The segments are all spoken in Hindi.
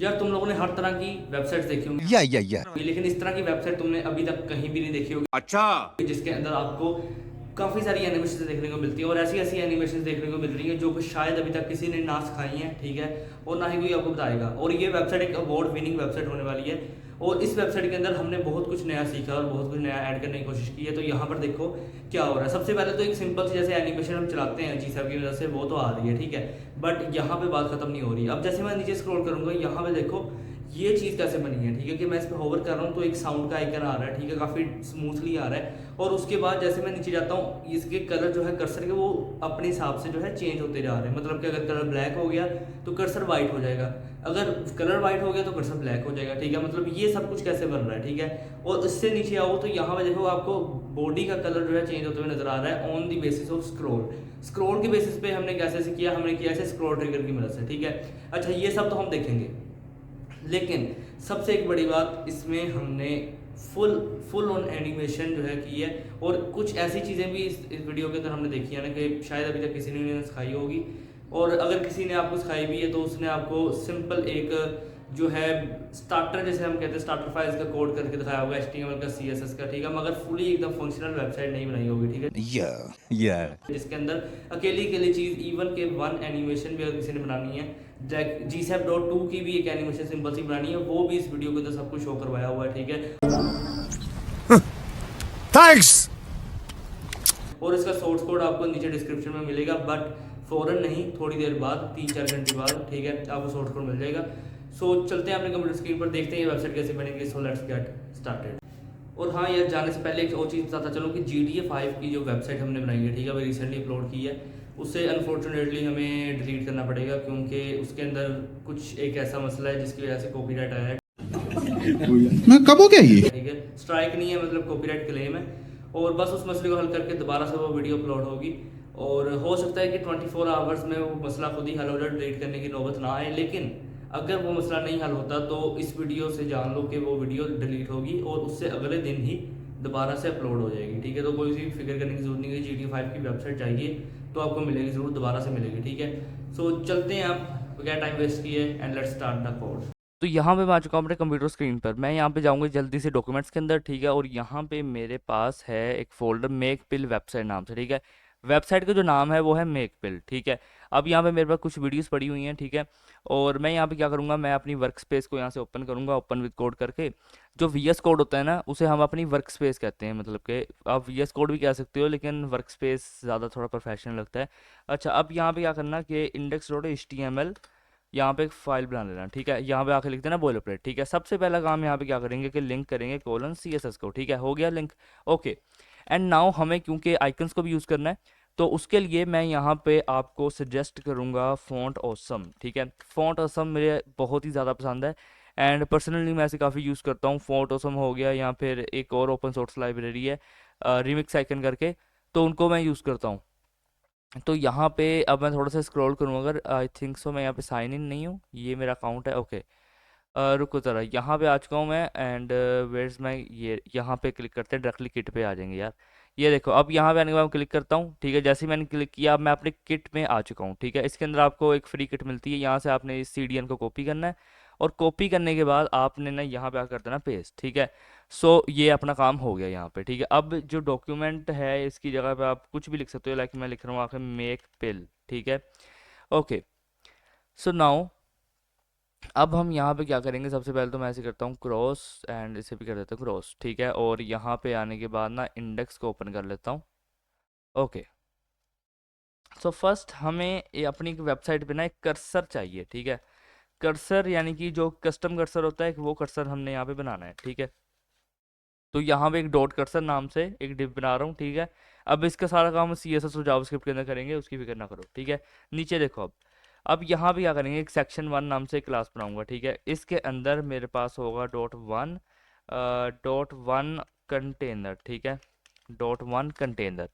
यार तुम लोगों ने हर तरह की वेबसाइट्स देखी होंगी या लेकिन इस तरह की वेबसाइट तुमने अभी तक कहीं भी नहीं देखी होगी। अच्छा। जिसके अंदर आपको काफ़ी सारी एनिमेशन देखने को मिलती है और ऐसी ऐसी एनिमेशन देखने को मिल रही हैं जो कि शायद अभी तक किसी ने ना सिखाई हैं, ठीक है, और ना ही कोई आपको बताएगा। और ये वेबसाइट एक अवार्ड विनिंग वेबसाइट होने वाली है और इस वेबसाइट के अंदर हमने बहुत कुछ नया सीखा और बहुत कुछ नया ऐड करने की कोशिश की है। तो यहाँ पर देखो क्या हो रहा है। सबसे पहले तो एक सिंपल सी जैसे एनिमेशन हम चलाते हैं जी साहब की वजह से वो तो आ रही है, ठीक है, बट यहाँ पे बात खत्म नहीं हो रही। अब जैसे मैं नीचे स्क्रॉल करूँगा यहाँ पे देखो ये चीज़ कैसे बनी है, ठीक है, कि मैं इस पर होवर कर रहा हूँ तो एक साउंड का आइकन आ रहा है, ठीक है, काफ़ी स्मूथली आ रहा है। और उसके बाद जैसे मैं नीचे जाता हूँ इसके कलर जो है कर्सर के वो अपने हिसाब से जो है चेंज होते जा रहे हैं। मतलब कि अगर कलर ब्लैक हो गया तो कर्सर वाइट हो जाएगा, अगर कलर वाइट हो गया तो कर्सर ब्लैक हो जाएगा, ठीक है। मतलब ये सब कुछ कैसे बन रहा है, ठीक है। और इससे नीचे आओ तो यहाँ पे देखो आपको बॉडी का कलर जो है चेंज होते हुए नजर आ रहा है on the basis of scroll. Scroll के बेसिस पे हमने कैसे किया, हमने किया ऐसे स्क्रॉल ट्रिगर की मदद से, ठीक है। अच्छा ये सब तो हम देखेंगे, लेकिन सबसे एक बड़ी बात इसमें हमने फुल फुल ऑन एनिमेशन जो है की है। और कुछ ऐसी चीज़ें भी इस वीडियो के अंदर हमने देखी है ना कि शायद अभी तक किसी ने नहीं सिखाई होगी। और अगर किसी ने आपको सिखाई भी है तो उसने आपको सिंपल एक जो है स्टार्टर, जैसे हम कहते हैं स्टार्टर फाइल्स का कोड करके दिखाया होगा, HTML का CSS का, ठीक है, मगर फुली एकदम फंक्शनल वेबसाइट नहीं बनाई होगी, ठीक है, या जिसके अंदर अकेली अकेली चीज़ इवन के वन एनिमेशन भी अगर किसी ने बनानी है, GSAP.2 की भी एक एनिमेशन सिंपल सी बनानी है, वो भी इस वीडियो के अंदर सब कुछ शो करवाया हुआ है, ठीक है। थैंक्स। और इसका सोर्स कोड आपको नीचे डिस्क्रिप्शन में मिलेगा, बट फ़ौरन नहीं, थोड़ी देर बाद, 3-4 घंटे बाद, ठीक है, आपको सोर्स कोड मिल जाएगा। सो चलते हैं अपने कंप्यूटर स्क्रीन पर, देखते हैं ये वेबसाइट कैसे बनेगी। So let's get started. और हाँ यार, जाने से पहले एक और चीज़ बताता चलूँ कि GTA 5 की जो वेबसाइट हमने बनाई है, ठीक है, वो रिसेंटली अपलोड की है। उसे अनफॉर्चुनेटली हमें डिलीट करना पड़ेगा क्योंकि उसके अंदर कुछ एक ऐसा मसला है जिसकी वजह से कॉपीराइट आया है। मैं कब हो गया ये? ठीक है, स्ट्राइक नहीं है, मतलब कॉपीराइट क्लेम है। और बस उस मसले को हल करके दोबारा से वो वीडियो अपलोड होगी। और हो सकता है कि 24 आवर्स में वो मसला खुद ही हल हो जाए, डिलीट करने की नौबत ना आए। लेकिन अगर वो मसला नहीं हल होता तो इस वीडियो से जान लो कि वो वीडियो डिलीट होगी और उससे अगले दिन ही दोबारा से अपलोड हो जाएगी, ठीक है। तो कोई सी फिक्र करने की जरूरत नहीं है। GTA 5 की वेबसाइट चाहिए तो आपको मिलेगी ज़रूर, दोबारा से मिलेगी, ठीक है। सो चलते हैं आप क्या टाइम वेस्ट किए and let's start the code. तो यहाँ पे मैं आ चुका हूँ अपने कंप्यूटर स्क्रीन पर। मैं यहाँ पे जाऊँगा जल्दी से डॉक्यूमेंट्स के अंदर, ठीक है, और यहाँ पे मेरे पास है एक फ़ोल्डर मेक पिल वेबसाइट नाम से, ठीक है। वेबसाइट का जो नाम है वो है मेक पिल, ठीक है। अब यहाँ पे मेरे पास कुछ वीडियोस पड़ी हुई हैं, ठीक है। और मैं यहाँ पे क्या करूँगा, मैं अपनी वर्क स्पेस को यहाँ से ओपन करूँगा, ओपन विद कोड करके। जो VS कोड होता है ना उसे हम अपनी वर्क स्पेस कहते हैं, मतलब कि आप VS कोड भी कह सकते हो लेकिन वर्क स्पेस ज़्यादा थोड़ा प्रोफेशनल लगता है। अच्छा, अब यहाँ पे क्या करना कि index.html यहाँ पे एक फाइल बना लेना, ठीक है। यहाँ पे आके लिख देना बॉयलर प्लेट, ठीक है। सबसे पहला काम यहाँ पे क्या करेंगे कि लिंक करेंगे कोलन CSS को, ठीक है, हो गया लिंक, ओके। एंड नाउ हमें क्योंकि आइकन्स को भी यूज़ करना है तो उसके लिए मैं यहाँ पे आपको सजेस्ट करूँगा फ़ॉन्ट ऑसम, ठीक है। फ़ॉन्ट ऑसम मेरे बहुत ही ज़्यादा पसंद है एंड पर्सनली मैं इसे काफ़ी यूज़ करता हूँ। फ़ॉन्ट ऑसम हो गया, या फिर एक और ओपन सोर्स लाइब्रेरी है रिमिक्स आइकन करके, तो उनको मैं यूज़ करता हूँ। तो यहाँ पे अब मैं थोड़ा सा स्क्रॉल करूँ, अगर आई थिंक सो मैं यहाँ पे साइन इन नहीं हूँ, ये मेरा अकाउंट है, ओके। रुको ज़रा, यहाँ पे आ चुका हूँ मैं एंड वेयर्स मैं, ये यहाँ पे क्लिक करते हैं डायरेक्टली किट पे आ जाएंगे यार। ये देखो, अब यहाँ पे आने के बाद क्लिक करता हूँ, ठीक है। जैसे ही मैंने क्लिक किया अब मैं अपने किट में आ चुका हूँ, ठीक है। इसके अंदर आपको एक फ्री किट मिलती है, यहाँ से आपने इस CDN को कॉपी करना है और कॉपी करने के बाद आपने ना यहाँ पे आकर कर देना पेस्ट, ठीक है। सो ये अपना काम हो गया यहाँ पे, ठीक है। अब जो डॉक्यूमेंट है इसकी जगह पे आप कुछ भी लिख सकते हो, लाइक मैं लिख रहा हूँ आखिर मेक पिल, ठीक है, ओके। सो नाउ अब हम यहाँ पे क्या करेंगे, सबसे पहले तो मैं ऐसे करता हूँ क्रॉस एंड इसे भी कर देता हूँ क्रॉस, ठीक है। और यहाँ पे आने के बाद ना इंडेक्स को ओपन कर लेता हूँ, ओके। सो फर्स्ट हमें ये अपनी वेबसाइट पे ना एक कर्सर चाहिए, ठीक है। कर्सर यानी कि जो कस्टम कर्सर होता है वो कर्सर हमने यहाँ पे बनाना है, ठीक है। तो यहाँ पे एक डॉट कर्सर नाम से एक डिव बना रहा हूँ, ठीक है। अब इसका सारा काम CSS और जावास्क्रिप्ट के अंदर करेंगे, उसकी फिक्र ना करो, ठीक है। नीचे देखो, अब यहाँ पे क्या करेंगे, एक सेक्शन 1 नाम से क्लास बनाऊंगा, ठीक है। इसके अंदर मेरे पास होगा डॉट वन कंटेनर, ठीक है, डॉट 1 कंटेनर,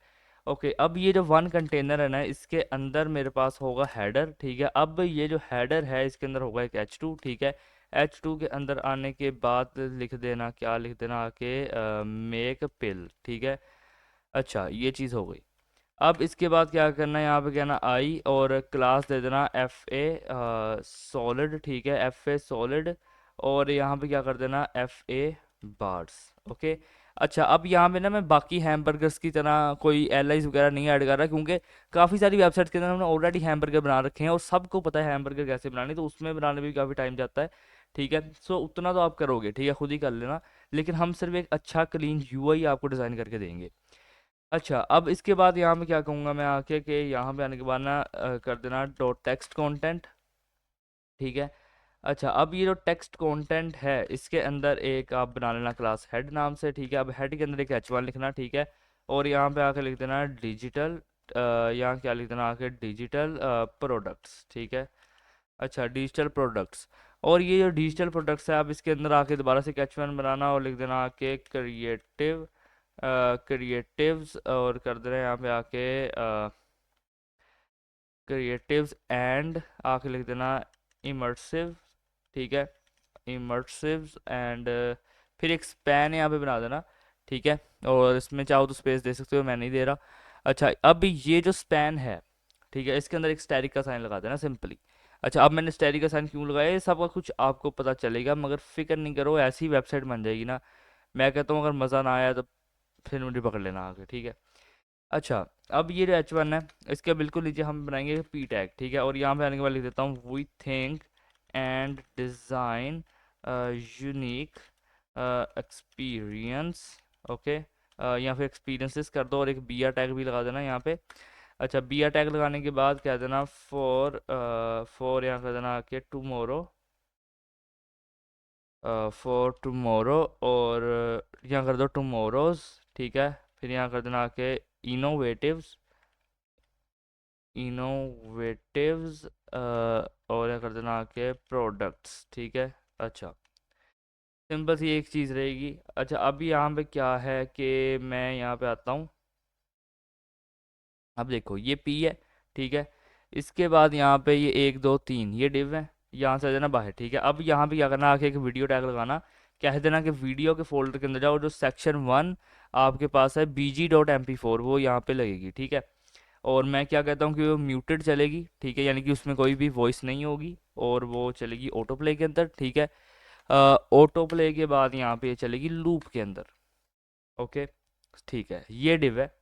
ओके। अब ये जो 1 कंटेनर है ना इसके अंदर मेरे पास होगा हेडर, ठीक है। अब ये जो हेडर है इसके अंदर होगा एक H2, ठीक है। H2 के अंदर आने के बाद लिख देना, क्या लिख देना आके, मेक पिल, ठीक है। अच्छा, ये चीज़ हो गई। अब इसके बाद क्या करना है, यहाँ पे कहना आई और क्लास दे देना एफ ए सॉलिड, ठीक है, एफ ए सॉलिड। और यहाँ पे क्या कर देना एफ ए बार्स। ओके। अच्छा, अब यहाँ पे ना मैं बाकी हैमबर्गर्स की तरह कोई एलाइज वगैरह नहीं ऐड कर रहा, क्योंकि काफ़ी सारी वेबसाइट्स के अंदर हमने ऑलरेडी हैमबर्गर बना रखे हैं और सबको पता है हैमबर्गर कैसे बनाने, तो उसमें बनाने में भी काफ़ी टाइम जाता है। ठीक है, सो उतना तो आप करोगे, ठीक है, खुद ही कर लेना। लेकिन हम सिर्फ एक अच्छा क्लीन यूआई आपको डिज़ाइन करके देंगे। अच्छा, अब इसके बाद यहाँ पे क्या कहूँगा मैं आके कि यहाँ पे आने के बाद ना कर देना डॉट टेक्स्ट कंटेंट। ठीक है। अच्छा, अब ये जो टेक्स्ट कंटेंट है इसके अंदर एक आप बना लेना क्लास हेड नाम से। ठीक है, अब हेड के अंदर एक h1 लिखना। ठीक है, और यहाँ पे आके लिख देना डिजिटल, यहाँ क्या लिख देना आके डिजिटल प्रोडक्ट्स। ठीक है। अच्छा, डिजिटल प्रोडक्ट्स। और ये जो डिजिटल प्रोडक्ट्स है आप इसके अंदर आके दोबारा से h1 बनाना और लिख देना आके क्रिएटिव क्रिएटिव्स, और कर दे रहे हैं यहाँ पे आके क्रिएटिव्स एंड आके लिख देना इमर्सिव। ठीक है, इमर्सिव्स एंड फिर एक स्पैन यहाँ पे बना देना। ठीक है, और इसमें चाहो तो स्पेस दे सकते हो, मैं नहीं दे रहा। अच्छा, अब ये जो स्पैन है, ठीक है, इसके अंदर एक स्टैटिक का साइन लगा देना सिंपली। अच्छा, अब मैंने स्टैटिक का साइन क्यों लगाया, ये सब कुछ आपको पता चलेगा, मगर फिक्र नहीं करो, ऐसी वेबसाइट बन जाएगी ना। मैं कहता हूँ अगर मज़ा ना आया तो फिर मुझे पकड़ लेना आगे। ठीक है। अच्छा, अब ये जो h1 है इसके बिल्कुल नीचे हम बनाएंगे पी टैग। ठीक है, और यहाँ पे आने के बाद लिख देता हूँ we think and design unique experience. Okay, यहाँ पे एक्सपीरियंसेस कर दो और एक बी आर टैग भी लगा देना यहाँ पे। अच्छा, बी आर टैग लगाने के बाद कह देना फॉर यहाँ कर देना कि टुमारो, फॉर टुमारो, और यहाँ कर दो टुमारोज। ठीक है, फिर यहाँ कर देना आके इनोवेटिव्स, इनोवेटिव्स और क्या कर देना आके प्रोडक्ट्स। ठीक है। अच्छा, सिंपल सी एक चीज़ रहेगी। अच्छा, अब यहाँ पे क्या है कि मैं यहाँ पे आता हूँ। अब देखो ये पी है। ठीक है, इसके बाद यहाँ पे ये 1 2 3 ये डिव है, यहाँ से आ जाना बाहर। ठीक है, अब यहाँ पे क्या करना आके एक वीडियो टैग लगाना, कह देना कि वीडियो के फोल्डर के अंदर जाओ, जो सेक्शन 1 आपके पास है bg.mp4 वो यहाँ पे लगेगी। ठीक है, और मैं क्या कहता हूँ कि वो म्यूटेड चलेगी। ठीक है, यानी कि उसमें कोई भी वॉइस नहीं होगी और वो चलेगी ऑटो प्ले के अंदर। ठीक है, ऑटो प्ले के बाद यहाँ पे ये चलेगी लूप के अंदर। ओके, ठीक है, ये डिव है।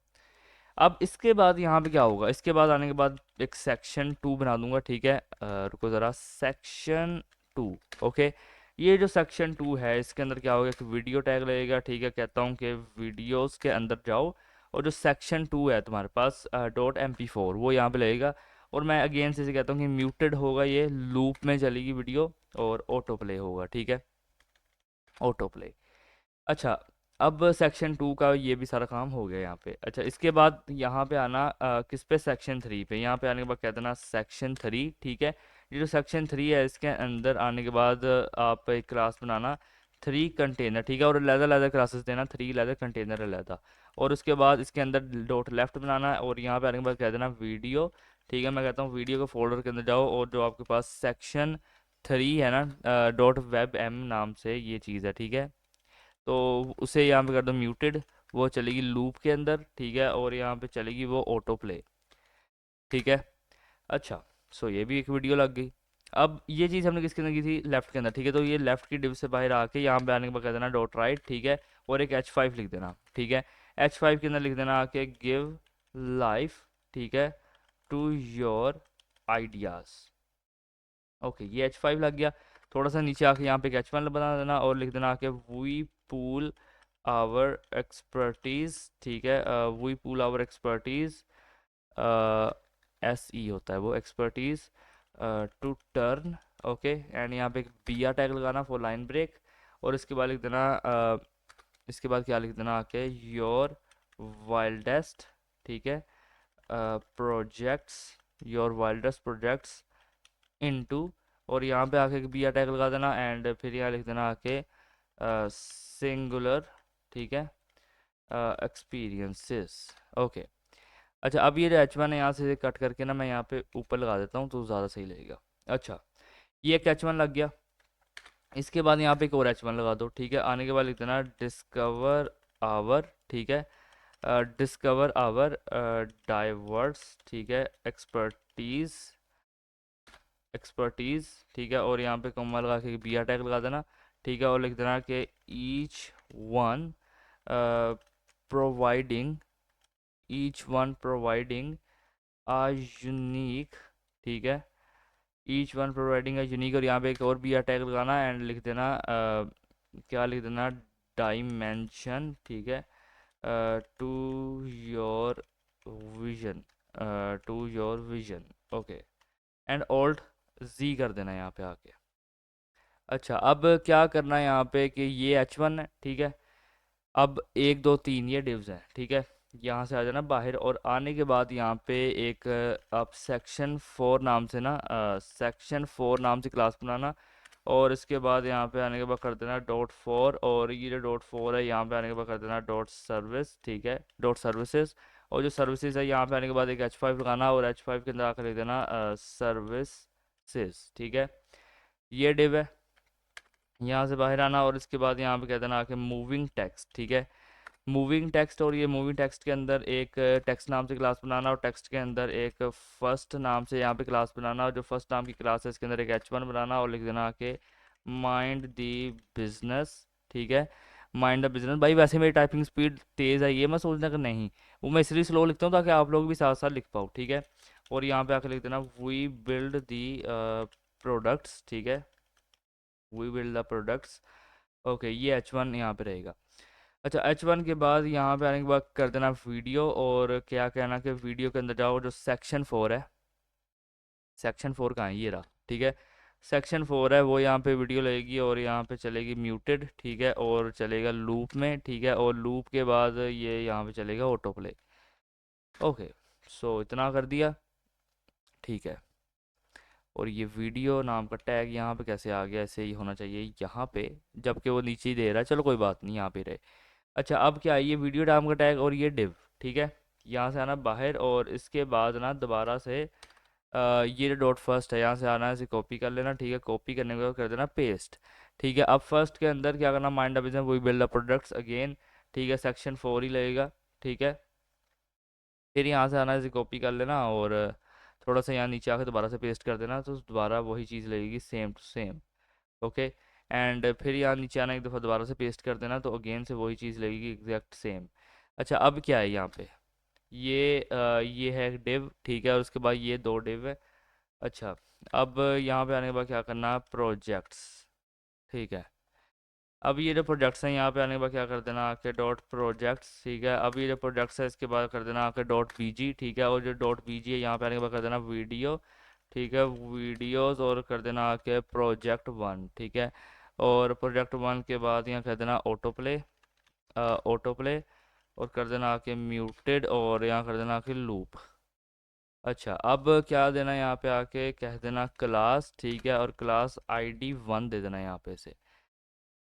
अब इसके बाद यहाँ पे क्या होगा, इसके बाद आने के बाद एक सेक्शन 2 बना दूंगा। ठीक है, रुको ज़रा, सेक्शन 2। ओके, ये जो सेक्शन 2 है इसके अंदर क्या होगा, एक वीडियो टैग लगेगा। ठीक है, कहता हूँ कि वीडियोस के अंदर जाओ और जो सेक्शन 2 है तुम्हारे पास .mp4 वो यहाँ पे लगेगा। और मैं अगेन से कहता हूँ कि म्यूटेड होगा, ये लूप में चलेगी वीडियो और ऑटो प्ले होगा। ठीक है, ऑटो प्ले। अच्छा, अब सेक्शन 2 का ये भी सारा काम हो गया यहाँ पे। अच्छा, इसके बाद यहाँ पे आना किस पे, सेक्शन 3 पे। यहाँ पे आने के बाद कह देना सेक्शन 3। ठीक है, ये जो सेक्शन 3 है इसके अंदर आने के बाद आप एक क्लास बनाना 3 कंटेनर। ठीक है, और अलग अलग क्लासेस देना, 3 कंटेनर अलग। और उसके बाद इसके अंदर डॉट लेफ्ट बनाना है और यहाँ पे आने के बाद कह देना वीडियो। ठीक है, मैं कहता हूँ वीडियो के फोल्डर के अंदर जाओ और जो आपके पास सेक्शन 3 है ना डॉट वेब एम नाम से ये चीज़ है। ठीक है, तो उसे यहाँ पे कर दो म्यूटेड, वो चलेगी लूप के अंदर। ठीक है, और यहाँ पे चलेगी वो ऑटो प्ले। ठीक है। अच्छा, सो ये भी एक वीडियो लग गई। अब ये चीज़ हमने किसके अंदर की थी, लेफ्ट के अंदर। ठीक है, तो ये लेफ्ट की डिव से बाहर आके यहाँ पे आने के बाद कह देना डॉट राइट। ठीक है, और एक h5 लिख देना। ठीक है, h5 के अंदर लिख देना आके गिव लाइफ। ठीक है, टू योर आइडियाज़। ओके, ये h5 लग गया। थोड़ा सा नीचे आके यहाँ पे एक h1 बना देना और लिख देना आके वी पूल आवर एक्सपर्टीज़। ठीक है, we pool our expertise, S E होता है वो expertise, to turn. Okay, and यहाँ पे एक बी आर टैग लगाना फॉर लाइन ब्रेक। और इसके बाद लिख देना इसके बाद क्या लिख देना आके योर वाइल्डेस्ट। ठीक है, projects, your wildest projects into, और यहाँ पे आके बी आर टैग लगा देना एंड फिर यहाँ लिख देना आके सिंगुलर। ठीक है, एक्सपीरियंसेस। ओके। अच्छा, अब ये जो h1 है यहाँ से कट करके ना मैं यहाँ पे ऊपर लगा देता हूँ तो ज़्यादा सही लगेगा। अच्छा, ये एक h1 लग गया। इसके बाद यहाँ पे एक और h1 लगा दो। ठीक है, आने के बाद लिख देना डिस्कवर आवर। ठीक है, डिस्कवर आवर डाइवर्स, ठीक है, एक्सपर्टीज़, ठीक है, और यहाँ पे कॉमा लगा के बी आर टैग लगा देना, ठीक है, और लिख देना कि each one providing a unique, ठीक है, each one providing a unique, और यहाँ पे एक और बी आर टैग लगाना एंड लिख देना क्या लिख देना, डायमेंशन, ठीक है, to your vision, okay, and alt G कर देना यहाँ पे आके। अच्छा, अब क्या करना है यहाँ पे कि ये H1 है, ठीक है, अब 1 2 3 ये डिव्स हैं, ठीक है, यहाँ से आ जाना बाहर, और आने के बाद यहाँ पे एक आप सेक्शन 4 नाम से क्लास बनाना, और इसके बाद यहाँ पे आने के बाद कर देना .4, और ये जो .4 है यहाँ पे आने के बाद कर देना .सर्विस, ठीक है, .सर्विसेज, और जो सर्विसेज है यहाँ पे आने के बाद एक H5 लगाना, और H5 के अंदर आकर लिख देना सर्विसेज, ठीक है, ये डिव है, यहाँ से बाहर आना, और इसके बाद यहाँ पे कह देना आके मूविंग टेक्स्ट, ठीक है, मूविंग टेक्स्ट, और ये मूविंग टेक्स्ट के अंदर एक टेक्स्ट नाम से क्लास बनाना, और टेक्स्ट के अंदर एक फर्स्ट नाम से यहाँ पे क्लास बनाना, और जो फर्स्ट नाम की क्लास है इसके अंदर एक H1 बनाना, और लिख देना कि माइंड दी बिजनेस, ठीक है, माइंड द बिजनेस। भाई वैसे मेरी टाइपिंग स्पीड तेज़ है, ये मैं सोचना कि नहीं, वो मैं इसलिए स्लो लिखता हूँ ताकि आप लोग भी साथ साथ लिख पाओ, ठीक है, और यहाँ पे आके लिख देना वी बिल्ड दी प्रोडक्ट्स, ठीक है, we build the products, okay, ये H1 यहाँ पे रहेगा। अच्छा, H1 के बाद यहाँ पे आने के बाद कर देना वीडियो, और क्या कहना कि वीडियो के अंदर जाओ, जो सेक्शन 4 है, सेक्शन 4 कहाँ है, ये रहा, ठीक है, सेक्शन 4 है वो यहाँ पे वीडियो लगेगी, और यहाँ पे चलेगी म्यूटेड, ठीक है, और चलेगा लूप में, ठीक है, और लूप के बाद ये यहाँ पे चलेगा ऑटो प्ले, ओके, सो इतना कर दिया, ठीक है, और ये वीडियो नाम का टैग यहाँ पे कैसे आ गया, ऐसे ही होना चाहिए यहाँ पे, जबकि वो नीचे ही दे रहा है, चलो कोई बात नहीं, यहाँ पे रहे। अच्छा, अब क्या है, ये वीडियो नाम का टैग और ये डिव, ठीक है, यहाँ से आना बाहर, और इसके बाद ना दोबारा से ये जो डॉट फर्स्ट है यहाँ से आना है, इसे कॉपी कर लेना, ठीक है, कॉपी करने के बाद कर देना पेस्ट, ठीक है, अब फर्स्ट के अंदर क्या करना, mind the business we build the products again, ठीक है, सेक्शन 4 ही लगेगा, ठीक है, फिर यहाँ से आना, इसे कॉपी कर लेना, और थोड़ा सा यहाँ नीचे आकर दोबारा से पेस्ट कर देना, तो दोबारा वही चीज़ लगेगी same to same, okay, and फिर यहाँ नीचे आना, एक दफ़ा दोबारा से पेस्ट कर देना, तो अगेन से वही चीज़ लगेगी एग्जैक्ट सेम। अच्छा, अब क्या है यहाँ पे, ये है एक डिव, ठीक है, और उसके बाद ये 2 डिव है। अच्छा, अब यहाँ पे आने के बाद क्या करना, प्रोजेक्ट्स, ठीक है, अब ये जो प्रोजेक्ट्स हैं यहाँ पे आने के बाद क्या कर देना आके डॉट प्रोजेक्ट्स, ठीक है, अब ये जो प्रोजेक्ट्स है इसके बाद कर देना आके डॉट वीजी, ठीक है, और जो डॉट वीजी है यहाँ पे आने के बाद कर देना वीडियो, ठीक है, वीडियोस, और कर देना आके प्रोजेक्ट 1, ठीक है, और प्रोजेक्ट 1 के बाद यहाँ कर देना ऑटो प्ले, और कर देना आके म्यूटेड, और यहाँ कर देना आके लूप। अच्छा, अब क्या देना यहाँ पे आके कह देना क्लास, ठीक है, और क्लास ID 1 दे देना यहाँ पे से।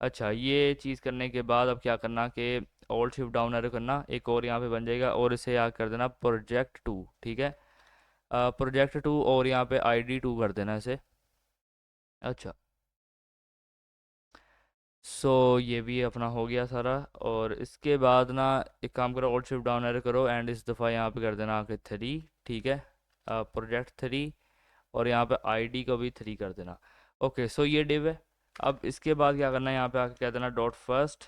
अच्छा, ये चीज़ करने के बाद अब क्या करना कि ऑल्ट शिफ्ट डाउन एरो करना, एक और यहाँ पे बन जाएगा, और इसे याद कर देना प्रोजेक्ट 2, ठीक है, प्रोजेक्ट 2, और यहाँ पे ID 2 कर देना इसे। अच्छा, सो ये भी अपना हो गया सारा, और इसके बाद ना एक काम करो, ऑल्ट शिफ्ट डाउन एरो करो, एंड इस दफ़ा यहाँ पे कर देना आके 3, ठीक है, प्रोजेक्ट 3, और यहाँ पे ID को भी 3 कर देना, ओके, सो ये डिव है। अब इसके बाद क्या करना है, यहाँ पे आके कह देना डॉट फर्स्ट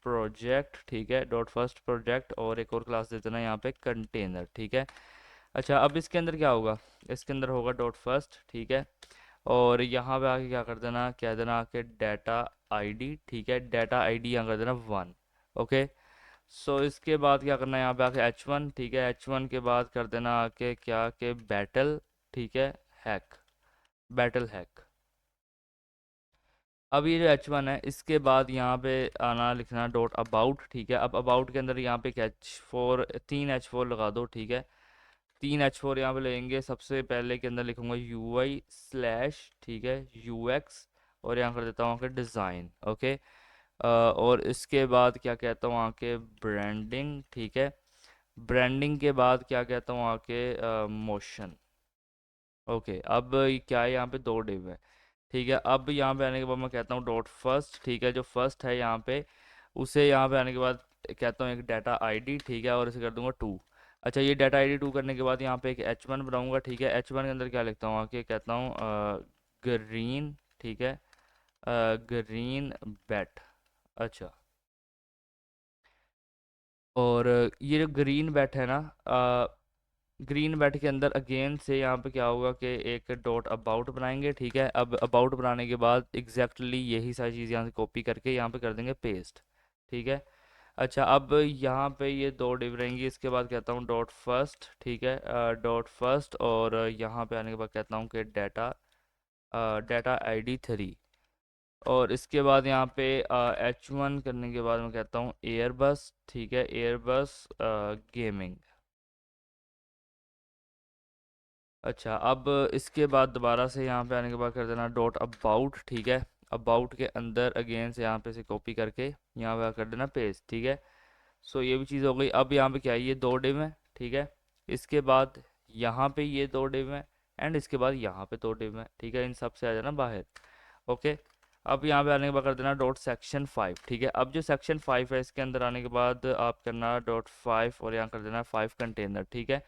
प्रोजेक्ट, ठीक है, डॉट फर्स्ट प्रोजेक्ट, और एक और क्लास दे देना यहाँ पे कंटेनर, ठीक है। अच्छा, अब इसके अंदर क्या होगा, इसके अंदर होगा डॉट फर्स्ट, ठीक है, और यहाँ पे आके क्या कर देना, कह देना आके डाटा ID, ठीक है, डाटा ID यहाँ कर देना 1, ओके, सो इसके बाद क्या करना है, यहाँ पे आके H1, ठीक है, H1 के बाद कर देना आके क्या के बैटल, ठीक है, हैक, बैटल हैक। अब ये जो H1 है इसके बाद यहाँ पे आना, लिखना डॉट अबाउट, ठीक है, अब अबाउट के अंदर यहाँ पे H4 3 H4 लगा दो, ठीक है, 3 H4 यहाँ पे लेंगे, सबसे पहले के अंदर लिखूंगा UI/ ठीक है, UX, और यहाँ कर देता हूँ आके डिज़ाइन, ओके, और इसके बाद क्या कहता हूँ आके ब्रांडिंग, ठीक है, ब्रांडिंग के बाद क्या कहता हूँ आके मोशन, ओके, अब क्या है, यहाँ पे 2 डिव है, ठीक है, अब यहाँ पे आने के बाद मैं कहता हूँ डॉट फर्स्ट, ठीक है, जो फर्स्ट है यहाँ पे उसे यहाँ पे आने के बाद कहता हूँ एक डाटा आईडी, ठीक है, और इसे कर दूंगा 2। अच्छा, ये डाटा आईडी 2 करने के बाद यहाँ पे एक H1 बनाऊंगा, ठीक है। H1 के अंदर क्या लिखता हूँ आके, कहता हूँ ग्रीन, ठीक है, ग्रीन बैट। अच्छा, और ये जो ग्रीन बैट है ना, ग्रीन बैट के अंदर अगेन से यहाँ पे क्या होगा कि एक डॉट अबाउट बनाएंगे, ठीक है। अब अबाउट बनाने के बाद एग्जैक्टली यही सारी चीज़ यहाँ से कॉपी करके यहाँ पे कर देंगे पेस्ट, ठीक है। अच्छा, अब यहाँ पे ये दो डिव रहेंगी, इसके बाद कहता हूँ डॉट फर्स्ट, ठीक है, डॉट फर्स्ट, और यहाँ पे आने के बाद कहता हूँ कि डाटा डाटा आईडी 3, और इसके बाद यहाँ पे H1 करने के बाद मैं कहता हूँ एयरबस, ठीक है, एयरबस गेमिंग। अच्छा, अब इसके बाद दोबारा से यहाँ पे आने के बाद कर देना डॉट अबाउट, ठीक है। अबाउट के अंदर अगेन से यहाँ पे से कॉपी करके यहाँ पे कर देना पेस्ट, ठीक है। सो ये भी चीज़ हो गई। अब यहाँ पे क्या है, ये दो डिव है, ठीक है। इसके बाद यहाँ पे ये दो डिव है, एंड इसके बाद यहाँ पे दो डिव है, ठीक है। इन सब से आ जाना बाहर, ओके। अब यहाँ पे आने के बाद कर देना डॉट सेक्शन 5, ठीक है। अब जो सेक्शन 5 है, इसके अंदर आने के बाद आप करना डॉट 5 और यहाँ कर देना 5 कंटेनर, ठीक है।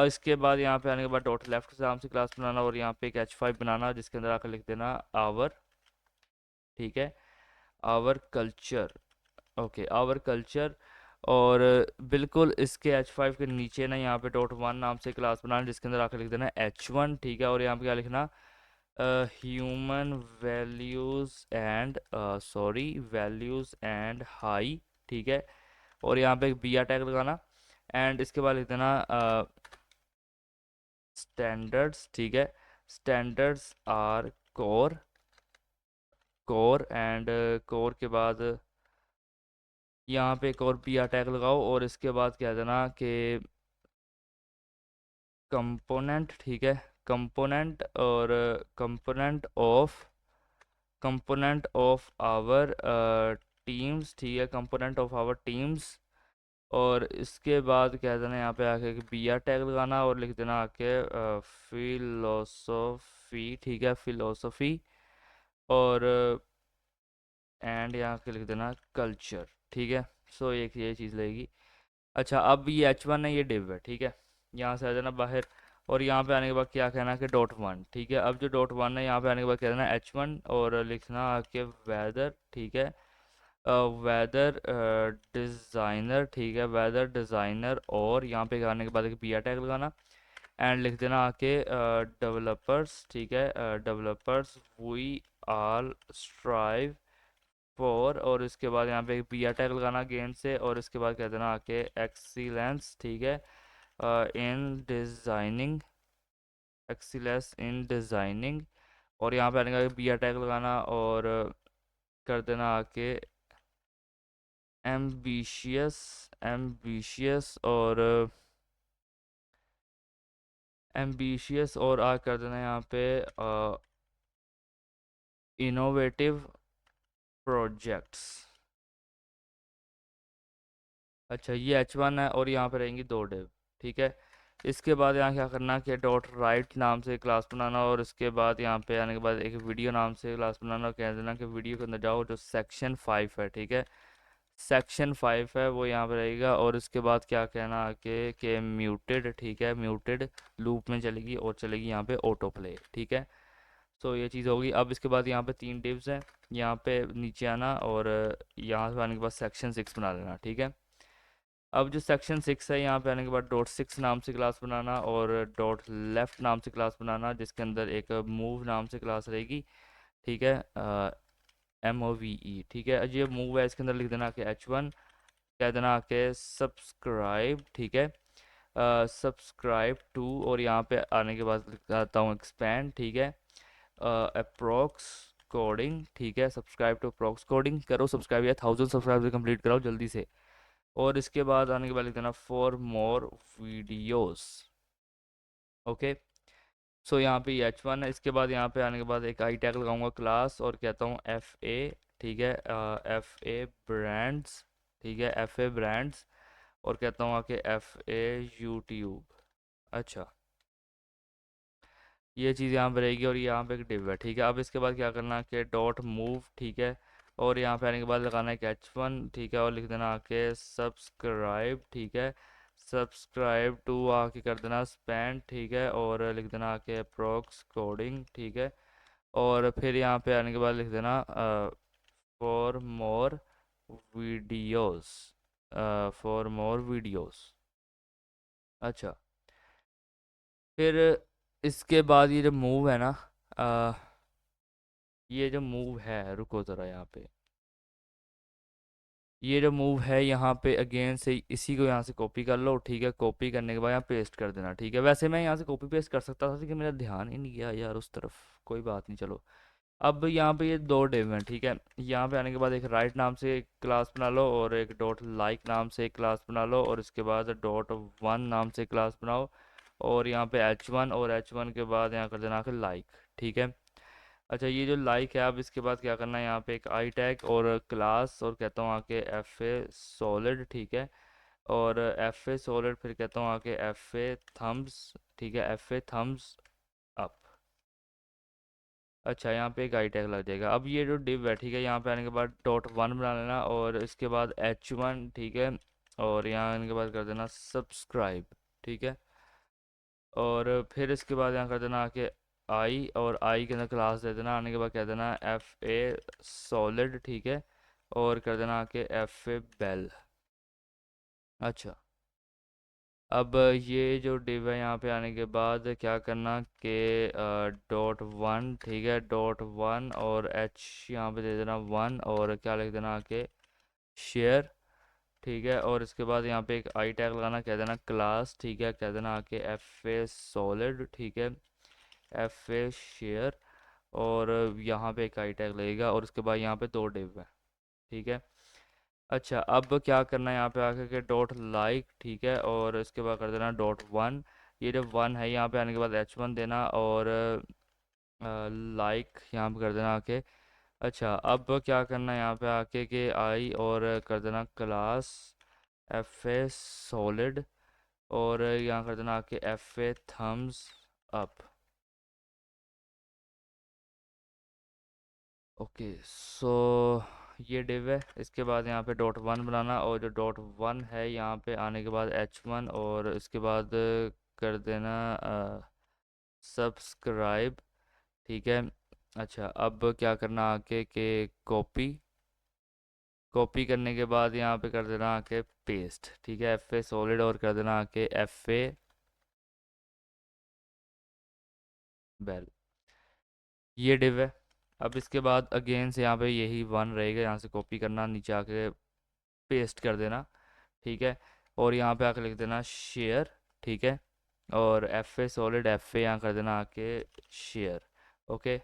इसके बाद यहाँ पे आने के बाद डॉट लेफ्ट से नाम से क्लास बनाना, और यहाँ पे एक H5 बनाना, जिसके अंदर आकर लिख देना आवर, ठीक है, our culture, okay, our culture. और बिल्कुल इसके H5 के नीचे ना यहाँ पे डॉट 1 नाम से क्लास बनाना, जिसके अंदर आकर लिख देना H1, ठीक है। और यहाँ पे क्या लिखना, human values and sorry values and high, ठीक है। और यहाँ पे एक BR टैग लगाना, एंड इसके बाद लिख देना स्टैंडर्ड्स, ठीक है, standards are core, core, and core के बाद यहाँ पे एक और BR टैग लगाओ, और इसके बाद क्या देना कि कंपोनेंट, ठीक है, कंपोनेंट, और कंपोनेंट ऑफ आवर टीम्स, ठीक है, कंपोनेंट ऑफ आवर टीम्स। और इसके बाद कह देना यहाँ पे आके BR टैग लगाना, और लिख देना आके फिलोसोफी, ठीक है, फिलोसोफी, और एंड यहाँ के लिख देना कल्चर, ठीक है। सो एक ये चीज़ लगेगी। अच्छा, अब ये H1 है, ये डिव है, ठीक है। यहाँ से आ जाना बाहर, और यहाँ पे आने के बाद क्या कहना कि डॉट 1, ठीक है। अब जो डॉट 1 है, यहाँ पे आने के बाद कह देना H1, और लिखना आके वेदर, ठीक है, वेदर डिज़ाइनर, ठीक है, वेदर डिज़ाइनर। और यहाँ पे आने के बाद एक BR टैग लगाना, एंड लिख देना आके डेवलपर्स, ठीक है, developers we all strive for. और इसके बाद यहाँ पे एक BR टैग लगाना गेम से, और इसके बाद कह देना आके एक्सीलेंस, ठीक है, इन डिज़ाइनिंग, एक्सीलेंस इन डिज़ाइनिंग। और यहाँ पे आने का BR टैग लगाना, और कर देना आके एम्बिशियस, एम्बिशियस, और एम्बिशियस, और आ कर देना यहाँ पे इनोवेटिव प्रोजेक्ट्स। अच्छा, ये H1 है, और यहाँ पे रहेंगी दो डिव, ठीक है। इसके बाद यहाँ क्या करना कि डॉट राइट नाम से क्लास बनाना, और इसके बाद यहाँ पे आने के बाद एक वीडियो नाम से क्लास बनाना, और कह देना कि वीडियो के अंदर जाओ, जो सेक्शन 5 है, ठीक है, सेक्शन 5 है वो यहाँ पे रहेगा। और इसके बाद क्या कहना कि म्यूटेड, ठीक है, म्यूटेड लूप में चलेगी, और चलेगी यहाँ पे ऑटो प्ले, ठीक है। सो ये चीज़ होगी। अब इसके बाद यहाँ पे 3 डिव्स हैं, यहाँ पे नीचे आना, और यहाँ पे आने के बाद सेक्शन 6 बना लेना, ठीक है। अब जो सेक्शन 6 है, यहाँ पे आने के बाद डॉट 6 नाम से क्लास बनाना, और डॉट लेफ्ट नाम से क्लास बनाना, जिसके अंदर एक मूव नाम से क्लास रहेगी, ठीक है, MOVE, ठीक है। जो मूव है, इसके अंदर लिख देना कि H1, कह देना कि सब्सक्राइब, ठीक है, सब्सक्राइब टू। और यहाँ पे आने के बाद आता हूँ एक्सपैंड, ठीक है, अप्रोक्स कोडिंग, ठीक है, सब्सक्राइब टू अप्रोक्स कोडिंग करो, सब्सक्राइब या 1000 सब्सक्राइब कंप्लीट कराओ जल्दी से। और इसके बाद आने के बाद लिख देना फॉर मोर वीडियोस, ओके। सो यहाँ पे H1 है। इसके बाद यहाँ पे आने के बाद एक आई टैग लगाऊंगा क्लास, और कहता हूँ FA, ठीक है, FA ब्रांड्स, ठीक है, FA ब्रांड्स। और कहता हूँ आके FA यूट्यूब। अच्छा, ये चीज़ यहाँ पे रहेगी, और यहाँ पे एक डिव है, ठीक है। अब इसके बाद क्या करना कि डॉट मूव, ठीक है, और यहाँ पे आने के बाद लगाना है एक H1, ठीक है, और लिख देना आके सब्सक्राइब, ठीक है, सब्सक्राइब टू आके कर देना स्पेंड, ठीक है, और लिख देना आके अप्रोक्स कोडिंग, ठीक है, और फिर यहाँ पे आने के बाद लिख देना for more videos, for more videos. अच्छा, फिर इसके बाद ये जो मूव है ना, अ, ये जो मूव है, रुको ज़रा यहाँ पे, ये जो मूव है यहाँ पे अगेन से इसी को यहाँ से कॉपी कर लो, ठीक है, कॉपी करने के बाद यहाँ पेस्ट कर देना, ठीक है। वैसे मैं यहाँ से कॉपी पेस्ट कर सकता था लेकिन मेरा ध्यान ही नहीं गया यार उस तरफ, कोई बात नहीं, चलो। अब यहाँ पे ये दो डिव हैं, ठीक है, यहाँ पे आने के बाद एक राइट नाम से एक क्लास बना लो और एक डॉट लाइक नाम से एक क्लास बना लो और इसके बाद डॉट वन नाम से क्लास बनाओ और यहाँ पे H1 और H1 के बाद यहाँ कर देना कि लाइक, ठीक है। अच्छा, ये जो लाइक है, अब इसके बाद क्या करना है, यहाँ पे एक आई टैग और क्लास और कहता हूँ आके एफ ए सॉलिड, ठीक है, और एफ ए सॉलिड, फिर कहता हूँ आके एफ ए थम्स, ठीक है, एफ ए थम्स अप। अच्छा, यहाँ पे एक आई टैग लग जाएगा। अब ये जो डिव है, ठीक है, यहाँ पे आने के बाद डॉट वन बना लेना और इसके बाद H1, ठीक है, और यहाँ आने के बाद कर देना सब्सक्राइब, ठीक है, और फिर इसके बाद यहाँ कर देना आके आई और आई के अंदर क्लास दे देना, आने के बाद कह देना एफ ए सॉलिड, ठीक है, और कर देना आके एफ ए बेल। अच्छा, अब ये जो डिव है, यहाँ पे आने के बाद क्या करना कि डॉट वन, ठीक है, डॉट वन और एच यहाँ पे दे देना वन और क्या लिख देना आके शेयर, ठीक है, और इसके बाद यहाँ पे एक आई टैग लगाना, कह देना क्लास, ठीक है, कह देना आके एफ ए सॉलिड, ठीक है, एफ ए शेयर, और यहाँ पे एक आई टैग लगेगा और उसके बाद यहाँ पे दो डिव है, ठीक है। अच्छा, अब क्या करना है, यहाँ पे आकर के डॉट लाइक, ठीक है, और इसके बाद कर देना डॉट वन, ये जो वन है यहाँ पे आने के बाद H1 देना और लाइक यहाँ पे कर देना आके। अच्छा, अब क्या करना है, यहाँ पे आके के आई और कर देना क्लास एफ ए सॉलिड और यहाँ कर देना आके F A thumbs up. Okay, so ये डिव है, इसके बाद यहाँ पे डॉट वन बनाना और जो डॉट वन है यहाँ पे आने के बाद H1 और इसके बाद कर देना सब्सक्राइब, ठीक है। अच्छा, अब क्या करना आके के कॉपी, कॉपी करने के बाद यहाँ पे कर देना आके पेस्ट, ठीक है, एफ ए सॉलिड और कर देना आके एफ ए बेल। ये डिव है। अब इसके बाद अगेन से यहाँ पे यही वन रहेगा, यहाँ से कॉपी करना, नीचे आके पेस्ट कर देना, ठीक है, और यहाँ पे आके लिख देना शेयर, ठीक है, और एफ ए सॉलिड एफ ए यहाँ कर देना आके शेयर, ओके,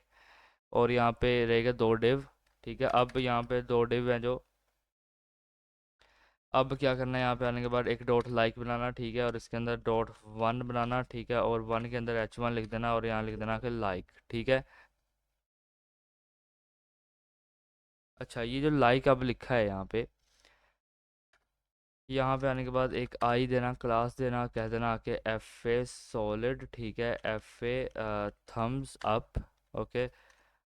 और यहाँ पे रहेगा दो डिव, ठीक है। अब यहाँ पे दो डिव हैं जो, अब क्या करना है, यहाँ पे आने के बाद एक डॉट लाइक बनाना, ठीक है, और इसके अंदर डॉट वन बनाना, ठीक है, और वन के अंदर H1 लिख देना और यहाँ लिख देना कि लाइक, ठीक है। अच्छा, ये जो लाइक अब लिखा है यहाँ पे आने के बाद एक आई देना, क्लास देना, कह देना आके एफ ए सॉलिड, ठीक है, F A thumbs up, okay,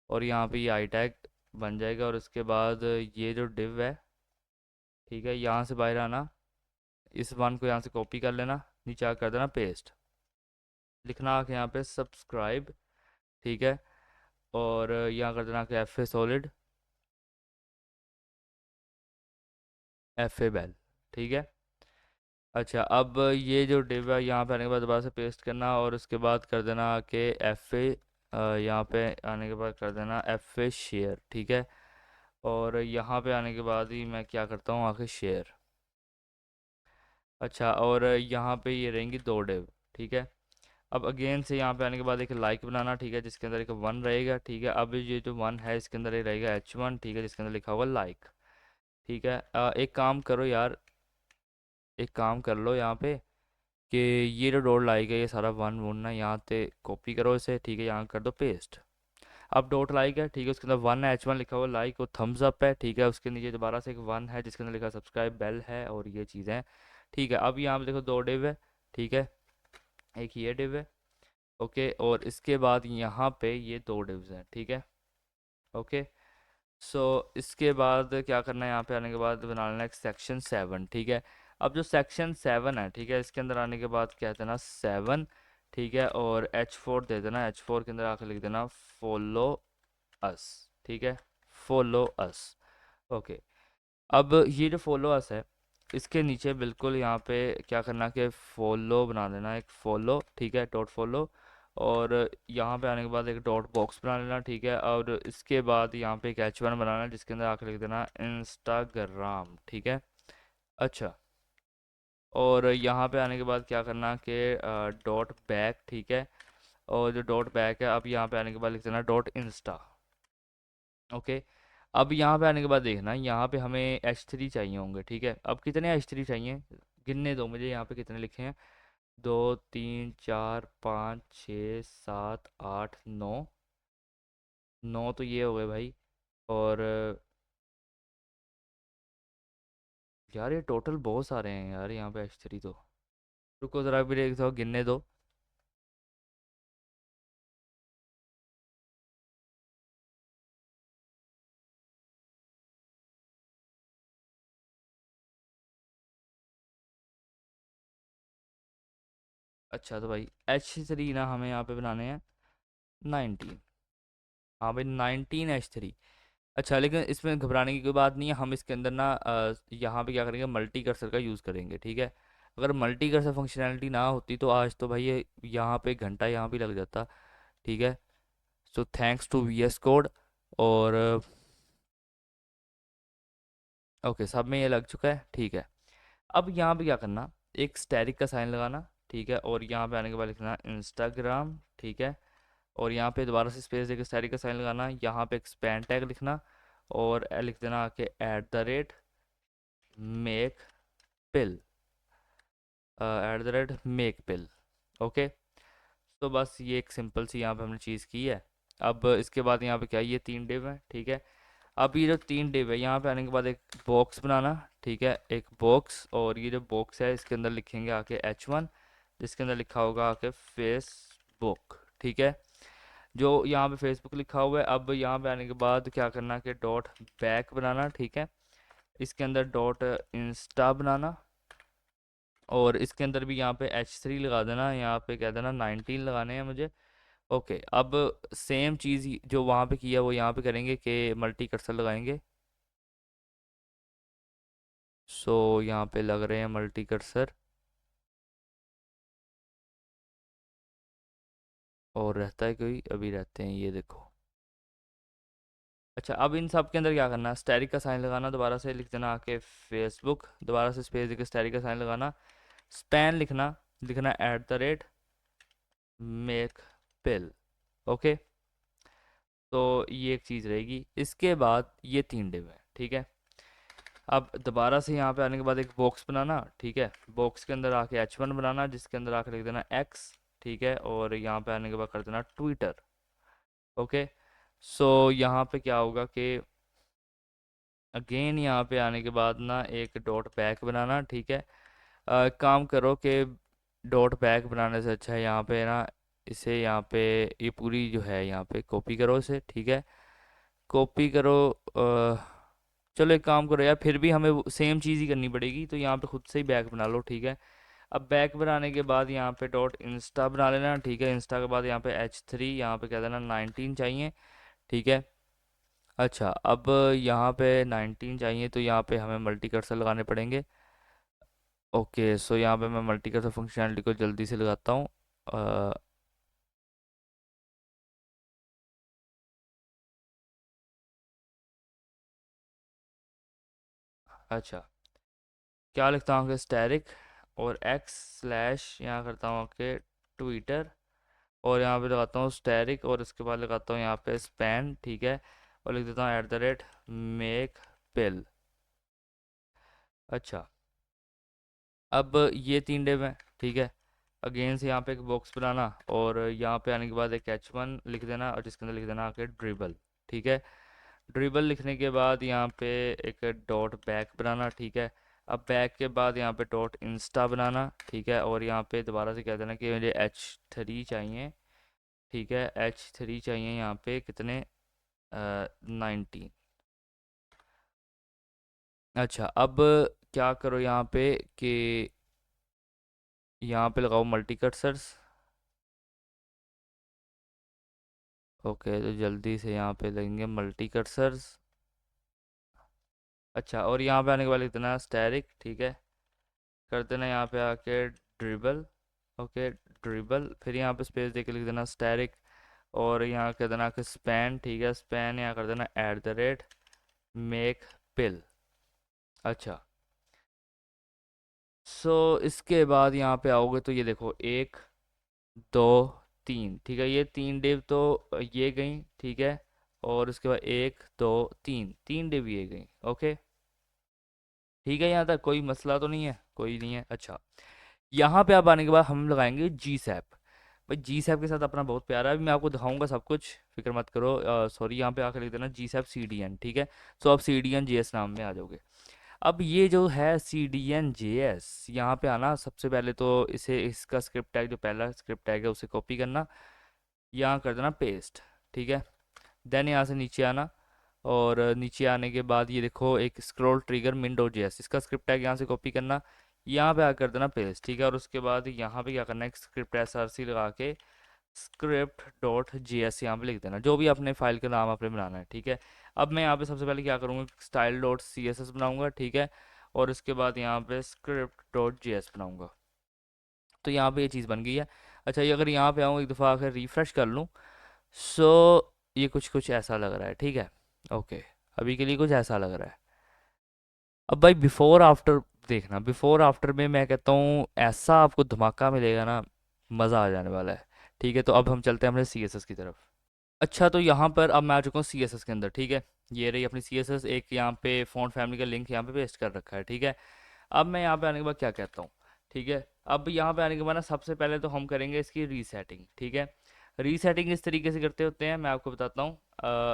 और यहाँ पे ये आई टैग बन जाएगा और उसके बाद ये जो डिव है, ठीक है, यहाँ से बाहर आना, इस वन को यहाँ से कॉपी कर लेना, नीचे आकर कर देना पेस्ट, लिखना आके यहाँ पे सब्सक्राइब, ठीक है, और यहाँ कर देना कि F A solid F A bell, ठीक है। अच्छा, अब ये जो डिव है यहाँ पे आने के बाद दोबारा से पेस्ट करना और उसके बाद कर देना कि एफ ए, यहाँ पे आने के बाद कर देना एफ ए शेयर, ठीक है, और यहाँ पे आने के बाद ही मैं क्या करता हूँ आके शेयर। अच्छा, और यहाँ पे ये रहेंगी दो डिव, ठीक है। अब अगेन से यहाँ पे आने के बाद एक लाइक बनाना, ठीक है, जिसके अंदर एक वन रहेगा, ठीक है। अब ये जो वन है इसके अंदर ये रहेगा H1, ठीक है, जिसके अंदर लिखा होगा लाइक, ठीक है। एक काम करो यार, एक काम कर लो यहाँ पे कि ये जो डॉट लाइक है ये सारा वन वन ना यहाँ पे कॉपी करो इसे, ठीक है, यहाँ कर दो पेस्ट। अब डॉट लाइक है, ठीक है, उसके अंदर वन है, H1 लिखा हुआ लाइक और थम्स अप है, ठीक है, उसके नीचे दोबारा से एक वन है जिसके अंदर लिखा सब्सक्राइब बेल है और ये चीज़ें हैं, ठीक है। अब यहाँ पे देखो दो डिव है, ठीक है, एक ये डिव है, ओके, और इसके बाद यहाँ पे ये दो डिव्स हैं, ठीक है, ओके। सो इसके बाद क्या करना है, यहाँ पे आने के बाद बना लेना एक सेक्शन 7, ठीक है। अब जो सेक्शन 7 है, ठीक है, इसके अंदर आने के बाद क्या देना 7, ठीक है, और H4 दे देना। H4 के अंदर आकर लिख देना फॉलो अस, ठीक है, फॉलो अस। ओके, अब ये जो फॉलो अस है, इसके नीचे बिल्कुल यहाँ पे क्या करना कि फॉलो बना देना, एक फॉलो, ठीक है, डॉट फॉलो। और यहाँ पे आने के बाद एक डॉट बॉक्स बना लेना, ठीक है। और इसके बाद यहाँ पे एक H1 बनाना, जिसके अंदर आकर लिख देना इंस्टाग्राम, ठीक है। अच्छा, और यहाँ पे आने के बाद क्या करना कि डॉट बैक, ठीक है। और जो डॉट बैक है, अब यहाँ पे आने के बाद लिख देना डॉट इंस्टा। ओके, अब यहाँ पे आने के बाद देखना, यहाँ पे हमें H3 चाहिए होंगे, ठीक है। अब कितने H3 चाहिए, गिनने दो मुझे यहाँ पे कितने लिखे हैं। 2 3 4 5 6 7 8 9, 9 तो ये हो गए भाई। और यार ये टोटल बहुत सारे हैं यार यहाँ पे H3 तो। रुको ज़रा भी एक दो गिनने दो। अच्छा तो भाई H3 ना हमें यहाँ पे बनाने हैं 19। हाँ भाई 19 H3। अच्छा, लेकिन इसमें घबराने की कोई बात नहीं है, हम इसके अंदर ना यहाँ पे क्या करेंगे, मल्टी कर्सर का यूज़ करेंगे, ठीक है। अगर मल्टी कर्सर फंक्शनैलिटी ना होती तो आज तो भाई ये यहाँ पे घंटा यहाँ भी लग जाता, ठीक है। So thanks to VS code. और ओके, सब में ये लग चुका है, ठीक है। अब यहाँ पे क्या करना, एक स्टैटिक का साइन लगाना, ठीक है। और यहाँ पे आने के बाद लिखना इंस्टाग्राम, ठीक है। और यहाँ पे दोबारा से स्पेस देकर स्टैटिक का साइन लगाना, यहाँ पे एक स्पैन टैग लिखना। और लिख देना आके मेक पिल, मेक पिल। ओके, तो बस ये एक सिंपल सी यहाँ पे हमने चीज़ की है। अब इसके बाद यहाँ पे क्या है, ये 3 डिव है, ठीक है। अब ये जो 3 डिव है, यहाँ पे आने के बाद एक बॉक्स बनाना, ठीक है, एक बॉक्स। और ये जो बॉक्स है इसके अंदर लिखेंगे आके H1, जिसके अंदर लिखा होगा आके फेसबुक, ठीक है। जो यहाँ पे फेसबुक लिखा हुआ है, अब यहाँ पे आने के बाद क्या करना कि डॉट बैक बनाना, ठीक है। इसके अंदर डॉट इंस्टा बनाना। और इसके अंदर भी यहाँ पे H3 लगा देना, यहाँ पे कह देना 19 लगाने हैं मुझे। ओके, अब सेम चीज़ जो वहाँ पे किया वो यहाँ पे करेंगे कि मल्टी कर्सर लगाएंगे। सो यहाँ पे लग रहे हैं मल्टी कर्सर, और रहता है कोई, अभी रहते हैं, ये देखो। अच्छा, अब इन सब के अंदर क्या करना है, स्टैटिक का साइन लगाना, दोबारा से लिख देना आके फेसबुक, दोबारा से स्पेस देकर स्टैटिक का साइन लगाना, स्पैन लिखना, लिखना मेक पिल। ओके, तो ये एक चीज़ रहेगी। इसके बाद ये 3 डिव है, ठीक है। अब दोबारा से यहाँ पे आने के बाद एक बॉक्स बनाना, ठीक है। बॉक्स के अंदर आके H1 बनाना, जिसके अंदर आके लिख देना X, ठीक है। और यहाँ पे आने के बाद कर देना ट्विटर। ओके, सो यहाँ पे क्या होगा कि अगेन यहाँ पे आने के बाद ना एक डॉट बैक बनाना, ठीक है। काम करो कि डॉट बैक बनाने से अच्छा है यहाँ पे ना, इसे यहाँ पे ये पूरी जो है यहाँ पे कॉपी करो इसे, ठीक है। कॉपी करो। चलो एक काम करो यार, फिर भी हमें सेम चीज़ ही करनी पड़ेगी, तो यहाँ पे खुद से ही बैक बना लो, ठीक है। अब बैक बनाने के बाद यहाँ पे डॉट इंस्टा बना लेना, ठीक है। इंस्टा के बाद यहाँ पे H3, यहाँ पे कह देना 19 चाहिए, ठीक है। अच्छा, अब यहाँ पे 19 चाहिए, तो यहाँ पे हमें मल्टी कर्सर लगाने पड़ेंगे। ओके, सो यहाँ पे मैं मल्टी कर्सर फंक्शनैलिटी को जल्दी से लगाता हूँ। अ, अच्छा, क्या लिखता हूँ कि स्टैरिक, और X स्लैश यहाँ करता हूँ कि ट्विटर। और यहाँ पे लगाता हूँ स्टैरिक, और इसके बाद लगाता हूँ यहाँ पे स्पैन, ठीक है। और लिख देता हूँ मेक पिल। अच्छा, अब ये 3 डिव हैं, ठीक है। अगेन से यहाँ पे एक बॉक्स बनाना, और यहाँ पे आने के बाद एक H1 लिख देना, और जिसके अंदर लिख देना आके ड्रिबल, ठीक है। ड्रिबल लिखने के बाद यहाँ पे एक डॉट बैक बनाना, ठीक है। अब बैक के बाद यहाँ पे डॉट इंस्टा बनाना, ठीक है। और यहाँ पे दोबारा से कह देना कि मुझे H3 चाहिए, ठीक है। H3 चाहिए यहाँ पे कितने, 19। अच्छा, अब क्या करो यहाँ पे कि यहाँ पे लगाओ मल्टी कर्सर्स। ओके, तो जल्दी से यहाँ पे लगेंगे मल्टी कर्सर्स। अच्छा, और यहाँ पे आने के बाद लिख देना स्टैरिक, ठीक है। कर देना यहाँ पे आके ड्रिबल। ओके, ड्रिबल, फिर यहाँ पे स्पेस दे के लिख देना स्टैरिक। और यहाँ कर देना कि स्पैन, ठीक है, स्पैन यहाँ कर देना @ मेक पिल। अच्छा, इसके बाद यहाँ पे आओगे तो ये देखो, 1 2 3, ठीक है, ये 3 डिव तो ये गई, ठीक है। और उसके बाद 1 2 3, 3 डिव ये गई। ओके, ठीक है, यहाँ तक कोई मसला तो नहीं है, कोई नहीं है। अच्छा, यहाँ पे आप आने के बाद हम लगाएंगे जी सैप। भाई जी सैप के साथ अपना बहुत प्यारा है, मैं आपको दिखाऊंगा सब कुछ, फिक्र मत करो। सॉरी, यहाँ पे आकर लिख देना जी सैप CDN, ठीक है। सो आप CDN JS नाम में आ जाओगे। अब ये जो है CDN JS, यहाँ पे आना सबसे पहले तो इसे, इसका स्क्रिप्ट टैग, जो पहला स्क्रिप्ट टैग है उसे कॉपी करना, यहाँ कर देना पेस्ट, ठीक है। देन यहाँ से नीचे आना, और नीचे आने के बाद ये देखो एक स्क्रॉल ट्रिगर min.js, इसका स्क्रिप्ट टैग यहाँ से कॉपी करना, यहाँ पे आकर कर देना पेस्ट, ठीक है। और उसके बाद यहाँ पे क्या करना है, स्क्रिप्ट SRC लगा के script.js यहाँ पे लिख देना, जो भी अपने फाइल का नाम आपने बनाना है, ठीक है। अब मैं यहाँ पे सबसे पहले क्या करूँगा, style.css बनाऊँगा, ठीक है। और उसके बाद यहाँ पे script.js बनाऊँगा। तो यहाँ पे ये चीज़ बन गई है। अच्छा, ये अगर यहाँ पे आऊँ एक दफ़ा आकर रिफ़्रेश कर लूँ, ये कुछ कुछ ऐसा लग रहा है, ठीक है। ओके, अभी के लिए कुछ ऐसा लग रहा है। अब भाई बिफोर आफ्टर देखना, बिफोर आफ्टर में मैं कहता हूँ ऐसा आपको धमाका मिलेगा ना, मज़ा आ जाने वाला है। ठीक है, तो अब हम चलते हैं अपने CSS की तरफ। अच्छा, तो यहाँ पर अब मैं आ चुका हूँ CSS के अंदर, ठीक है। ये रही अपनी CSS, एक यहाँ पे फ़ॉन्ट फैमिली का लिंक यहाँ पे पेस्ट कर रखा है, ठीक है। अब मैं यहाँ पे आने के बाद क्या कहता हूँ, ठीक है। अब यहाँ पे आने के बाद ना सबसे पहले तो हम करेंगे इसकी रीसेटिंग, ठीक है। रीसेटिंग इस तरीके से करते होते हैं, मैं आपको बताता हूँ।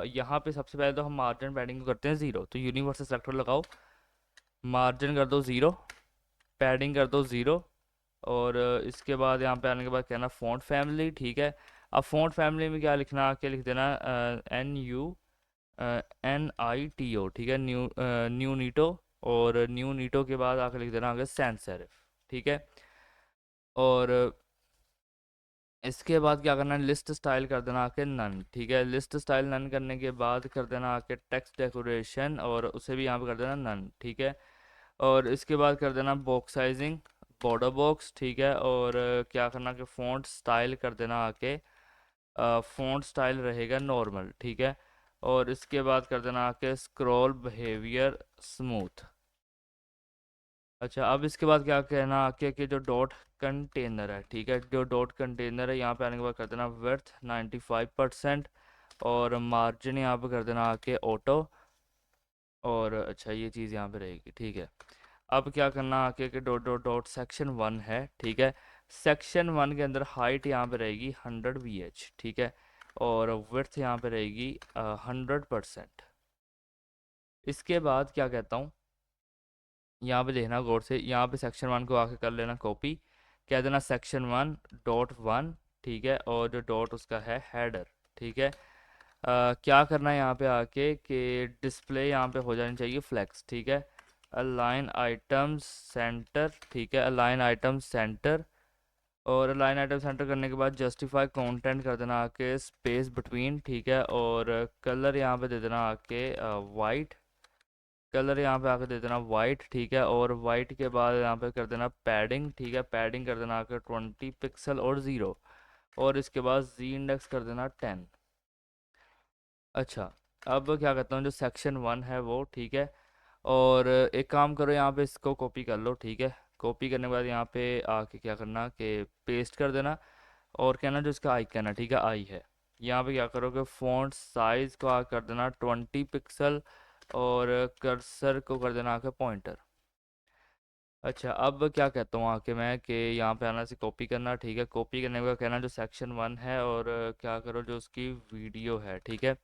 यहाँ पे सबसे पहले तो हम मार्जिन पैडिंग को करते हैं 0, तो यूनिवर्सल सेलेक्टर लगाओ, मार्जिन कर दो 0, पैडिंग कर दो 0। और इसके बाद यहाँ पे आने के बाद कहना फ़ॉन्ट फैमिली, ठीक है। अब फ़ॉन्ट फैमिली में क्या लिखना, आके लिख देना NUNITO, ठीक है, न्यू नीटो। और न्यू नीटो के बाद आके लिख देना आगे सैंस सेरिफ, ठीक है। और इसके बाद क्या करना है, लिस्ट स्टाइल कर देना आके नन, ठीक है। लिस्ट स्टाइल नन करने के बाद कर देना आके टेक्स्ट डेकोरेशन, और उसे भी यहाँ पे कर देना नन, ठीक है। और इसके बाद कर देना बॉक्स साइजिंग, बॉर्डर बॉक्स, ठीक है। और क्या करना कि फ़ॉन्ट स्टाइल कर देना आके, फ़ॉन्ट स्टाइल रहेगा नॉर्मल, ठीक है। और इसके बाद कर देना आके स्क्रॉल बिहेवियर स्मूथ। अच्छा, अब इसके बाद क्या कहना आके कि जो डॉट कंटेनर है, ठीक है, जो डॉट कंटेनर है यहाँ पे आने के बाद कर देना विड्थ 95%। और मार्जिन यहाँ पे कर देना आके ऑटो। और अच्छा, ये चीज़ यहाँ पे रहेगी, ठीक है। अब क्या करना आके कि डॉट डॉट डॉट सेक्शन 1 है, ठीक है। सेक्शन 1 के अंदर हाइट यहाँ पे रहेगी 100 VH, ठीक है। और विड्थ यहाँ पे रहेगी 100%। इसके बाद क्या कहता हूँ, यहाँ पे देखना गौर से, यहाँ पे सेक्शन 1 को आके कर लेना कॉपी, कह देना section 1.1, ठीक है। और जो डॉट उसका है हेडर, ठीक है। क्या करना है यहाँ पे आके कि डिस्प्ले यहाँ पे हो जानी चाहिए फ्लेक्स, ठीक है। अलाइन आइटम्स सेंटर, ठीक है, अलाइन आइटम्स सेंटर। और अलाइन आइटम सेंटर करने के बाद जस्टिफाई कंटेंट कर देना आके स्पेस बिटवीन, ठीक है। और कलर यहाँ पे दे देना आके वाइट, कलर यहाँ पे आके दे देना वाइट, ठीक है। और वाइट के बाद यहाँ पे कर देना पैडिंग, ठीक है, पैडिंग कर देना आके 20 पिक्सल और 0। और इसके बाद जी इंडेक्स कर देना 10। अच्छा, अब क्या करता हूँ, जो सेक्शन 1 है वो, ठीक है। और एक काम करो, यहाँ पे इसको कॉपी कर लो, ठीक है। कॉपी करने के बाद यहाँ पे आके क्या करना कि पेस्ट कर देना। और कहना जो इसका आइकन है, ठीक है, आई है, यहाँ पे क्या करोगे, फ़ॉन्ट साइज़ को आके कर देना 20 पिक्सल। और कर्सर को कर देना आके पॉइंटर। अच्छा, अब क्या कहता हूँ आके मैं कि यहाँ पे आना से कॉपी करना, ठीक है। कॉपी करने का कहना जो सेक्शन 1 है, और क्या करो जो उसकी वीडियो है, ठीक है।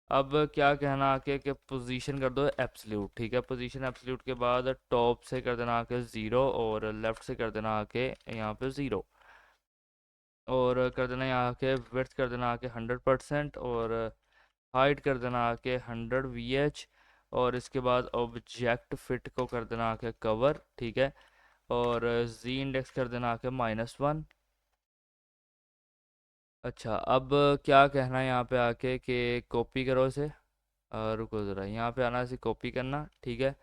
अब क्या कहना आके कि पोजीशन कर दो एब्सल्यूट, ठीक है। पोजीशन एब्सल्यूट के बाद टॉप से कर देना आके 0, और लेफ़्ट से कर देना आके यहाँ पे 0। और कर देना यहाँ आके विड्थ कर देना आके 100%। और हाइट कर देना आके 100 VH। और इसके बाद ऑब्जेक्ट फिट को कर देना आके कवर, ठीक है, और जी इंडेक्स कर देना आके -1। अच्छा, अब क्या कहना है यहाँ पे आके कि कॉपी करो इसे। रुको ज़रा, यहाँ पे आना, इसे कॉपी करना, ठीक है।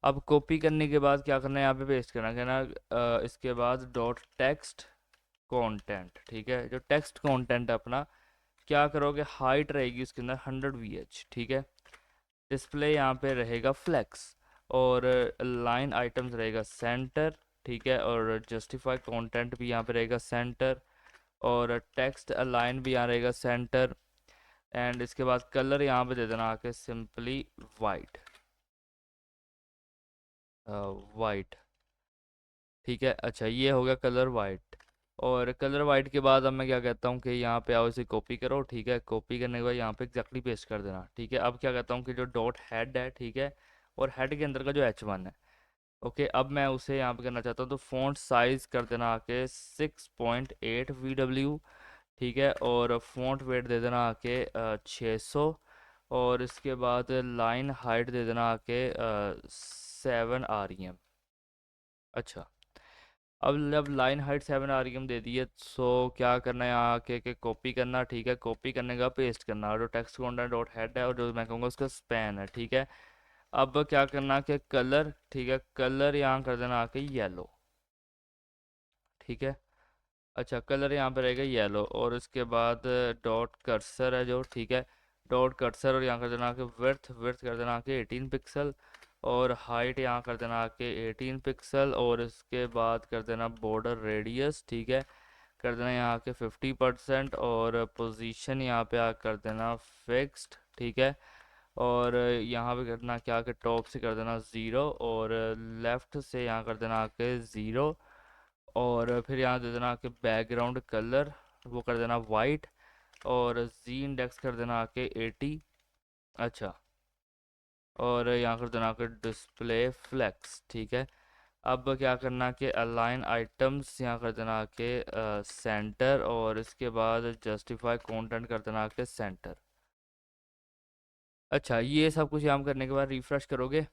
अब कॉपी करने के बाद क्या करना है, यहाँ पे पेस्ट करना, कहना इसके बाद डॉट टेक्स्ट कंटेंट, ठीक है। जो टेक्स्ट कंटेंट है अपना, क्या करोगे, हाइट रहेगी उसके अंदर 100 VH, ठीक है। डिस्प्ले यहाँ पे रहेगा फ्लेक्स, और लाइन आइटम्स रहेगा सेंटर, ठीक है, और जस्टिफाई कंटेंट भी यहाँ पे रहेगा सेंटर, और टेक्स्ट अलाइन भी यहाँ रहेगा सेंटर। एंड इसके बाद कलर यहाँ पे दे देना आके सिंपली वाइट, वाइट, ठीक है। अच्छा, ये हो गया कलर वाइट। और कलर वाइट के बाद अब मैं क्या कहता हूँ कि यहाँ पे आओ, इसे कॉपी करो, ठीक है। कॉपी करने के बाद यहाँ पे एग्जैक्टली पेस्ट कर देना, ठीक है। अब क्या कहता हूँ कि जो डॉट हेड है, ठीक है, और हेड के अंदर का जो H1 है, ओके, अब मैं उसे यहाँ पे करना चाहता हूँ, तो फ़ॉन्ट साइज़ कर देना आके 6.8 VW, ठीक है, और फ़ॉन्ट वेट दे देना आके 600, और इसके बाद लाइन हाइट दे देना आके 7 REM। अच्छा, अब जब लाइन हाइट 7 REM दे दी है, सो क्या करना है, यहाँ आके के कॉपी करना, ठीक है। कॉपी करने का पेस्ट करना, और जो टेक्स्ट कंटेंट डॉट हेड है, और जो मैं कहूँगा उसका स्पैन है, ठीक है। अब क्या करना कि कलर, ठीक है, कलर यहाँ कर देना आके येलो, ठीक है। अच्छा, कलर यहाँ पे रहेगा येलो, और उसके बाद डॉट कर्सर है जो, ठीक है, डॉट कर्सर, और यहाँ कर देना कि विड्थ, कर देना कि 18 पिक्सल, और हाइट यहाँ कर देना कि 18 पिक्सल, और इसके बाद कर देना बॉर्डर रेडियस, ठीक है, कर देना यहाँ के 50%, और पोजीशन यहाँ पे कर देना फिक्स्ड, ठीक है। और यहाँ पे करना क्या कि टॉप से कर देना 0, और लेफ़्ट से यहाँ कर देना के 0, और फिर यहाँ दे देना कि बैकग्राउंड कलर वो कर देना वाइट, और जी इंडेक्स कर देना के 80। अच्छा, और यहाँ कर देना कि डिस्प्ले फ्लेक्स, ठीक है। अब क्या करना कि अलाइन आइटम्स यहाँ कर देना के सेंटर, और इसके बाद जस्टिफाई कंटेंट कर देना के सेंटर। अच्छा, ये सब कुछ यहाँ करने के बाद रिफ्रेश करोगे,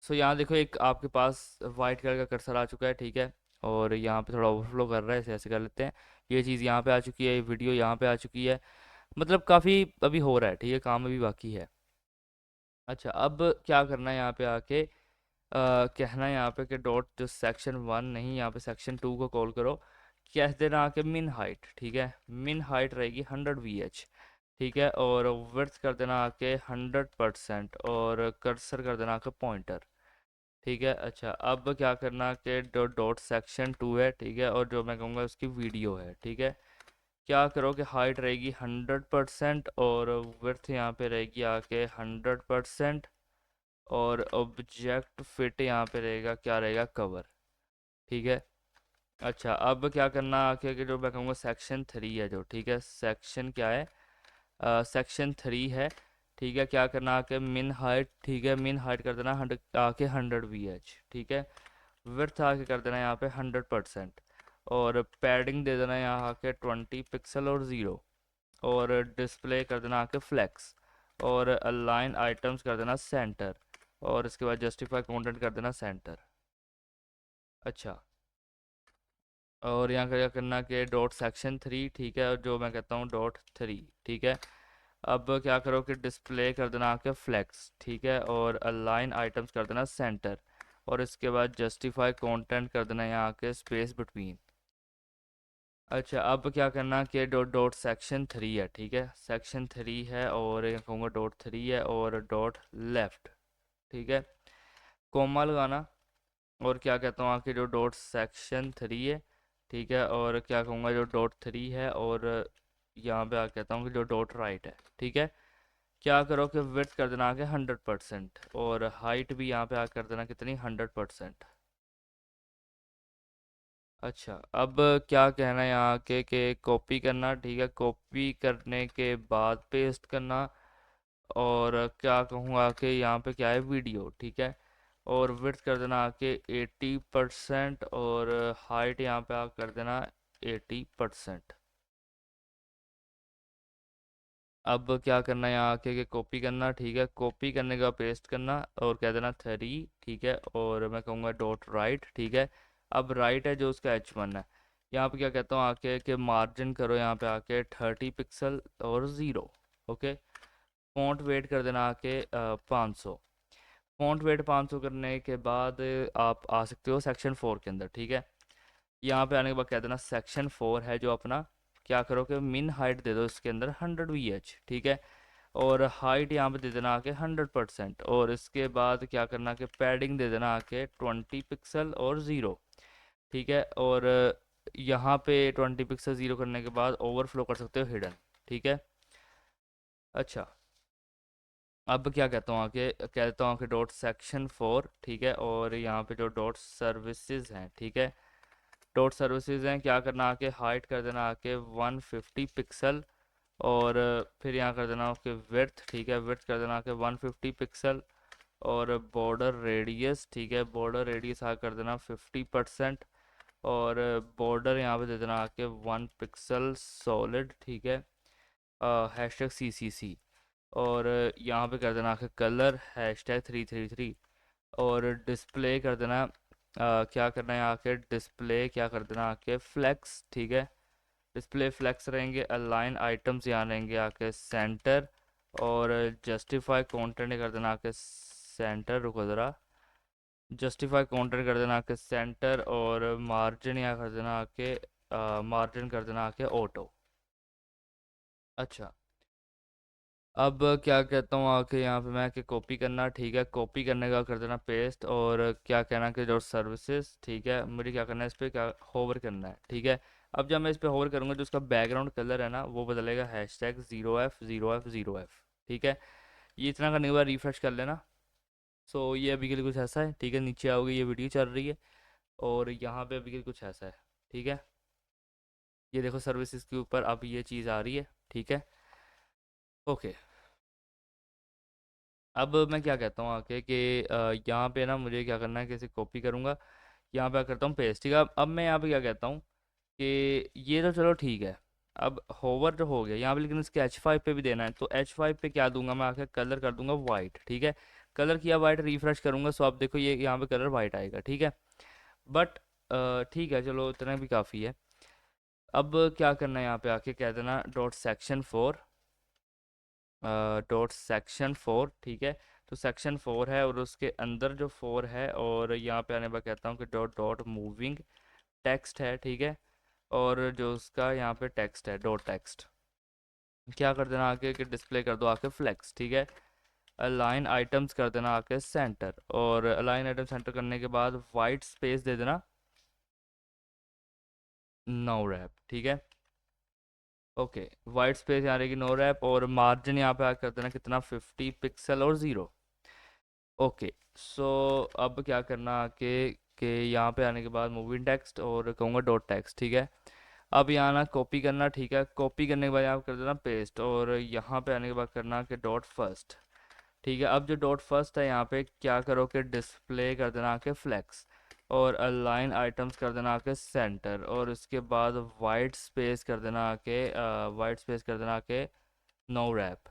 सो यहाँ देखो एक आपके पास वाइट कलर का कर्सर आ चुका है, ठीक है, और यहाँ पे थोड़ा ओवरफ्लो कर रहा है, ऐसे ऐसे कर लेते हैं। ये चीज़ यहाँ पे आ चुकी है, ये वीडियो यहाँ पे आ चुकी है, मतलब काफ़ी अभी हो रहा है, ठीक है, काम अभी बाकी है। अच्छा, अब क्या करना है, यहाँ पे आके कहना है यहाँ पे कि डॉट जो सेक्शन 1 नहीं, यहाँ पे सेक्शन 2 को कॉल करो, कह देना आके मिन हाइट, ठीक है, मिन हाइट रहेगी 100 VH, ठीक है, और विड्थ कर देना आके 100%, और कर्सर कर देना आके पॉइंटर, ठीक है। अच्छा, अब क्या करना कि डॉट सेक्शन 2 है, ठीक है, और जो मैं कहूँगा उसकी वीडियो है, ठीक है। क्या करो कि हाइट रहेगी 100%, और विड्थ यहाँ पे रहेगी आके 100%, और ऑब्जेक्ट फिट यहाँ पे रहेगा, क्या रहेगा, कवर, ठीक है। अच्छा, अब क्या करना आके कि जो मैं कहूँगा सेक्शन 3 है जो, ठीक है, सेक्शन क्या है, सेक्शन 3 है, ठीक है। क्या करना आके मिन हाइट, ठीक है, मिन हाइट कर देना 100 आके 100 VH, ठीक है। विड्थ आके कर देना यहाँ पे 100%, और पैडिंग दे देना यहाँ आके 20 पिक्सल और 0, और डिस्प्ले कर देना आके फ्लेक्स, और अलाइन आइटम्स कर देना सेंटर, और इसके बाद जस्टिफाई कंटेंट कर देना सेंटर। अच्छा, और यहाँ क्या करना कि डॉट सेक्शन 3, ठीक है, और जो मैं कहता हूँ डॉट 3, ठीक है। अब क्या करो कि डिस्प्ले कर देना आके फ्लेक्स, ठीक है, और अलाइन आइटम्स कर देना सेंटर, और इसके बाद जस्टिफाई कंटेंट कर देना यहाँ के स्पेस बिटवीन। अच्छा, अब क्या करना कि डॉट डॉट सेक्शन 3 है, ठीक है, सेक्शन 3 है, और ये कहूँगा डॉट 3 है, और डॉट लेफ्ट, ठीक है, कोमा लगाना, और क्या कहता हूँ आके जो डॉट सेक्शन 3 है, ठीक है, और क्या कहूँगा जो डॉट 3 है, और यहाँ पे आ कहता हूँ कि जो डॉट राइट है, ठीक है। क्या करो कि विड्थ कर देना आके 100%, और हाइट भी यहाँ पे आ कर देना कितनी, 100%। अच्छा, अब क्या कहना है यहाँ के कॉपी करना, ठीक है, कॉपी करने के बाद पेस्ट करना, और क्या कहूँगा कि यहाँ पे क्या है, वीडियो, ठीक है, और विड्थ कर देना आके 80%, और हाइट यहाँ पे कर देना 80%। अब क्या करना है, यहाँ आके के कॉपी करना, ठीक है। कॉपी करने के बाद पेस्ट करना और कह देना 3, ठीक है। और मैं कहूँगा डॉट राइट, ठीक है। अब राइट है जो उसका H1 है, यहाँ पे क्या कहता हूँ आके कि मार्जिन करो यहाँ पे आके 30 पिक्सल और 0। ओके। फॉन्ट वेट कर देना आके 500। फॉन्ट वेट 500 करने के बाद आप आ सकते हो सेक्शन 4 के अंदर, ठीक है। यहाँ पे आने के बाद कह देना सेक्शन 4 है जो अपना, क्या करो कि मिन हाइट दे दो इसके अंदर 100 VH, ठीक है। और हाइट यहाँ पे दे देना आके 100%। और इसके बाद क्या करना कि पैडिंग दे देना आके 20 पिक्सल और 0, ठीक है। और यहाँ पे 20 पिक्सल 0 करने के बाद ओवरफ्लो कर सकते हो हिडन, ठीक है। अच्छा, अब क्या कहता हूँ आके, कहता हूँ कि डॉट सेक्शन 4, ठीक है। और यहाँ पे जो डॉट सर्विसेज हैं, ठीक है। डॉट सर्विसेज हैं, क्या करना आके हाइट कर देना आके 150 पिक्सल। और फिर यहाँ कर देना आपके विड्थ, ठीक है। विड्थ कर देना आके 150 पिक्सल। और बॉर्डर रेडियस, ठीक है। बॉर्डर रेडियस आ कर देना 50%। और बॉर्डर यहाँ पे दे देना आके 1 पिक्सल सॉलिड, ठीक है। #CCC। और यहाँ पे कर देना आके कलर #333। और डिस्प्ले कर देना क्या करना है आके डिस्प्ले, क्या कर देना आके फ्लेक्स, ठीक है। डिस्प्ले फ्लेक्स रहेंगे। अलाइन आइटम्स यहाँ रहेंगे आके सेंटर। और जस्टिफाई कंटेंट कर देना आके सेंटर, रुको ज़रा, जस्टिफाई कंटेंट कर देना आके सेंटर। और मार्जिन यहाँ कर देना आके मार्जिन कर देना आके ऑटो। अच्छा, अब क्या कहता हूँ आके यहाँ पे मैं कि कॉपी करना, ठीक है। कॉपी करने का कर देना पेस्ट। और क्या कहना कि जो सर्विसेज, ठीक है, मुझे क्या करना है इस पर क्या होवर करना है, ठीक है। अब जब मैं इस पर होवर करूँगा जो उसका बैकग्राउंड कलर है ना वो बदलेगा #0F0F0F, ठीक है। ये इतना करने के बाद रिफ्रेश कर लेना। सो ये अभी के लिए कुछ ऐसा है, ठीक है। नीचे आओगे ये वीडियो चल रही है और यहाँ पे अभी के लिए कुछ ऐसा है, ठीक है। ये देखो सर्विसेज के ऊपर अब ये चीज़ आ रही है, ठीक है। ओके, अब मैं क्या कहता हूँ आके कि यहाँ पे ना मुझे क्या करना है कि इसे कॉपी करूँगा, यहाँ पे करता हूँ पेस्ट, ठीक है। अब मैं यहाँ पे क्या कहता हूँ कि ये तो चलो ठीक है। अब होवर जो हो गया यहाँ पे, लेकिन इसके H5 पे भी देना है। तो H5 पे क्या दूंगा मैं आके, कलर कर दूंगा वाइट, ठीक है। कलर किया वाइट, रिफ्रेश करूंगा सो आप देखो ये यहाँ पे कलर वाइट आएगा, ठीक है। बट ठीक है, चलो इतना भी काफ़ी है। अब क्या करना है यहाँ पे आके कह देना डॉट सेक्शन 4, ठीक है। तो सेक्शन 4 है और उसके अंदर जो 4 है, और यहाँ पे आने पर कहता हूँ कि डॉट डॉट मूविंग टेक्स्ट है, ठीक है। और जो उसका यहाँ पे टेक्स्ट है डॉट टेक्स्ट, क्या कर देना आके कि डिस्प्ले कर दो आके फ्लेक्स, ठीक है। अलाइन आइटम्स कर देना आके सेंटर। और अलाइन आइटम सेंटर करने के बाद वाइट स्पेस दे देना नो रैप, ठीक है। ओके, वाइट स्पेस यहाँ रहेगी नो रैप। और मार्जिन यहाँ पे कर देना कितना, 50 पिक्सल और 0। ओके, सो अब क्या करना आके कि यहाँ पे आने के बाद मूविंग टेक्स्ट और कहूँगा डॉट टेक्स्ट, ठीक है। अब यहाँ ना कॉपी करना, ठीक है। कॉपी करने के बाद यहाँ कर देना पेस्ट। और यहाँ पे आने के बाद करना कि डॉट फर्स्ट, ठीक है। अब जो डॉट फर्स्ट है यहाँ पे क्या करो कि डिस्प्ले कर देना आके फ्लेक्स। और अलाइन आइटम्स कर देना आके सेंटर। और उसके बाद वाइट स्पेस कर देना आके नो रैप।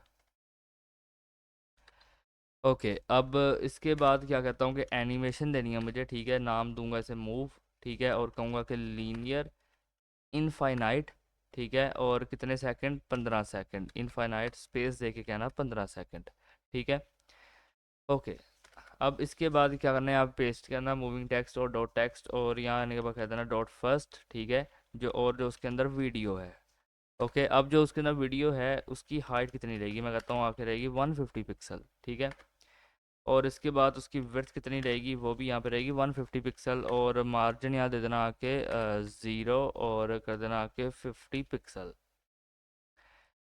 ओके, अब इसके बाद क्या कहता हूँ कि एनिमेशन देनी है मुझे, ठीक है। नाम दूंगा इसे मूव, ठीक है। और कहूँगा कि लीनियर इनफाइनाइट, ठीक है। और कितने सेकंड, 15 सेकंड। इनफाइनाइट स्पेस दे के कहना 15 सेकंड, ठीक है। ओके, अब इसके बाद क्या करना है, आप पेस्ट करना मूविंग टेक्स्ट और डॉट टेक्स्ट। और यहाँ आने के बाद कह देना डॉट फर्स्ट, ठीक है। जो उसके अंदर वीडियो है। ओके, अब जो उसके अंदर वीडियो है उसकी हाइट कितनी रहेगी, मैं कहता हूँ आके रहेगी 150 पिक्सल, ठीक है। और इसके बाद उसकी विड्थ कितनी रहेगी वो भी यहाँ पे रहेगी 150 पिक्सल। और मार्जिन यहाँ दे देना आके 0। और कर देना आके 50 पिक्सल।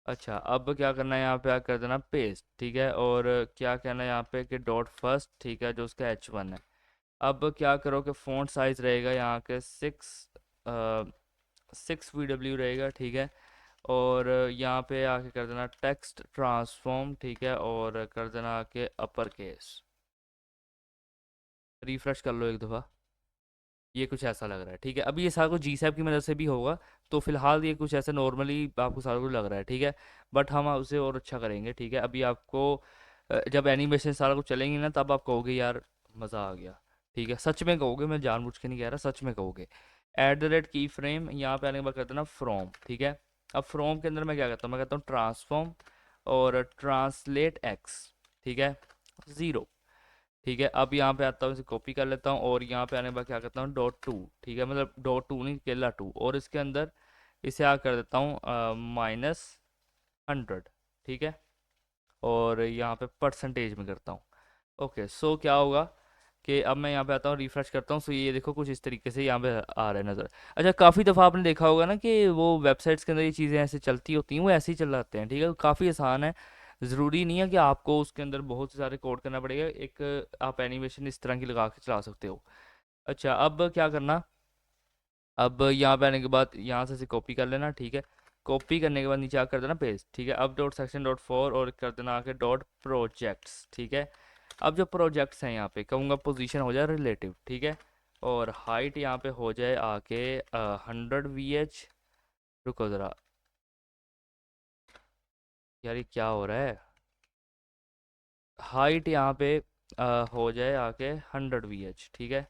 अच्छा, अब क्या करना है यहाँ पे कर देना पेस्ट, ठीक है। और क्या कहना है यहाँ पे कि डॉट फर्स्ट, ठीक है, जो उसका H1 है। अब क्या करो कि फ़ॉन्ट साइज़ रहेगा यहाँ के 6 VW रहेगा, ठीक है। और यहाँ पे आके कर देना टेक्स्ट ट्रांसफॉर्म, ठीक है। और कर देना आके अपर केस। रिफ्रेश कर लो एक दफ़ा। ये कुछ ऐसा लग रहा है, ठीक है। अभी ये सारा कुछ GSAP की मदद से भी होगा, तो फिलहाल ये कुछ ऐसा नॉर्मली आपको सारा कुछ लग रहा है, ठीक है। बट हम उसे और अच्छा करेंगे, ठीक है। अभी आपको जब एनिमेशन सारा कुछ चलेंगे ना, तब आप कहोगे यार मज़ा आ गया, ठीक है। सच में कहोगे, मैं जानबूझ के नहीं कह रहा, सच में कहोगे। @ की फ्रेम यहाँ पे आने के बाद करते ना फ्रॉम, ठीक है। अब फ्रॉम के अंदर मैं क्या करता हूँ, मैं कहता हूँ ट्रांसफॉर्म और ट्रांसलेट एक्स, ठीक है, 0, ठीक है। अब यहाँ पे आता हूँ, इसे कॉपी कर लेता हूँ और यहाँ पे आने के बाद क्या करता हूँ .2, ठीक है, मतलब .2 नहीं, केला 2, और इसके अंदर इसे आ कर देता हूँ -100, ठीक है। और यहाँ पे परसेंटेज में करता हूँ। ओके, सो क्या होगा कि अब मैं यहाँ पे आता हूँ, रिफ्रेश करता हूँ, सो ये देखो कुछ इस तरीके से यहाँ पे आ रहा है नज़र। अच्छा, काफ़ी दफ़ा आपने देखा होगा ना कि वो वेबसाइट्स के अंदर ये चीज़ें ऐसे चलती होती हैं, वो ऐसे ही चलाते हैं, ठीक है। काफ़ी आसान है, ज़रूरी नहीं है कि आपको उसके अंदर बहुत सारे कोड करना पड़ेगा, एक आप एनिमेशन इस तरह की लगा के चला सकते हो। अच्छा, अब क्या करना, अब यहाँ पे आने के बाद यहाँ से कॉपी कर लेना, ठीक है। कॉपी करने के बाद नीचे आकर कर देना पेस्ट, ठीक है। अब .section.4 और कर देना आके .projects, ठीक है। अब जो प्रोजेक्ट्स हैं यहाँ पे कहूँगा पोजीशन हो जाए रिलेटिव, ठीक है। और हाइट यहाँ पे हो जाए आके 100 VH। रुको ज़रा यार, ये क्या हो रहा है। हाइट यहाँ पे हो जाए आके 100 VH, ठीक है।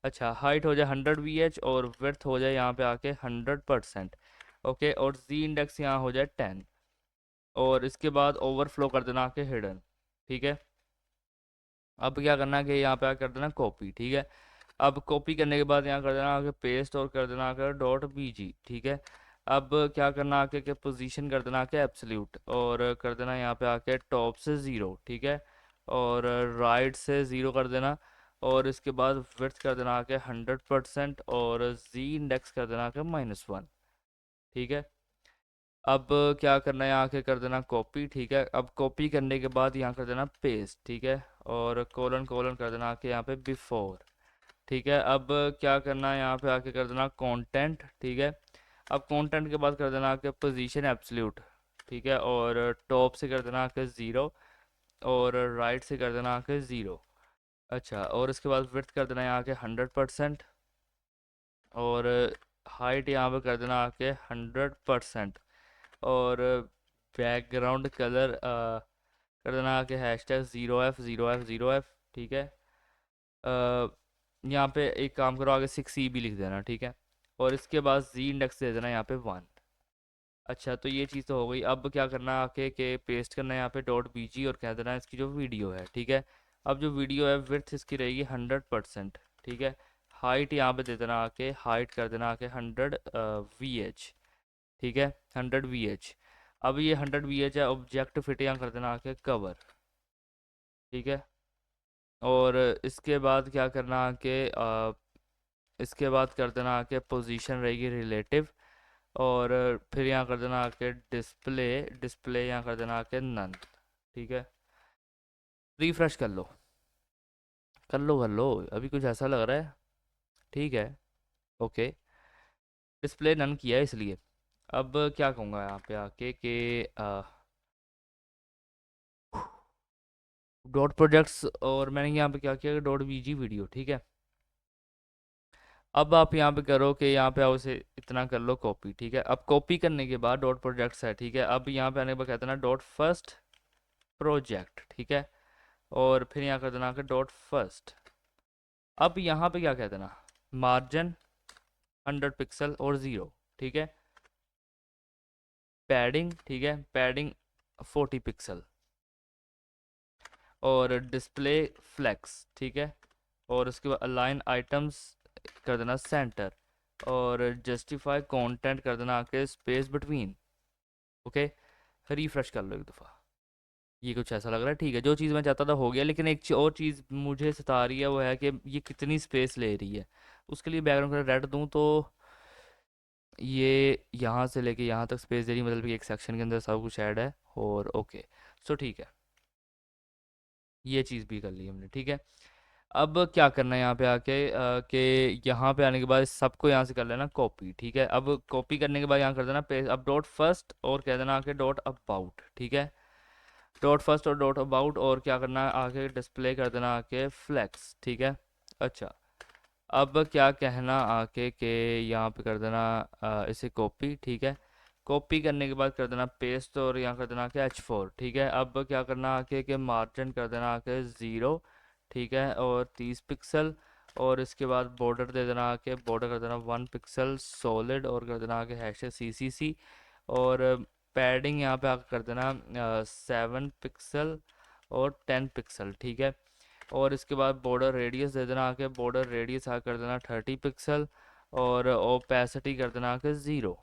अच्छा, हाइट हो जाए 100 VH और विड्थ हो जाए यहाँ पे आके 100%। ओके, और जी इंडेक्स यहाँ हो जाए 10, और इसके बाद ओवरफ्लो कर देना आके हिडन, ठीक है। अब क्या करना है कि यहाँ पे कर देना कॉपी, ठीक है। अब कॉपी करने के बाद यहाँ कर देना आके पेस्ट और कर देना आके .bg, ठीक है। अब क्या करना आके के पोजीशन कर देना आके एब्सोल्यूट और कर देना यहाँ पे आके टॉप से 0, ठीक है, और राइट से 0 कर देना, और इसके बाद विड्थ कर देना आके 100% और जी इंडेक्स कर देना आके -1, ठीक है। अब क्या करना है, यहाँ के कर देना कॉपी, ठीक है। अब कॉपी करने के बाद यहाँ कर देना पेस्ट, ठीक है, और कोलन कोलन कर देना आके यहाँ पे बिफोर, ठीक है। अब क्या करना है, यहाँ पे आके कर देना कंटेंट, ठीक है। अब कंटेंट के बाद कर देना आके पोजीशन एब्सोल्यूट, ठीक है, और टॉप से कर देना आके 0 और राइट से कर देना आके 0। अच्छा, और इसके बाद विड्थ कर देना यहाँ के 100% और हाइट यहाँ पे कर देना आके 100% और बैकग्राउंड कलर कर देना आके #0f0f0f, ठीक है। यहाँ पे एक काम करो, आगे 6E भी लिख देना, ठीक है, और इसके बाद जी इंडेक्स दे देना यहाँ पे 1। अच्छा, तो ये चीज़ तो हो गई। अब क्या करना है आके के पेस्ट करना है यहाँ पे .bg और कह देना है इसकी जो वीडियो है, ठीक है। अब जो वीडियो है विड्थ इसकी रहेगी 100%, ठीक है। हाइट यहाँ पे दे देना आके, हाइट कर देना आके 100 VH, ठीक है, 100 VH। अब ये 100 VH है, ऑब्जेक्ट फिट यहाँ कर देना आके कवर, ठीक है। और इसके बाद क्या करना आके इसके बाद कर देना आके पोजीशन रहेगी रिलेटिव, और फिर यहाँ कर देना आके डिस्प्ले, डिस्प्ले यहाँ कर देना आके नन, ठीक है। रिफ्रेश कर लो, कर लो, कर लो, अभी कुछ ऐसा लग रहा है, ठीक है। ओके, डिस्प्ले नन किया है इसलिए। अब क्या कहूँगा यहाँ पे आके कि डॉट प्रोजेक्ट्स, और मैंने यहाँ पे क्या किया कि .bg वीडियो, ठीक है। अब आप यहाँ पे करो कि यहाँ पे आओ, उसे इतना कर लो कॉपी, ठीक है। अब कॉपी करने के बाद डॉट प्रोजेक्ट्स है, ठीक है। अब यहाँ पे आने के बाद कहते हैं ना .first प्रोजेक्ट, ठीक है, और फिर यहाँ कर देना कि .first। अब यहाँ पे क्या कहते हैं ना, मार्जिन 100 पिक्सल और 0, ठीक है। पैडिंग, ठीक है, पैडिंग 40 पिक्सल और डिस्प्ले फ्लेक्स, ठीक है। और उसके बाद अलाइन आइटम्स कर देना सेंटर और जस्टिफाई कंटेंट कर देना आके स्पेस बिटवीन। ओके, रिफ्रेश कर लो एक दफ़ा। ये कुछ ऐसा लग रहा है, ठीक है। जो चीज़ मैं चाहता था हो गया, लेकिन एक और चीज़ मुझे सता रही है, वो है कि ये कितनी स्पेस ले रही है। उसके लिए बैकग्राउंड कलर रेड दूँ तो ये यहाँ से लेके यहाँ तक स्पेस दे रही है, मतलब कि एक सेक्शन के अंदर सब कुछ ऐड है। और ओके, सो ठीक है, ये चीज़ भी कर ली हमने, ठीक है। अब क्या करना है यहाँ पे आके कि यहाँ पे आने के बाद सबको यहाँ से कर लेना कॉपी, ठीक है। अब कॉपी करने के बाद यहाँ कर देना पेस्ट। अब .first और कह देना आके .about, ठीक है। .first और .about और क्या करना है आके डिस्प्ले कर देना आके फ्लेक्स, ठीक है। अच्छा, अब क्या कहना आके कि यहाँ पे कर देना इसे कॉपी, ठीक है। कॉपी करने के बाद कर देना पेस्ट और यहाँ कर देना आके H4, ठीक है। अब क्या करना आके कि मार्जिन कर देना आके 0, ठीक है, और 30 पिक्सल। और इसके बाद बॉर्डर दे देना आके, बॉर्डर कर देना 1 पिक्सल सॉलिड और कर देना आके #CCC। और पैडिंग यहाँ पे आके कर देना 7 पिक्सल और 10 पिक्सल, ठीक है। और इसके बाद बॉर्डर रेडियस दे देना आके, बॉर्डर रेडियस आ कर देना 30 पिक्सल और ओपेसिटी कर देना आके 0।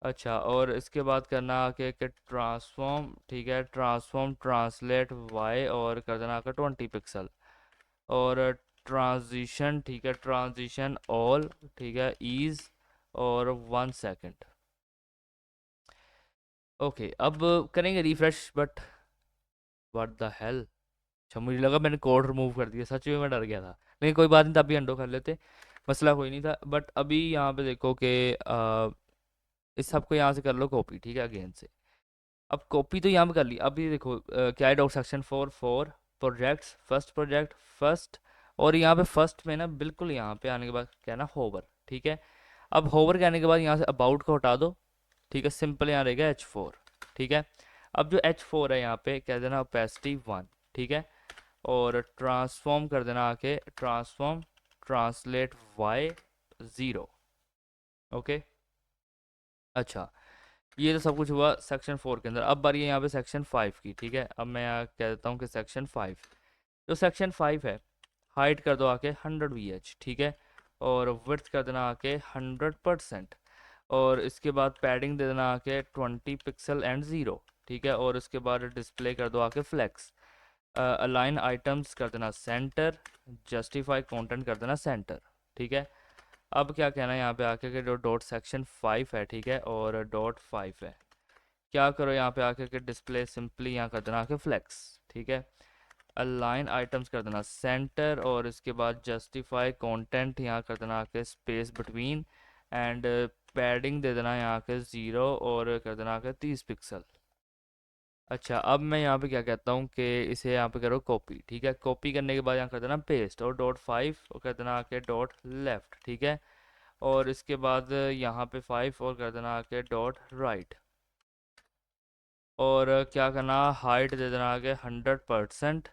अच्छा, और इसके बाद करना आके कि ट्रांसफॉर्म, ठीक है, ट्रांसफॉर्म ट्रांसलेट वाई और कर देना आके 20 पिक्सल। और ट्रांजिशन, ठीक है, ट्रांजिशन ऑल, ठीक है, ईज और 1 सेकंड। ओके, अब करेंगे refresh, but what the hell. अच्छा, मुझे लगा मैंने कोड रिमूव कर दिया, सच में मैं डर गया था। लेकिन कोई बात नहीं, तभी अंडो कर लेते, मसला कोई नहीं था। बट अभी यहाँ पे देखो कि इस सबको यहाँ से कर लो कॉपी, ठीक है, अगेन से। अब कॉपी तो यहाँ पे कर ली। अभी देखो क्या है, dot section 4 projects, first project, first. और यहाँ पे फर्स्ट में ना बिल्कुल यहाँ पे आने के बाद क्या है ना, होवर, ठीक है। अब होवर के आने के बाद यहाँ से अबाउट को हटा दो, ठीक है, सिंपल यहाँ रहेगा H4, ठीक है। अब जो H4 है यहाँ पे कह देना ओपेसिटी 1, ठीक है। और ट्रांसफॉर्म कर देना आके, ट्रांसफॉर्म ट्रांसलेट वाई 0, ओके। अच्छा, ये तो सब कुछ हुआ सेक्शन 4 के अंदर। अब बारी है यहाँ पे सेक्शन 5 की, ठीक है। अब मैं यहाँ कह देता हूँ कि सेक्शन 5, जो सेक्शन 5 है, हाइट कर दो आके 100 VH, ठीक है। और विड्थ कर देना आके 100%। और इसके बाद पैडिंग दे देना आके 20 पिक्सल एंड 0, ठीक है। और इसके बाद डिस्प्ले कर दो आके फ्लेक्स। अलाइन आइटम्स कर देना सेंटर, जस्टिफाई कंटेंट कर देना सेंटर, ठीक है। अब क्या कहना है यहाँ पे आके कि जो डॉट सेक्शन 5 है, ठीक है, और डॉट 5 है, क्या करो यहाँ पे आके कि डिस्प्ले सिंपली यहाँ कर देना आके फ्लेक्स, ठीक है। अलाइन आइटम्स कर देना सेंटर और इसके बाद जस्टिफाई कंटेंट यहाँ कर देना आके स्पेस बिटवीन। एंड पैडिंग दे देना यहाँ के 0 और कर देना आके 30 पिक्सल। अच्छा, अब मैं यहाँ पे क्या कहता हूँ कि इसे यहाँ पे करो कॉपी, ठीक है। कॉपी करने के बाद यहाँ कर देना पेस्ट और डॉट 5 और कर देना आके डॉट लेफ्ट, ठीक है। और इसके बाद यहाँ पे 5 और कर देना आके डॉट राइट। और क्या करना, हाइट दे देना आके 100%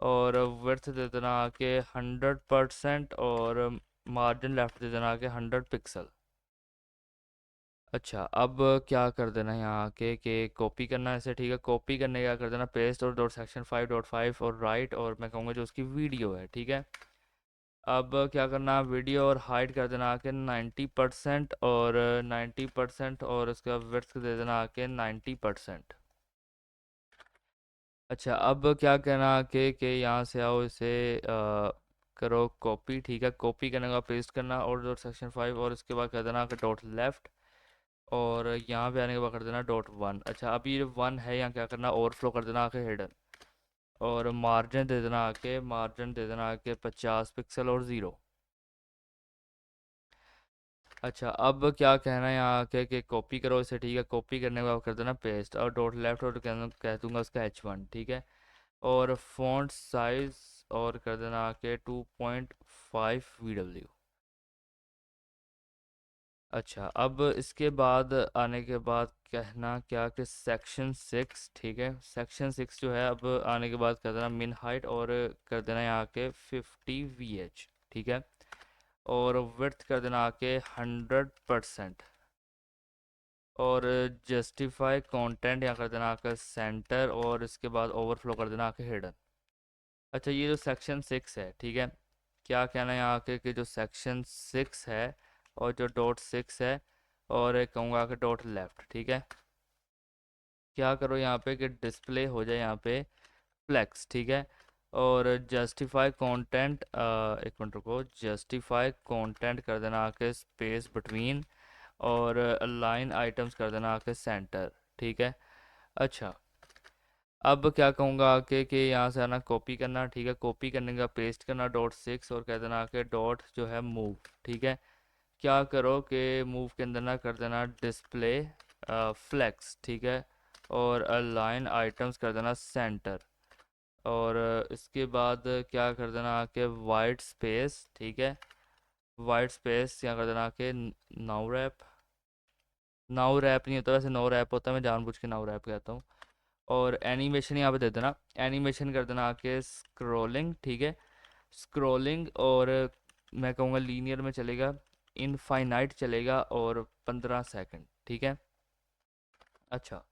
और विड्थ दे देना आके 100% और मार्जिन लेफ्ट दे देना आके 100 पिक्सल। अच्छा, अब क्या कर देना है यहाँ आके कि कॉपी करना है इसे, ठीक है। कॉपी करने का कर देना पेस्ट और डॉट सेक्शन 5.5 और राइट और मैं कहूँगा जो उसकी वीडियो है, ठीक है। अब क्या करना, वीडियो और हाइट कर देना आके 90% और 90% और उसका विड्थ दे देना आके 90%। अच्छा, अब क्या कहना कि यहाँ से आओ इसे करो कॉपी, ठीक है। कॉपी करने का पेस्ट करना और डॉट सेक्शन 5 और इसके बाद कर देना कि डॉट लेफ्ट और यहाँ पे आने के बाद कर देना डॉट 1। अच्छा, अब ये 1 है, यहाँ क्या करना, ओवरफ्लो कर देना आके हिडन। और मार्जिन दे देना आके 50 पिक्सल और 0। अच्छा, अब क्या कहना है यहाँ आके कि कॉपी करो इसे, ठीक है। कॉपी करने के बाद कर देना पेस्ट और डॉट लेफ्ट और कह दूंगा उसका H1, ठीक है। और फॉन्ट साइज और कर देना आके 2.5 VW। अच्छा, अब इसके बाद आने के बाद कहना क्या कि सेक्शन 6, ठीक है। सेक्शन 6 जो है, अब आने के बाद कर देना मिन हाइट और कर देना यहाँ के 50 VH, ठीक है। और विड्थ कर देना आके 100% और जस्टिफाई कंटेंट यहाँ कर देना आके सेंटर और इसके बाद ओवरफ्लो कर देना आके हिडन। अच्छा, ये जो सेक्शन 6 है, ठीक है, क्या कहना है यहाँ के कि जो सेक्शन 6 है और जो डॉट 6 है और एक कहूँगा कि डॉट लेफ्ट, ठीक है। क्या करो यहाँ पे कि डिस्प्ले हो जाए यहाँ पे फ्लेक्स, ठीक है। और जस्टिफाई कंटेंट, एक मिनट रुको, जस्टिफाई कंटेंट कर देना आके स्पेस बिटवीन और लाइन आइटम्स कर देना आके सेंटर, ठीक है। अच्छा, अब क्या कहूँगा आके कि यहाँ से आना कॉपी करना, ठीक है। कॉपी करने का पेस्ट करना डॉट 6 और कह देना आके डॉट जो है मूव, ठीक है। क्या करो कि मूव के अंदर ना कर देना डिस्प्ले फ्लेक्स, ठीक है। और अलाइन आइटम्स कर देना सेंटर और इसके बाद क्या कर देना आके वाइट स्पेस, ठीक है, वाइट स्पेस यहाँ कर देना आके नाउ रैप। नाउ रैप नहीं होता वैसे, नो रैप होता है, मैं जानबूझ के नाउ रैप कहता हूँ। और एनिमेशन यहाँ पे दे देना, एनिमेशन कर देना आके स्क्रोलिंग, ठीक है, स्क्रोलिंग। और मैं कहूँगा लीनियर में चलेगा, इनफाइनाइट चलेगा, और 15 सेकंड, ठीक है। अच्छा,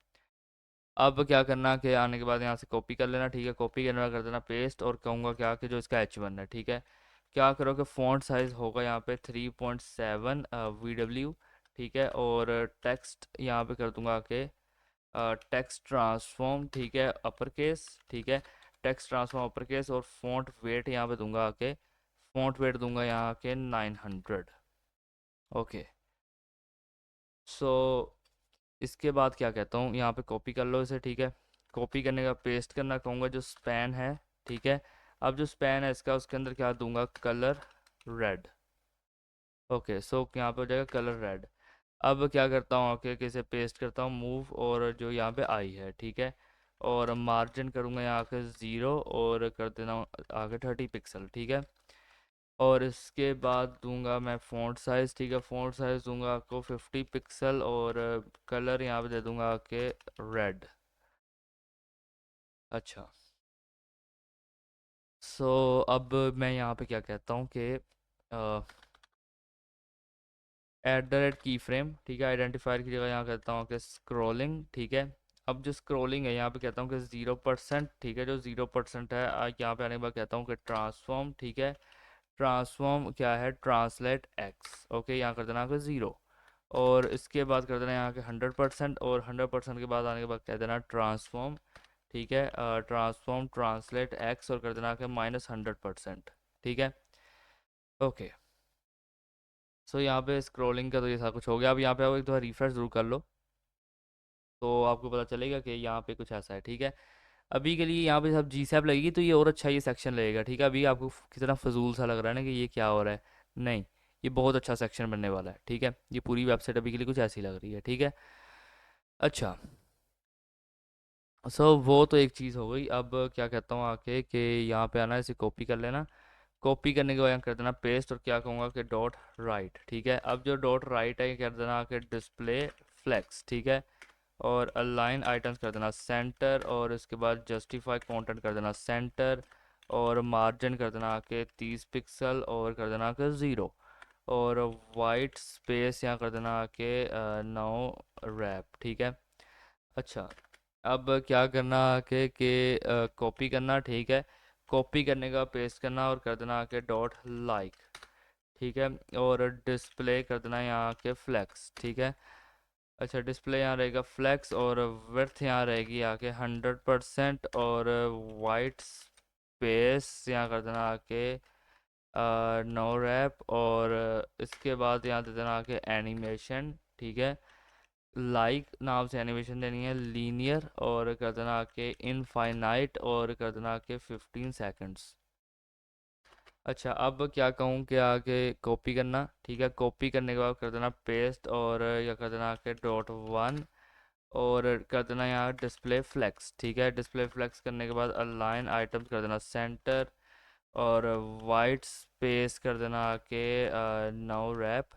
अब क्या करना कि आने के बाद यहाँ से कॉपी कर लेना, ठीक है, कॉपी करने के बाद कर देना पेस्ट। और कहूँगा क्या कि जो इसका H1 है, ठीक है, क्या करोगे फ़ॉन्ट साइज़ होगा यहाँ पे 3.7 VW, ठीक है। और टेक्स्ट यहाँ पे कर दूंगा कि टेक्स्ट ट्रांसफॉर्म, ठीक है, अपर केस, ठीक है, टेक्स्ट ट्रांसफॉर्म अपर केस। और फ़ॉन्ट वेट यहाँ पे दूंगा आके, फ़ॉन्ट वेट दूंगा यहाँ के 900। ओके, सो इसके बाद क्या कहता हूँ, यहाँ पे कॉपी कर लो इसे, ठीक है। कॉपी करने का पेस्ट करना कहूँगा जो स्पैन है, ठीक है। अब जो स्पैन है इसका, उसके अंदर क्या दूंगा, कलर रेड। ओके, सो यहाँ पे हो जाएगा कलर रेड। अब क्या करता हूँ आके कि इसे पेस्ट करता हूँ मूव, और जो यहाँ पे आई है, ठीक है, और मार्जिन करूँगा यहाँ के 0, और कर देना आगे 30 पिक्सल, ठीक है। और इसके बाद दूंगा मैं फ़ॉन्ट साइज़, ठीक है, फ़ॉन्ट साइज़ दूंगा आपको 50 पिक्सल, और कलर यहाँ पे दे दूंगा आपके रेड। अच्छा, सो अब मैं यहाँ पे क्या कहता हूँ कि एट द रेट की फ्रेम, ठीक है, आइडेंटिफायर की जगह यहाँ कहता हूँ कि स्क्रोलिंग, ठीक है। अब जो स्क्रोलिंग है यहाँ पे कहता हूँ कि 0%, ठीक है, जो 0% है यहाँ पे आने के बाद कहता हूँ कि ट्रांसफॉर्म, ठीक है, ट्रांसफॉर्म क्या है, ट्रांसलेट एक्स, ओके, यहाँ कर देना आपका 0। और इसके बाद कर देना यहाँ के 100%, और 100% के बाद आने के बाद कह देना ट्रांसफॉर्म, ठीक है, ट्रांसफॉर्म ट्रांसलेट एक्स, और कर देना कि -100%, ठीक है। ओके, सो यहाँ पे स्क्रॉलिंग का तो ये सारा कुछ हो गया। अब यहाँ पे आप एक दो रिफ्रेश जरूर कर लो, तो आपको पता चलेगा कि यहाँ पे कुछ ऐसा है, ठीक है। अभी के लिए यहाँ पे सब जी सैप लगेगी तो ये और अच्छा ये सेक्शन लगेगा, ठीक है। अभी आपको कितना फजूल सा लग रहा है ना कि ये क्या हो रहा है, नहीं, ये बहुत अच्छा सेक्शन बनने वाला है, ठीक है। ये पूरी वेबसाइट अभी के लिए कुछ ऐसी लग रही है, ठीक है। अच्छा, सो वो तो एक चीज़ हो गई। अब क्या कहता हूँ आके कि यहाँ पे आना, इसे कॉपी कर लेना, कॉपी करने के बाद यहाँ कर देना पेस्ट, और क्या कहूँगा कि डॉट राइट, ठीक है। अब जो डॉट राइट है ये कर देना आके डिस्प्ले फ्लेक्स, ठीक है, और अलाइन आइटम्स कर देना सेंटर, और इसके बाद जस्टिफाई कंटेंट कर देना सेंटर, और मार्जिन कर देना आके 30 पिक्सल, और कर देना आके 0। और वाइट स्पेस यहाँ कर देना आके 9 रैप, ठीक है। अच्छा, अब क्या करना आके कि कॉपी करना, ठीक है, कॉपी करने का पेस्ट करना, और कर देना आके डॉट लाइक, ठीक है, और डिस्प्ले कर देना यहाँ के फ्लेक्स, ठीक है। अच्छा, डिस्प्ले यहाँ रहेगा फ्लेक्स, और विड्थ यहाँ रहेगी आके 100%, और वाइट स्पेस यहाँ कर देना आके नो रैप। और इसके बाद यहाँ दे देना आके एनिमेशन, ठीक है, लाइक नाम से एनिमेशन देनी है, लीनियर, और कर देना आके इनफाइनाइट, और कर देना आके 15 सेकंड्स। अच्छा, अब क्या कहूँ कि आगे कॉपी करना, ठीक है, कॉपी करने के बाद कर देना पेस्ट, और या कर देना आके डॉट 1, और कर देना यहाँ डिस्प्ले फ्लेक्स, ठीक है, डिस्प्ले फ्लेक्स करने के बाद अलाइन आइटम्स कर देना सेंटर, और वाइट स्पेस कर देना आके नो रैप।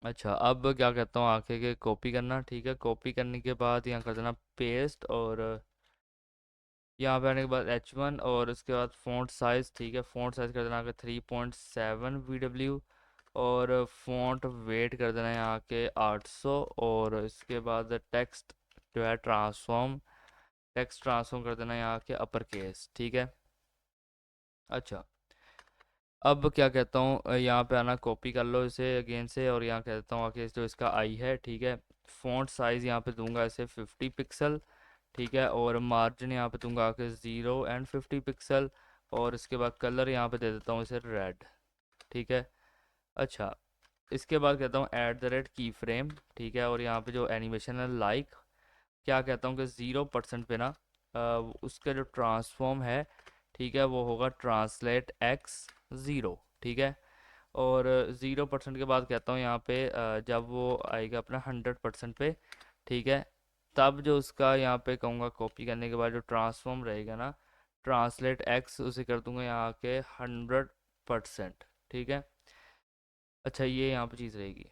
अच्छा, अब क्या कहता हूँ आके के कॉपी करना, ठीक है, कॉपी करने के बाद यहाँ कर देना पेस्ट, और यहाँ पे आने के बाद H1, और उसके बाद फ़ॉन्ट साइज़, ठीक है, फ़ॉन्ट साइज़ कर देना आके 3.7 VW, और फ़ॉन्ट वेट कर देना यहाँ के 800। और इसके बाद टेक्स्ट जो है ट्रांसफॉर्म, टेक्स्ट ट्रांसफॉर्म कर देना यहाँ के अपर केस, ठीक है। अच्छा, अब क्या कहता हूँ यहाँ पे आना, कॉपी कर लो इसे अगेन से, और यहाँ कहता हूँ आके जो इसका आई है, ठीक है, फ़ॉन्ट साइज़ यहाँ पे दूंगा इसे 50 पिक्सल, ठीक है, और मार्जिन यहाँ पे दूंगा आके 0 और 50 पिक्सल। और इसके बाद कलर यहाँ पे दे देता हूँ इसे रेड, ठीक है। अच्छा, इसके बाद कहता हूँ एट द रेट की फ्रेम, ठीक है, और यहाँ पे जो एनिमेशन है लाइक, क्या कहता हूँ कि 0% पे ना उसका जो ट्रांसफॉर्म है, ठीक है, वो होगा ट्रांसलेट एक्स 0, ठीक है। और 0% के बाद कहता हूँ यहाँ पे जब वो आएगा अपना 100% पे, ठीक है, तब जो उसका यहाँ पे कहूँगा कॉपी करने के बाद जो ट्रांसफॉर्म रहेगा ना, ट्रांसलेट एक्स, उसे कर दूंगा यहाँ के 100%। ठीक है। अच्छा, ये यहाँ पे चीज़ रहेगी।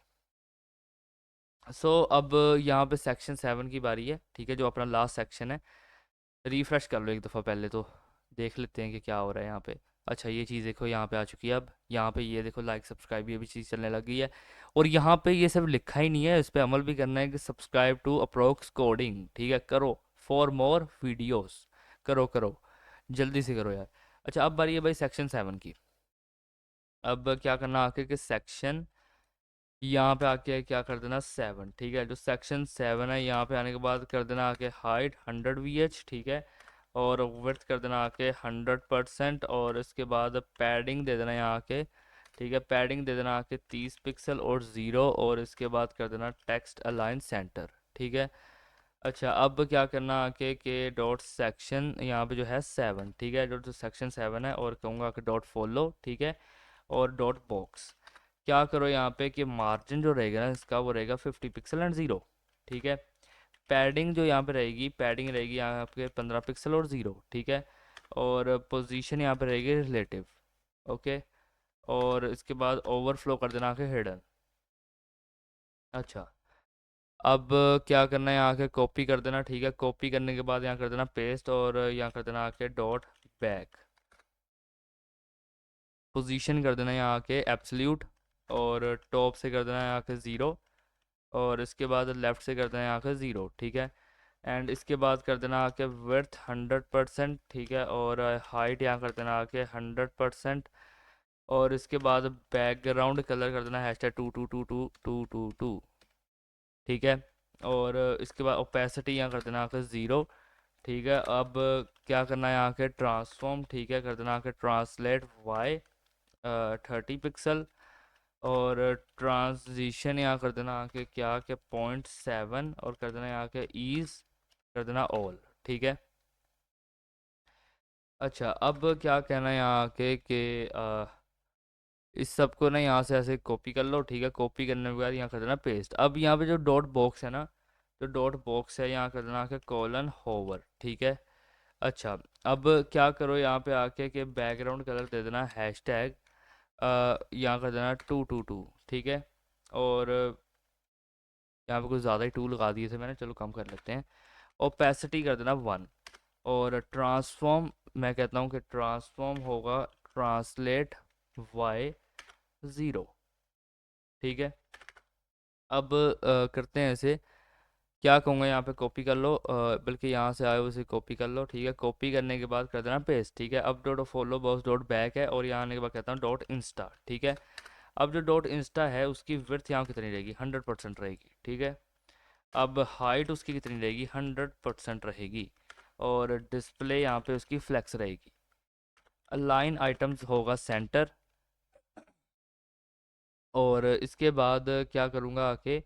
अब यहाँ पे सेक्शन 7 की बारी है। ठीक है, जो अपना लास्ट सेक्शन है। रिफ्रेश कर लो एक दफ़ा, पहले तो देख लेते हैं कि क्या हो रहा है यहाँ पे। अच्छा, ये चीज़ देखो यहाँ पे आ चुकी है। अब यहाँ पे ये देखो लाइक सब्सक्राइब, ये भी चीज़ चलने लग गई है। और यहाँ पे ये सब लिखा ही नहीं है, इस पे अमल भी करना है कि सब्सक्राइब टू अप्रोक्स कोडिंग। ठीक है, करो फॉर मोर वीडियोस। करो करो, जल्दी से करो यार। अच्छा, अब बारी है भाई सेक्शन 7 की। अब क्या करना आके कि सेक्शन यहाँ पे आके क्या कर देना 7। ठीक है, जो सेक्शन 7 है यहाँ पे आने के बाद कर देना आके हाइट 100 VH। ठीक है, और विड्थ कर देना आके 100%। और इसके बाद पैडिंग दे देना यहाँ के। ठीक है, पैडिंग दे देना आके 30 पिक्सल और 0। और इसके बाद कर देना टेक्स्ट अलाइन सेंटर। ठीक है। अच्छा, अब क्या करना आके के डॉट सेक्शन यहाँ पे जो है 7। ठीक है, जो सेक्शन 7 है, और कहूँगा कि डॉट फॉलो। ठीक है, और डॉट बॉक्स। क्या करो यहाँ पे कि मार्जिन जो रहेगा ना इसका, वो रहेगा 50 पिक्सल एंड 0। ठीक है, पैडिंग जो यहाँ पे रहेगी, पैडिंग रहेगी यहाँ आपके 15 पिक्सल और 0। ठीक है, और पोजीशन यहाँ पे रहेगी रिलेटिव। ओके, और इसके बाद ओवरफ्लो कर देना आके हिडन। अच्छा, अब क्या करना है, यहाँ के कॉपी कर देना। ठीक है, कॉपी करने के बाद यहाँ कर देना पेस्ट, और यहाँ कर देना आके डॉट बैक। पोजीशन कर देना यहाँ के एब्सोल्यूट, और टॉप से कर देना यहाँ के 0। और इसके बाद लेफ़्ट से कर देना यहाँ के 0। ठीक है, एंड इसके बाद कर देना आके विड्थ 100%। ठीक है, और हाइट यहाँ कर देना आके 100%। और इसके बाद बैकग्राउंड कलर कर देना #22222222। ठीक है, और इसके बाद ओपेसिटी यहाँ कर देना आके 0। ठीक है, अब क्या करना है यहाँ के ट्रांसफॉर्म। ठीक है, कर देना आके ट्रांसलेट वाई 30 पिक्सल। और ट्रांजिशन यहाँ कर देना आके क्या के 0.7। और कर देना यहाँ के ईज कर देना ऑल। ठीक है। अच्छा, अब क्या कहना है यहाँ के कि इस सब को ना यहाँ से ऐसे कॉपी कर लो। ठीक है, कॉपी करने के बाद यहाँ कर देना पेस्ट। अब यहाँ पे जो डॉट बॉक्स है ना, जो डॉट बॉक्स है यहाँ कर देना आके कोलन होवर। ठीक है। अच्छा, अब क्या करो यहाँ पे आके कि बैकग्राउंड कलर दे देना हैशटैग यहाँ कर देना 222। ठीक है, और यहाँ पे कुछ ज़्यादा ही टू लगा दिए थे मैंने, चलो कम कर लेते हैं। ओपेसिटी कर देना 1। और ट्रांसफॉर्म, मैं कहता हूँ कि ट्रांसफॉर्म होगा ट्रांसलेट वाई 0। ठीक है, अब करते हैं ऐसे। क्या कहूँगा, यहाँ पे कॉपी कर लो, बल्कि यहाँ से आए उसे कॉपी कर लो। ठीक है, कॉपी करने के बाद कर देना पेस्ट। ठीक है, अब dot follow box dot back है, और यहाँ आने के बाद कहता हूँ डॉट इंस्टा। ठीक है, अब जो डॉट इंस्टा है उसकी विड्थ यहाँ कितनी रहेगी, 100% रहेगी। ठीक है, अब हाइट उसकी कितनी रहेगी, 100% रहेगी। और डिस्प्ले यहाँ पे उसकी फ्लेक्स रहेगी। अलाइन आइटम्स होगा सेंटर। और इसके बाद क्या करूँगा आके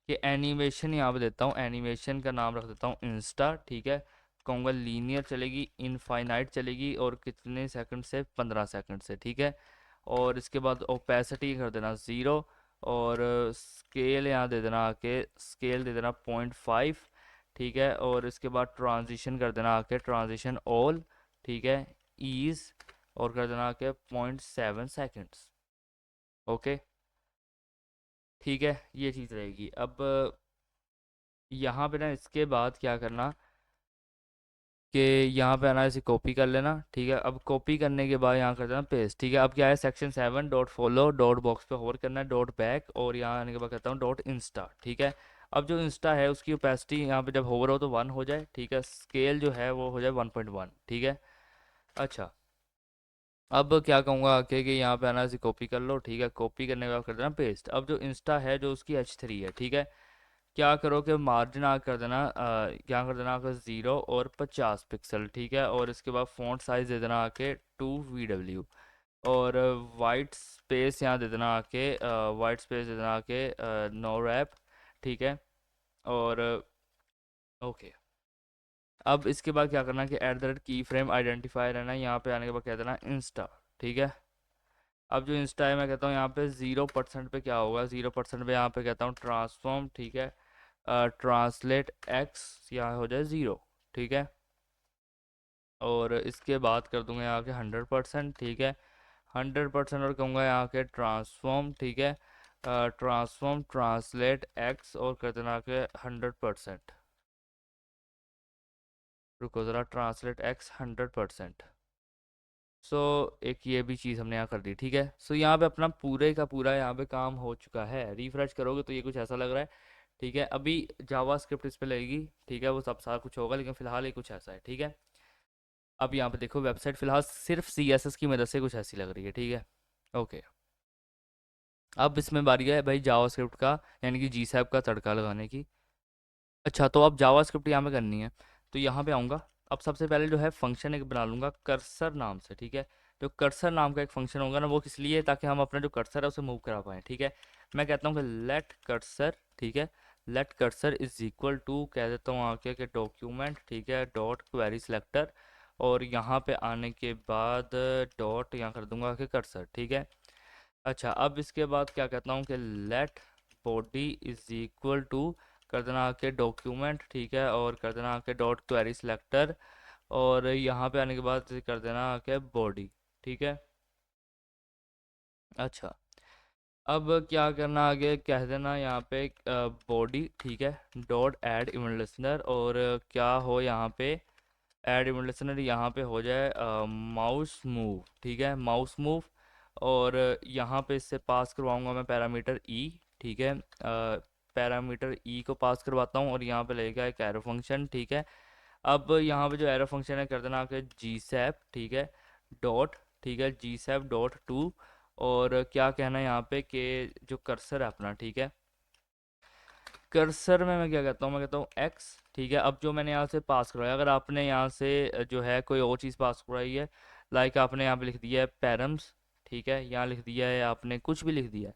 कि एनिमेशन यहाँ पे देता हूँ, एनिमेशन का नाम रख देता हूँ इंस्टा। ठीक है, कहूँगा लीनियर चलेगी, इनफाइनाइट चलेगी, और कितने सेकंड से, 15 सेकंड से। ठीक है, और इसके बाद ओपेसिटी कर देना 0। और स्केल यहाँ दे देना आके, स्केल दे देना 0.5। ठीक है, और इसके बाद ट्रांजिशन कर देना आके ट्रांजिशन ऑल। ठीक है, ईज, और कर देना आके 0.7 सेकेंड्स। ओके, ठीक है, ये चीज़ रहेगी। अब यहाँ पे ना इसके बाद क्या करना कि यहाँ पे आना, इसे कॉपी कर लेना। ठीक है, अब कॉपी करने के बाद यहाँ कर देना पेस्ट। ठीक है, अब क्या है, section 7 dot follow dot box पे होवर करना है, डॉट बैक, और यहाँ आने के बाद कहता हूँ डॉट इंस्टा। ठीक है, अब जो इंस्टा है उसकी ओपेसिटी यहाँ पे जब होवर हो तो 1 हो जाए। ठीक है, स्केल जो है वो हो जाए 1.1। ठीक है। अच्छा, अब क्या कहूँगा कि यहाँ पे आना, इसे कॉपी कर लो। ठीक है, कॉपी करने के बाद कर देना पेस्ट। अब जो इंस्टा है जो उसकी H3 है। ठीक है, क्या करो कि मार्जिन आ कर देना, क्या कर देना आपका 0 और 50 पिक्सल। ठीक है, और इसके बाद फ़ॉन्ट साइज़ दे देना आके 2VW। और वाइट स्पेस यहाँ दे देना आके, वाइट स्पेस दे देना आके नो रैप। ठीक है, और ओके। अब इसके बाद क्या करना कि @ की फ्रेम आइडेंटिफायर है ना, यहाँ पे आने के बाद कह देना इंस्टा। ठीक है, अब जो इंस्टा है मैं कहता हूँ यहाँ पे 0% पे क्या होगा, 0% पे यहाँ पे कहता हूँ ट्रांसफॉर्म। ठीक है, ट्रांसलेट एक्स यहाँ हो जाए 0, ठीक है। और इसके बाद कर दूंगा यहाँ के 100%, ठीक है। 100% और कहूँगा यहाँ के ट्रांसफॉर्म, ठीक है। ट्रांसफॉर्म ट्रांसलेट एक्स और कर देना के 100%। रुको ज़रा, ट्रांसलेट एक्स 100%। सो एक ये भी चीज़ हमने यहाँ कर दी, ठीक है। सो यहाँ पे अपना पूरे का पूरा यहाँ पे काम हो चुका है। रिफ्रेश करोगे तो ये कुछ ऐसा लग रहा है, ठीक है। अभी जावा स्क्रिप्ट इस पे लगेगी, ठीक है, वो सब सारा कुछ होगा, लेकिन फिलहाल ये कुछ ऐसा है, ठीक है। अब यहाँ पे देखो वेबसाइट फिलहाल सिर्फ CSS की मदद से कुछ ऐसी लग रही है, ठीक है। ओके, अब इसमें बारी है भाई जावा स्क्रिप्ट का, यानी कि GSAP का तड़का लगाने की। अच्छा, तो अब जावा स्क्रिप्ट यहाँ पे करनी है, तो यहाँ पे आऊँगा। अब सबसे पहले जो है फंक्शन एक बना लूँगा कर्सर नाम से, ठीक है। जो कर्सर नाम का एक फंक्शन होगा ना, वो किस लिए, ताकि हम अपना जो कर्सर है उसे मूव करा पाएँ, ठीक है। मैं कहता हूँ कि लेट कर्सर, ठीक है, let cursor is equal to, कह देता हूँ आके कि डॉक्यूमेंट, ठीक है, डॉट क्वेरी सिलेक्टर, और यहाँ पे आने के बाद डॉट यहाँ कर दूंगा कि कर्सर, ठीक है। अच्छा, अब इसके बाद क्या कहता हूँ कि let body is equal to, कर देना आके डॉक्यूमेंट, ठीक है, और कर देना आके डॉट क्वेरी सिलेक्टर, और यहाँ पे आने के बाद कर देना आके बॉडी, ठीक है। अच्छा, अब क्या करना आगे, कह देना यहाँ पे बॉडी, ठीक है, डॉट ऐड इवेंट लिसनर, और क्या हो यहाँ पे ऐड इवेंट लिसनर, यहाँ पे हो जाए माउस मूव, ठीक है, माउस मूव। और यहाँ पे इससे पास करवाऊंगा मैं पैरामीटर ई, ठीक है, पैरामीटर ई को पास करवाता हूँ, और यहाँ पे लगेगा एक एरो फंक्शन, ठीक है। अब यहाँ पे जो एरो फंक्शन है कर देना आपके GSAP, ठीक है, डॉट, ठीक है, GSAP डॉट टू, और क्या कहना है यहाँ पे कि जो कर्सर है अपना, ठीक है, कर्सर में मैं क्या कहता हूँ, मैं कहता हूँ एक्स, ठीक है। अब जो मैंने यहाँ से पास करवाया, अगर आपने यहाँ से जो है कोई और चीज़ पास करवाई है, लाइक आपने यहाँ पे लिख दिया है पैरम्स, ठीक है, यहाँ लिख दिया है आपने कुछ भी लिख दिया है,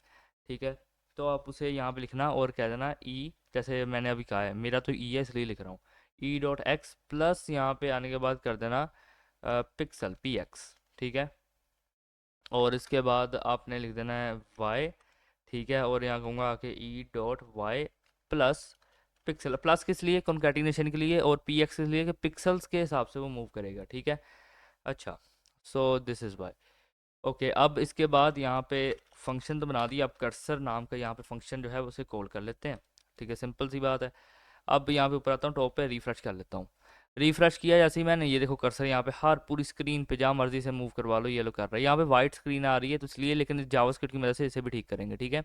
ठीक है, तो आप उसे यहाँ पे लिखना और कह देना ई, जैसे मैंने अभी कहा है, मेरा तो ई है इसलिए लिख रहा हूँ, E.X प्लस यहाँ पे आने के बाद कर देना पिक्सल PX, ठीक है। और इसके बाद आपने लिख देना है y, ठीक है, और यहाँ कहूँगा आके E.Y प्लस पिक्सल, प्लस किस लिए, कॉन्कैटिनेशन के लिए, और PX के लिए कि पिक्सल्स के हिसाब से वो मूव करेगा, ठीक है। अच्छा, so this is why. Okay, अब इसके बाद यहाँ पे फंक्शन तो बना दिया, अब कर्सर नाम का यहाँ पे फंक्शन जो है उसे कॉल कर लेते हैं, ठीक है, सिंपल सी बात है। अब यहाँ पे ऊपर आता हूँ, टॉप पे रिफ्रेश कर लेता हूँ। रिफ्रेश किया जैसे ही मैंने, ये देखो कर्सर यहाँ पे हर पूरी स्क्रीन पे जहाँ मर्जी से मूव करवा लो, ये लो कर रहा है। यहाँ पे वाइट स्क्रीन आ रही है तो इसलिए, लेकिन जावास्क्रिप्ट की मदद से इसे भी ठीक करेंगे, ठीक है।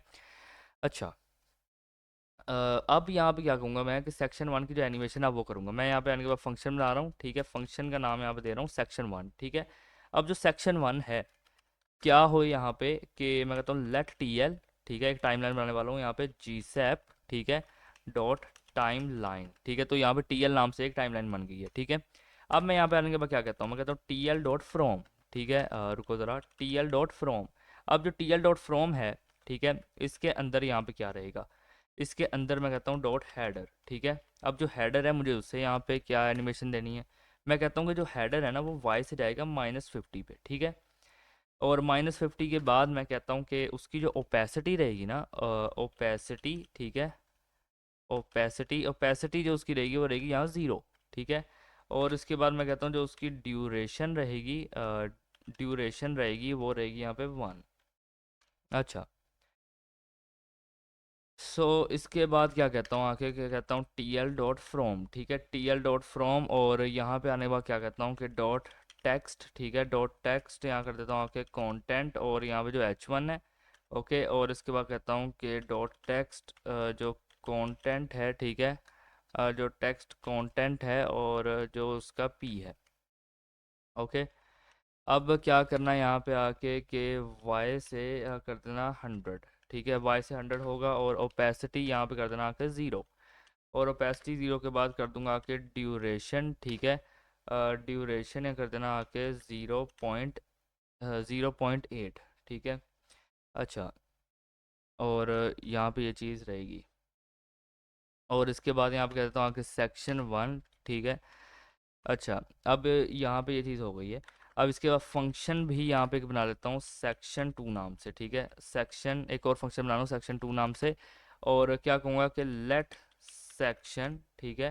अच्छा, अब यहाँ पे क्या कहूँगा मैं कि सेक्शन 1 की जो एनिमेशन है वो करूँगा मैं। यहाँ पे आने के बाद फंक्शन बना रहा हूँ, ठीक है, फंक्शन का नाम यहाँ पे दे रहा हूँ सेक्शन 1, ठीक है। अब जो सेक्शन 1 है, क्या हो यहाँ पे कि मैं कहता हूँ लेट TL, ठीक है, एक टाइमलाइन बनाने वाला हूँ यहाँ पे GSAP, ठीक है, डॉट टाइम लाइन, ठीक है। तो यहाँ पे TL नाम से एक टाइमलाइन बन गई है, ठीक है। अब मैं यहाँ पे आने के बाद क्या कहता हूँ, मैं कहता हूँ TL डॉट फ्रॉम, ठीक है, रुको ज़रा, TL डॉट फ्रॉम। अब जो TL डॉट फ्रॉम है, ठीक है, इसके अंदर यहाँ पे क्या रहेगा, इसके अंदर मैं कहता हूँ डॉट हेडर, ठीक है। अब जो हेडर है मुझे उससे यहाँ पे क्या एनिमेशन देनी है, मैं कहता हूँ कि जो हेडर है ना वो Y से जाएगा -50 पे, ठीक है। और -50 के बाद मैं कहता हूँ कि उसकी जो ओपेसिटी रहेगी ना, ओपेसिटी, ठीक है, ओपेसिटी, ओपेसिटी जो उसकी रहेगी वो रहेगी यहाँ 0, ठीक है। और इसके बाद मैं कहता हूँ जो उसकी ड्यूरेशन रहेगी, ड्यूरेशन रहेगी वो रहेगी यहाँ पे 1। अच्छा, इसके बाद क्या कहता हूँ आके, क्या कहता हूँ TL डॉट फ्रॉम, ठीक है, TL डॉट फ्रॉम, और यहाँ पे आने के बाद क्या कहता हूँ कि डॉट टेक्स्ट, ठीक है, डॉट टेक्स्ट यहाँ कर देता हूँ आके कंटेंट, और यहाँ पे जो H1 है, ओके, और इसके बाद कहता हूँ कि डॉट टेक्स्ट जो कंटेंट है, ठीक है, जो टेक्स्ट कंटेंट है, और जो उसका P है, ओके। अब क्या करना है यहाँ पे आके कि Y से कर देना 100, ठीक है, Y से 100 होगा, और ओपेसिटी यहाँ पे कर देना आके 0, और ओपेसिटी 0 के बाद कर दूंगा आके ड्यूरेशन, ठीक है, ड्यूरेशन या कर देना आके 0.8, ठीक है। अच्छा, और यहाँ पे ये चीज़ रहेगी, और इसके बाद यहाँ पे कह देता हूँ आके सेक्शन 1, ठीक है। अच्छा, अब यहाँ पे ये चीज़ हो गई है। अब इसके बाद फंक्शन भी यहाँ पे एक बना लेता हूँ सेक्शन 2 नाम से, ठीक है, सेक्शन, एक और फंक्शन बना लूँ सेक्शन 2 नाम से, और क्या कहूँगा कि लेट सेक्शन, ठीक है,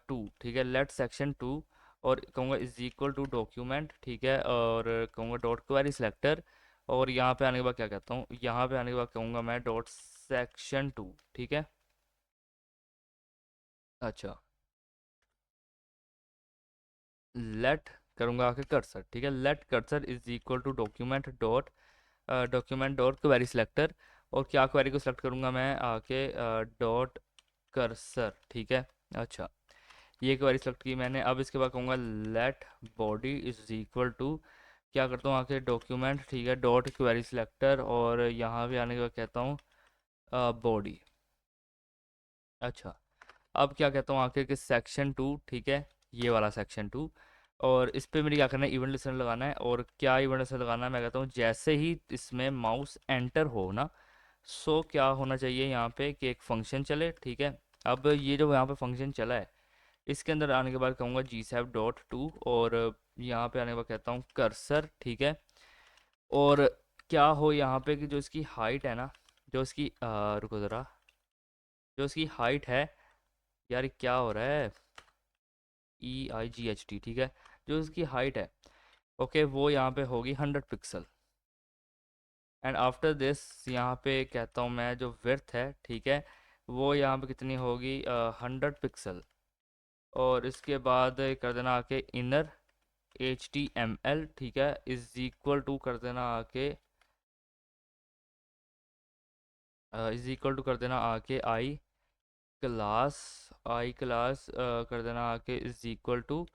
2, ठीक है, लेट सेक्शन 2, और कहूँगा इज इक्वल टू डॉक्यूमेंट, ठीक है, और कहूँगा डॉट क्वेरी सिलेक्टर, और यहाँ पे आने के बाद क्या कहता हूँ, यहाँ पे आने के बाद कहूँगा मैं डॉट सेक्शन 2, ठीक है। अच्छा, लेट करूँगा आके कर्सर, ठीक है, let cursor is equal to document dot query selector, और क्या क्वेरी को सिलेक्ट करूँगा मैं आके डॉट कर्सर, ठीक है। अच्छा, ये क्वेरी सेलेक्ट की मैंने। अब इसके बाद कहूँगा let body is equal to, क्या करता हूँ आके डॉक्यूमेंट, ठीक है, डॉट क्वेरी सिलेक्टर, और यहाँ पे आने के बाद कहता हूँ बॉडी। अच्छा, अब क्या कहता हूँ आके कि सेक्शन 2, ठीक है, ये वाला सेक्शन 2, और इस पे मेरी क्या करना है, इवेंट लिस्टनर लगाना है। और क्या इवेंट लिस्टनर लगाना है, मैं कहता हूँ जैसे ही इसमें माउस एंटर हो ना, सो क्या होना चाहिए यहाँ पे कि एक फंक्शन चले, ठीक है। अब ये जो यहाँ पे फंक्शन चला है, इसके अंदर आने के बाद कहूँगा GSAP.2, और यहाँ पे आने के बाद कहता हूँ कर्सर, ठीक है। और क्या हो यहाँ पे कि जो इसकी हाइट है ना, जो इसकी रुको ज़रा, जो इसकी हाइट है, यार ये क्या हो रहा है, EIGHT, ठीक है, जो इसकी हाइट है, ओके, वो यहाँ पे होगी 100 पिक्सल। एंड आफ्टर दिस यहाँ पे कहता हूँ मैं जो विड्थ है, ठीक है, वो यहाँ पे कितनी होगी, 100 पिक्सल। और इसके बाद कर देना आके इनर HTML, ठीक है, इज इक्वल टू कर देना आके कर देना आके आई क्लास कर देना आके इज इक्वल टू,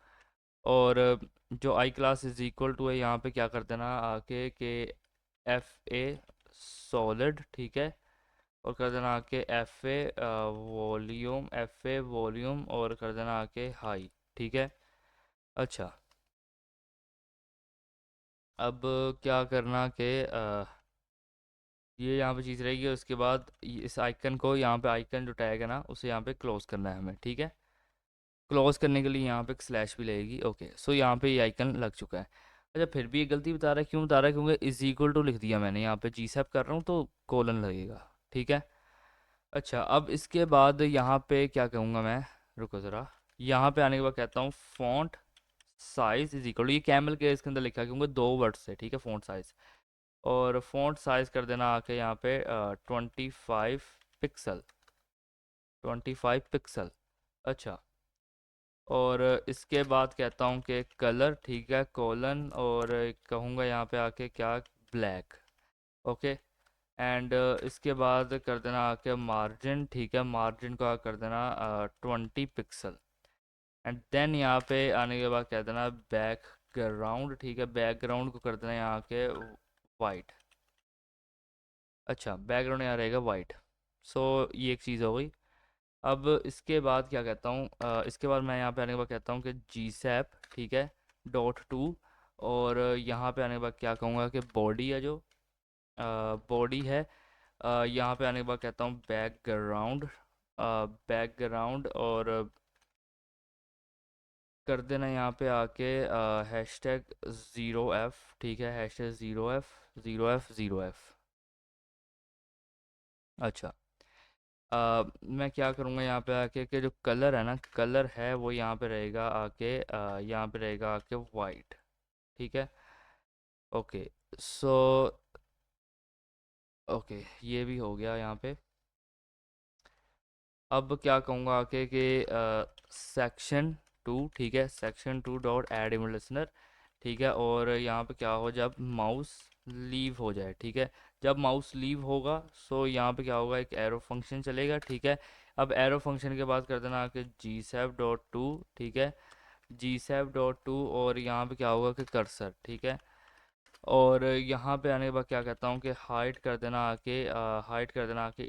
और जो आई क्लास इज इक्वल टू है यहाँ पे क्या कर देना आके के FA सॉलिड, ठीक है, और कर देना आके FA वॉल्यूम, और कर देना आके हाई, ठीक है। अच्छा, अब क्या करना के ये यहाँ पे चीज़ रहेगी, और उसके बाद इस आइकन को, यहाँ पे आइकन जो टैग है ना, उसे यहाँ पे क्लोज करना है हमें, ठीक है। क्लोज करने के लिए यहाँ पे एक स्लैश भी लगेगी, ओके, सो यहाँ पे ये आइकन लग चुका है। अच्छा, फिर भी ये गलती बता रहा है, क्यों बता रहा है, क्योंकि इज इक्वल टू लिख दिया मैंने, यहाँ पे GSAP कर रहा हूँ तो कोलन लगेगा, ठीक है। अच्छा, अब इसके बाद यहाँ पे क्या कहूँगा मैं, रुको ज़रा, यहाँ पे आने के बाद कहता हूँ फॉन्ट साइज इज इक्वल, ये कैमल के इसके अंदर लिखा है क्योंकि 2 वर्ड्स है, ठीक है, फॉन्ट साइज, और फॉन्ट साइज कर देना आके यहाँ पे 25 पिक्सल, 25 पिक्सल। अच्छा, और इसके बाद कहता हूँ कि कलर, ठीक है, कोलन, और कहूँगा यहाँ पे आके क्या, ब्लैक, ओके। एंड इसके बाद कर देना आके मार्जिन, ठीक है, मार्जिन को कर देना 20 पिक्सल। एंड देन यहाँ पे आने के बाद कह देना बैकग्राउंड, ठीक है, बैकग्राउंड को कर देना यहाँ के वाइट। अच्छा, बैकग्राउंड यहाँ रहेगा वाइट। सो ये एक चीज़ हो गई। अब इसके बाद क्या कहता हूँ, इसके बाद मैं यहाँ पे आने के बाद कहता हूँ कि GSAP, ठीक है, .2, और यहाँ पे आने के बाद क्या कहूँगा कि बॉडी है, जो बॉडी है, यहाँ पे आने के बाद कहता हूँ बैकग्राउंड, और कर देना यहाँ पे आके #0F, ठीक है, #0F अच्छा, मैं क्या करूँगा यहाँ पे आके कि जो कलर है ना, कलर है वो यहाँ पे रहेगा आके यहाँ पे रहेगा आके वाइट, ठीक है, ओके। सो ओके, ये भी हो गया यहाँ पे। अब क्या कहूँगा आके कि सेक्शन 2, ठीक है, section 2 dot add image listener, ठीक है, और यहाँ पे क्या हो, जब माउस लीव हो जाए, ठीक है, जब माउस लीव होगा, सो यहाँ पे क्या होगा, एक एरो फंक्शन चलेगा, ठीक है। अब एरो फंक्शन के बाद कर देना आके GSAP.2, ठीक है, GSAP.2, और यहाँ पे क्या होगा कि कर्सर, ठीक है, और यहाँ पे आने के बाद क्या कहता हूँ कि हाइट कर देना आके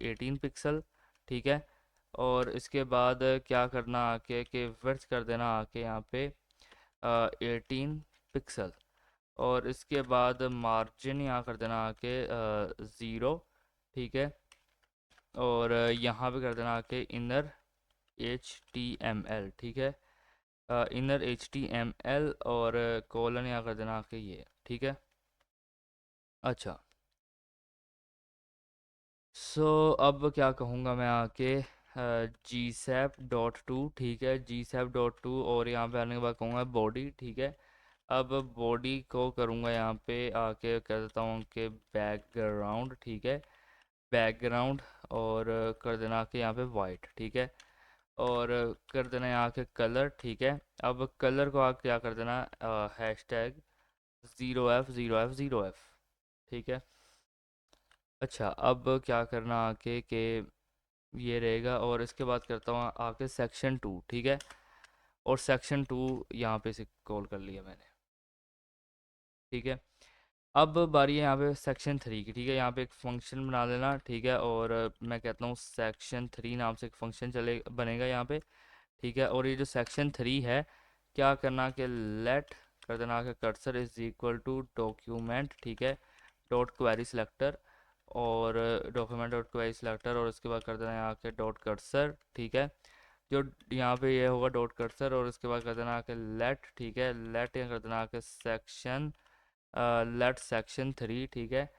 18 पिक्सल, ठीक है, और इसके बाद क्या करना आके कि विड्थ कर देना आके यहाँ पे 18 पिक्सल, और इसके बाद मार्जिन यहाँ कर देना आके 0, ठीक है, और यहाँ पे कर देना आके इनर HTML, ठीक है, इनर HTML, और कोलन यहाँ कर देना आके ये, ठीक है। अच्छा, सो अब क्या कहूँगा मैं आके GSAP.2, ठीक है, GSAP.2। और यहाँ पे आने के बाद कहूँगा बॉडी, ठीक है। अब बॉडी को करूँगा यहाँ पे आके कर देता हूँ कि बैकग्राउंड, ठीक है, बैकग्राउंड। और कर देना कि यहाँ पे वाइट, ठीक है। और कर देना यहाँ के कलर, ठीक है। अब कलर को आप क्या कर देना, हैशटैग 0F0F0F, ठीक है। अच्छा, अब क्या करना आके कि ये रहेगा। और इसके बाद करता हूँ आके सेक्शन 2, ठीक है। और सेक्शन 2 यहाँ पे से कॉल कर लिया मैंने, ठीक है। अब बारी है यहाँ पे सेक्शन 3 की, ठीक है। यहाँ पे एक फंक्शन बना लेना, ठीक है। और मैं कहता हूँ सेक्शन 3 नाम से एक फंक्शन चले बनेगा यहाँ पे, ठीक है। और ये जो सेक्शन 3 है, क्या करना कि लेट कर देना कि cursor is equal to document, ठीक है, डॉट क्वेरी सिलेक्टर। और डॉक्यूमेंट डॉट क्वेरी सिलेक्टर। और उसके बाद कर देना यहाँ के डॉट कर्सर, ठीक है। जो यहाँ पे ये होगा डॉट कर्सर। और उसके बाद कर देना कि लेट, ठीक है, लेट कर देना कि सेक्शन लेट सेक्शन 3, ठीक है,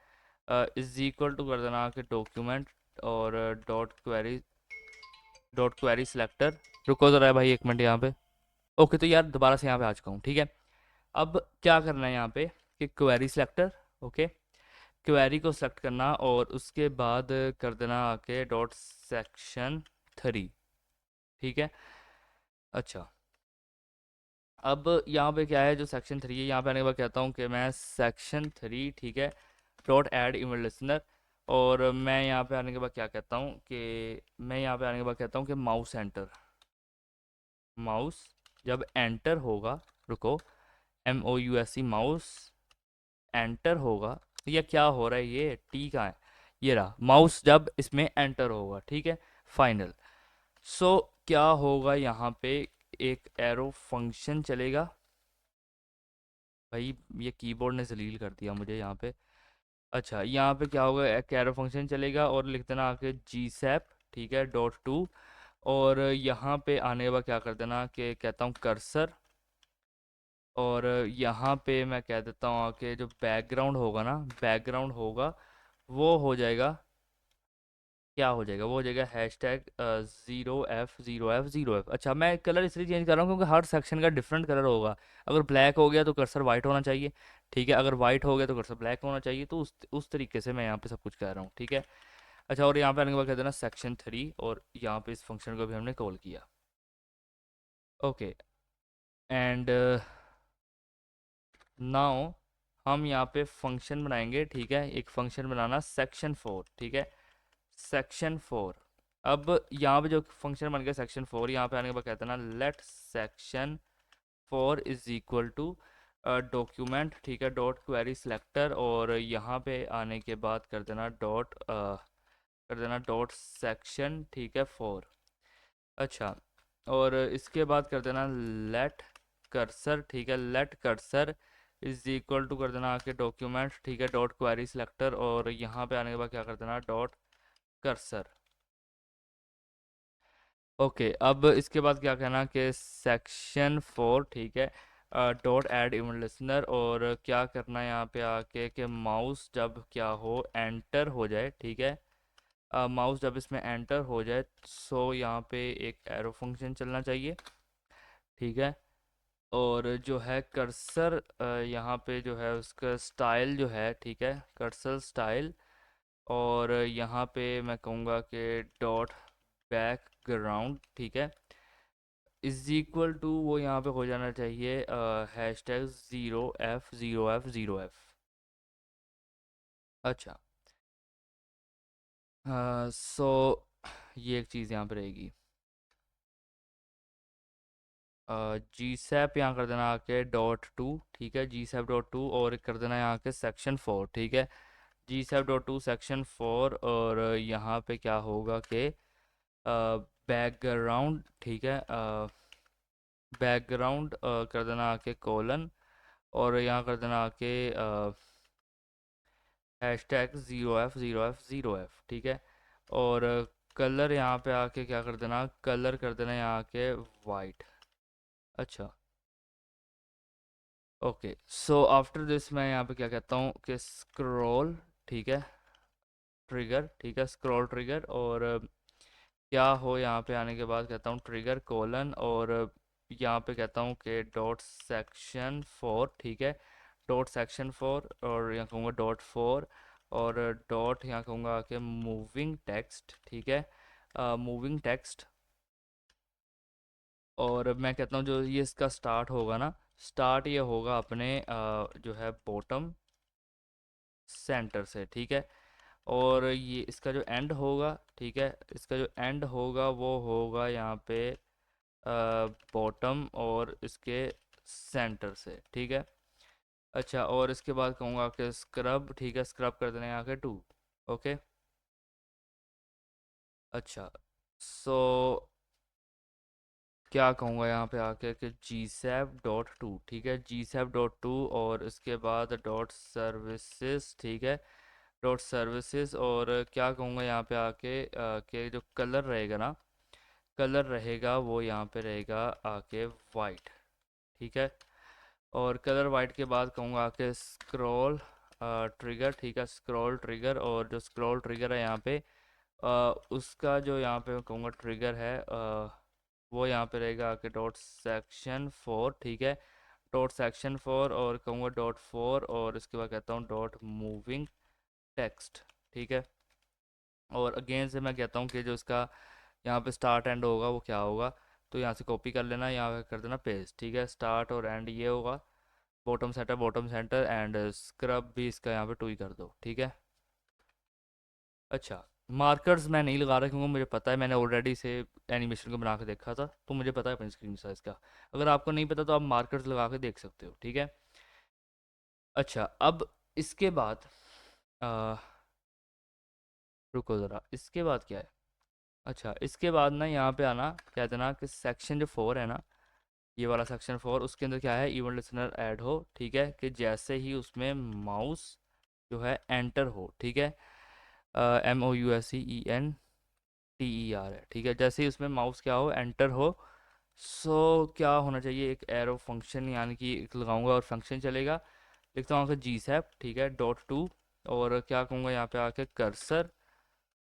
इज इक्वल टू कर देना कि डॉक्यूमेंट और डॉट क्वेरी सिलेक्टर। रुको ज़रा भाई 1 मिनट यहाँ पे। ओके, तो यार दोबारा से यहाँ पे आ चुका हूँ, ठीक है। अब क्या करना है यहाँ पे कि क्वेरी सिलेक्टर, ओके, क्वेरी को सेलेक्ट करना। और उसके बाद कर देना आके डॉट सेक्शन 3, ठीक है। अच्छा, अब यहाँ पे क्या है, जो सेक्शन 3 है, यहाँ पे आने के बाद कहता हूँ कि मैं सेक्शन 3, ठीक है, डॉट ऐड इमेज लिसनर। और मैं यहाँ पे आने के बाद क्या कहता हूँ कि मैं यहाँ पे आने के बाद कहता हूँ कि माउस एंटर, माउस जब एंटर होगा, रुको, MOUSE, माउस एंटर होगा। तो ये क्या हो रहा है, ये टी का है, ये रहा माउस जब इसमें एंटर होगा, ठीक है, फाइनल। सो क्या होगा यहाँ पे, एक एरो फंक्शन चलेगा। भाई ये कीबोर्ड ने जलील कर दिया मुझे यहाँ पे। अच्छा, यहाँ पे क्या होगा, एक एरो फंक्शन चलेगा। और लिख देना आके GSAP, ठीक है, .2। और यहाँ पे आने के बाद क्या कर देना कि कहता हूँ कर्सर। और यहाँ पे मैं कह देता हूँ कि जो बैकग्राउंड होगा ना, बैकग्राउंड होगा वो हो जाएगा, क्या हो जाएगा, वो हो जाएगा हैशटैग 0F0F0F। अच्छा, मैं कलर इसलिए चेंज कर रहा हूँ क्योंकि हर सेक्शन का डिफरेंट कलर होगा। अगर ब्लैक हो गया तो कर्सर वाइट होना चाहिए, ठीक है। अगर वाइट हो गया तो कर्सर ब्लैक होना चाहिए। तो उस तरीके से मैं यहाँ पे सब कुछ कह रहा हूँ, ठीक है। अच्छा, और यहाँ पे आने के बाद कह देना सेक्शन 3। और यहाँ पे इस फंक्शन को भी हमने कॉल किया, ओके। एंड नाउ हम यहाँ पे फंक्शन बनाएंगे, ठीक है। एक फंक्शन बनाना सेक्शन 4, ठीक है, सेक्शन 4। अब यहाँ पे जो फंक्शन बन गया सेक्शन 4, यहाँ पे आने के बाद कहते हैं ना let section 4 is equal to document, ठीक है, डॉट क्वेरी सिलेक्टर। और यहाँ पे आने के बाद कर देना डॉट सेक्शन, ठीक है, 4। अच्छा, और इसके बाद कर देना लेट कर्सर, ठीक है, let cursor is equal to कर देना आके डॉक्यूमेंट, ठीक है, डॉट क्वेरी सिलेक्टर। और यहाँ पे आने के बाद क्या कर देना डॉट कर्सर, ओके। अब इसके बाद क्या कहना कि सेक्शन 4, ठीक है, डॉट ऐड इवेंट लिसनर। और क्या करना है यहाँ पे आके कि माउस जब क्या हो एंटर हो जाए, ठीक है, माउस जब इसमें एंटर हो जाए, सो यहाँ पे एक एरो फंक्शन चलना चाहिए, ठीक है। और जो है कर्सर, यहाँ पे जो है उसका स्टाइल जो है, ठीक है, कर्सर स्टाइल। और यहाँ पे मैं कहूँगा कि डॉट बैकग्राउंड, ठीक है, इज इक्वल टू वो यहाँ पे हो जाना चाहिए हैशटैग 0F0F0F। अच्छा, सो ये एक चीज़ यहाँ पे रहेगी। GSAP यहाँ कर देना आके .2, ठीक है, GSAP.2। और कर देना यहाँ के सेक्शन 4, ठीक है, GSAP.2 सेक्शन 4। और यहाँ पे क्या होगा कि बैकग्राउंड, ठीक है, बैकग्राउंड कर देना आके कोलन। और यहाँ कर देना आके हैशटैग 0F0F0F, ठीक है। और कलर यहाँ पे आके क्या कर देना, कलर कर देना यहाँ के वाइट। अच्छा, ओके। सो आफ्टर दिस मैं यहाँ पे क्या कहता हूँ कि स्क्रॉल, ठीक है, ट्रिगर, ठीक है, स्क्रॉल ट्रिगर। और क्या हो यहाँ पे आने के बाद कहता हूँ ट्रिगर कोलन, और यहाँ पे कहता हूँ कि डॉट सेक्शन 4, ठीक है, डॉट सेक्शन 4, और यहाँ कहूँगा डॉट 4, और डॉट यहाँ कहूँगा कि मूविंग टेक्स्ट, ठीक है, मूविंग टेक्स्ट। और मैं कहता हूँ जो ये इसका स्टार्ट होगा ना, स्टार्ट ये होगा अपने जो है बॉटम सेंटर से, ठीक है, और ये इसका जो एंड होगा, ठीक है, इसका जो एंड होगा वो होगा यहाँ पे बॉटम और इसके सेंटर से, ठीक है। अच्छा, और इसके बाद कहूँगा कि स्क्रब, ठीक है, स्क्रब कर देना यहाँ के 2, ओके। अच्छा, सो क्या कहूँगा यहाँ पे आके कि जी सैप डॉट टू, ठीक है, जी सैप डॉट टू, और इसके बाद डॉट सर्विसेज, ठीक है, डॉट सर्विसेज, और क्या कहूँगा यहाँ पे आके कि जो कलर रहेगा ना, कलर रहेगा वो यहाँ पे रहेगा आके वाइट, ठीक है, और कलर वाइट के बाद कहूँगा आके स्क्रॉल ट्रिगर, ठीक है, स्क्रॉल ट्रिगर, और जो स्क्रॉल ट्रिगर है यहाँ पे उसका जो यहाँ पे कहूँगा ट्रिगर है वो यहाँ पे रहेगा आके डॉट सेक्शन 4, ठीक है, डॉट सेक्शन 4, और कहूँगा डॉट 4, और इसके बाद कहता हूँ डॉट मूविंग टेक्स्ट, ठीक है, और अगेन से मैं कहता हूँ कि जो इसका यहाँ पे स्टार्ट एंड होगा वो क्या होगा, तो यहाँ से कॉपी कर लेना, यहाँ पे कर देना पेस्ट, ठीक है, स्टार्ट और एंड ये होगा, बॉटम सेंटर, एंड स्क्रब भी इसका यहाँ पे 2 ही कर दो, ठीक है। अच्छा, मार्कर्स मैं नहीं लगा रहा क्योंकि मुझे पता है, मैंने ऑलरेडी इसे एनिमेशन को बना के देखा था, तो मुझे पता है अपनी स्क्रीन साइज़ का। अगर आपको नहीं पता तो आप मार्कर्स लगा के देख सकते हो, ठीक है। अच्छा, अब इसके बाद आ, रुको ज़रा, इसके बाद क्या है। अच्छा, इसके बाद ना यहाँ पे आना, क्या देना कि सेक्शन जो 4 है ना, ये वाला सेक्शन 4, उसके अंदर क्या है, इवेंट लिसनर ऐड हो, ठीक है, कि जैसे ही उसमें माउस जो है एंटर हो, ठीक है, MOUSEENTER है, ठीक है, जैसे ही उसमें माउस क्या हो, एंटर हो, सो क्या होना चाहिए, एक एरो फंक्शन यानी कि एक लगाऊंगा और फंक्शन चलेगा, लिखता हूँ आके जी सैप, ठीक है, डॉट टू, और क्या कहूँगा यहाँ पे आके कर्सर,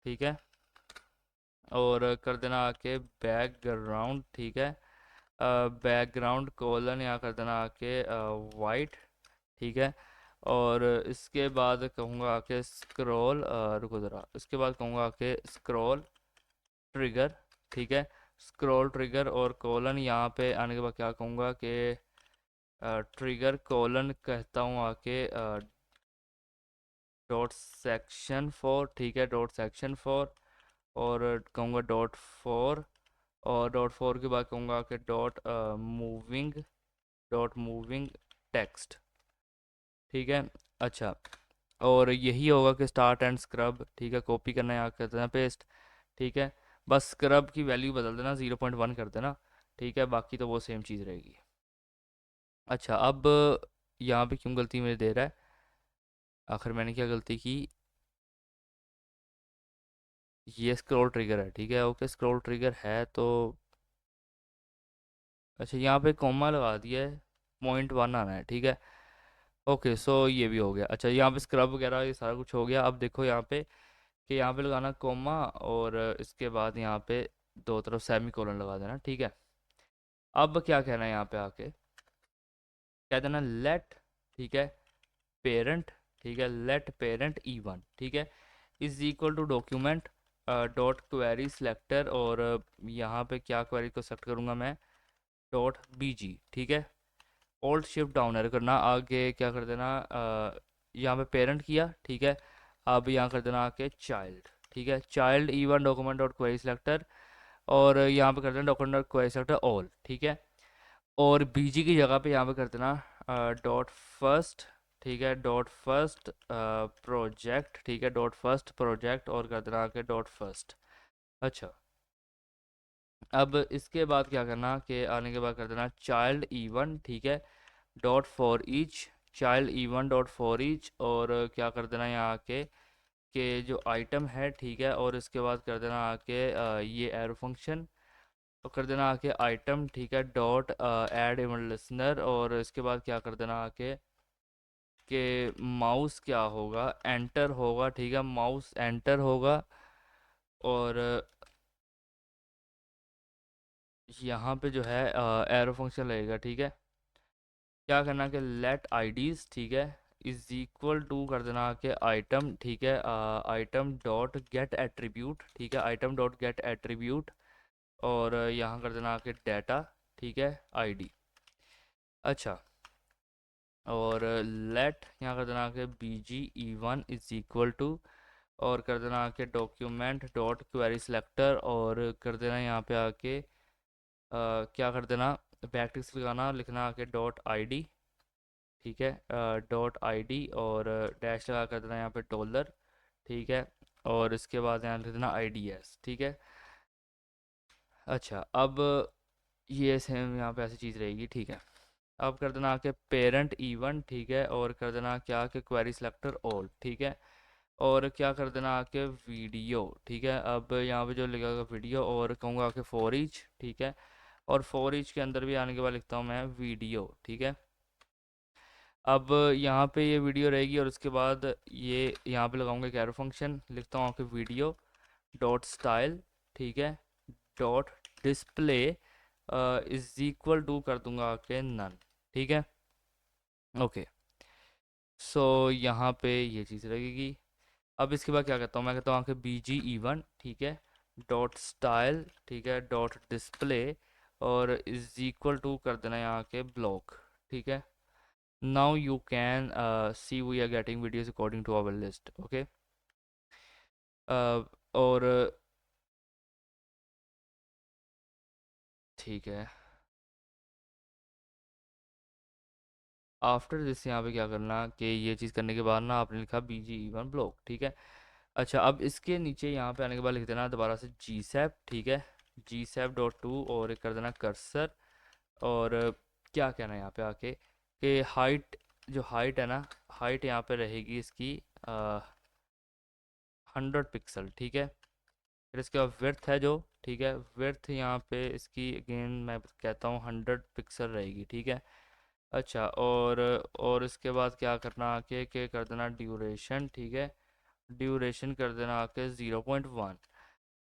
ठीक है, और कर देना आके बैकग्राउंड, ठीक है, बैकग्राउंड कोलन, यहाँ कर देना आके वाइट, ठीक है, और इसके बाद कहूँगा आके स्क्रॉल, रुको ज़रा, इसके बाद कहूँगा आके स्क्रॉल ट्रिगर, ठीक है, स्क्रॉल ट्रिगर और कोलन, यहाँ पे आने के बाद क्या कहूँगा कि ट्रिगर कोलन कहता हूँ आके डॉट सेक्शन 4, ठीक है, डॉट सेक्शन 4, और कहूँगा डॉट 4, और डॉट 4 के बाद कहूँगा कि मूविंग डॉट मूविंग टेक्स्ट, ठीक है। अच्छा, और यही होगा कि स्टार्ट एंड स्क्रब, ठीक है, कॉपी करना है, यहाँ कर देना पेस्ट, ठीक है, बस स्क्रब की वैल्यू बदल देना, 0.1 कर देना, ठीक है, बाकी तो वो सेम चीज़ रहेगी। अच्छा, अब यहाँ पे क्यों गलती मेरे दे रहा है, आखिर मैंने क्या गलती की, ये स्क्रॉल ट्रिगर है, ठीक है, ओके, स्क्रॉल ट्रिगर है तो अच्छा, यहाँ पे कॉमा लगा दिया है, 0.1 आना है, ठीक है, ओके, सो ये भी हो गया। अच्छा, यहाँ पे स्क्रब वगैरह ये सारा कुछ हो गया। अब देखो यहाँ पे कि यहाँ पे लगाना कॉमा, और इसके बाद यहाँ पे दो तरफ सेमी कोलन लगा देना, ठीक है। अब क्या कहना है यहाँ पे आके, कह देना लेट, ठीक है, पेरेंट, ठीक है, लेट पेरेंट E1, ठीक है, is equal to document dot query selector, और यहाँ पे क्या क्वेरी को सेलेक्ट करूँगा मैं, डॉट BG, ठीक है, ऑल्ट शिफ्ट डाउन एरो करना, आगे क्या कर देना यहाँ पे पेरेंट किया, ठीक है, अब यहाँ कर देना आके चाइल्ड, ठीक है, child E1 document dot query selector, और यहाँ पे कर देना document dot query selector all, ठीक है, और BG की जगह पे यहाँ पे कर देना डॉट फर्स्ट, ठीक है, डॉट फर्स्ट प्रोजेक्ट, ठीक है, डॉट फर्स्ट प्रोजेक्ट, और कर देना आके डॉट फर्स्ट। अच्छा, अब इसके बाद क्या करना कि आने के बाद कर देना चाइल्ड E1, ठीक है, dot for each, child E1 dot for each, और क्या कर देना यहाँ आके कि जो आइटम है, ठीक है, और इसके बाद कर देना आके ये एरो फंक्शन, तो कर देना आके आइटम, ठीक है, डॉट ऐड इवेंट लिसनर, और इसके बाद क्या कर देना आके कि माउस क्या होगा, एंटर होगा, ठीक है, माउस एंटर होगा, और यहाँ पे जो है एरो फंक्शन लगेगा, ठीक है। क्या करना कि लेट आईडीज, ठीक है, इज इक्वल टू कर देना कि आइटम, ठीक है, आइटम डॉट गेट एट्रीब्यूट, ठीक है, आइटम डॉट गेट एट्रीब्यूट, और यहाँ कर देना कि डाटा, ठीक है, आईडी। अच्छा, और लेट यहाँ कर देना कि B G E one is equal to, और कर देना कि डॉक्यूमेंट डॉट क्वेरी सेलेक्टर, और कर देना यहाँ पे आके क्या कर देना, बैकटिक्स लगाना, लिखना आके डॉट आईडी, ठीक है, डॉट आईडी, और डैश लगा कर देना यहाँ पे डॉलर, ठीक है, और इसके बाद यहाँ लिख देना आईडीएस, ठीक है। अच्छा, अब ये सेम यहाँ पे ऐसी चीज़ रहेगी, ठीक है। अब कर देना आके पेरेंट इवन, ठीक है, और कर देना क्या कि क्वेरी सेलेक्टर ऑल, ठीक है, और क्या कर देना आके वीडियो, ठीक है। अब यहाँ पे जो लिखेगा वीडियो, और कहूँगा आके फॉर ईच, ठीक है, और फॉर ईच के अंदर भी आने के बाद लिखता हूँ मैं वीडियो, ठीक है। अब यहाँ पे ये वीडियो रहेगी, और उसके बाद ये यहाँ पे लगाऊंगा एक एरो फंक्शन, लिखता हूँ कि वीडियो डॉट स्टाइल, ठीक है, dot display is equal to कर दूंगा कि नन, ठीक है। ओके, सो यहाँ पे ये चीज़ लगेगी। अब इसके बाद क्या कहता हूँ, मैं कहता हूँ कि बी जी ई वन, ठीक है, डॉट स्टाइल, ठीक है, डॉट डिस्प्ले, और इज इक्वल टू कर देना यहाँ के ब्लॉक, ठीक है। now you can see we are getting videos according to our list, okay। और ठीक है, आफ्टर दिस यहाँ पे क्या करना कि ये चीज़ करने के बाद ना आपने लिखा B G E one block, ठीक है। अच्छा, अब इसके नीचे यहाँ पे आने के बाद लिख देना दोबारा से जी सैप, ठीक है, जी सैप डॉट टू, और एक कर देना कर्सर, और क्या कहना है यहाँ पे आके कि हाइट, जो हाइट है ना, हाइट यहाँ पे रहेगी इसकी 100 पिक्सल, ठीक है। फिर इसके बाद विड्थ है जो, ठीक है, विड्थ यहाँ पे इसकी अगेन मैं कहता हूँ 100 पिक्सल रहेगी, ठीक है। अच्छा, और इसके बाद क्या करना आके कि कर देना ड्यूरेशन, ठीक है, ड्यूरेशन कर देना आके 0.1,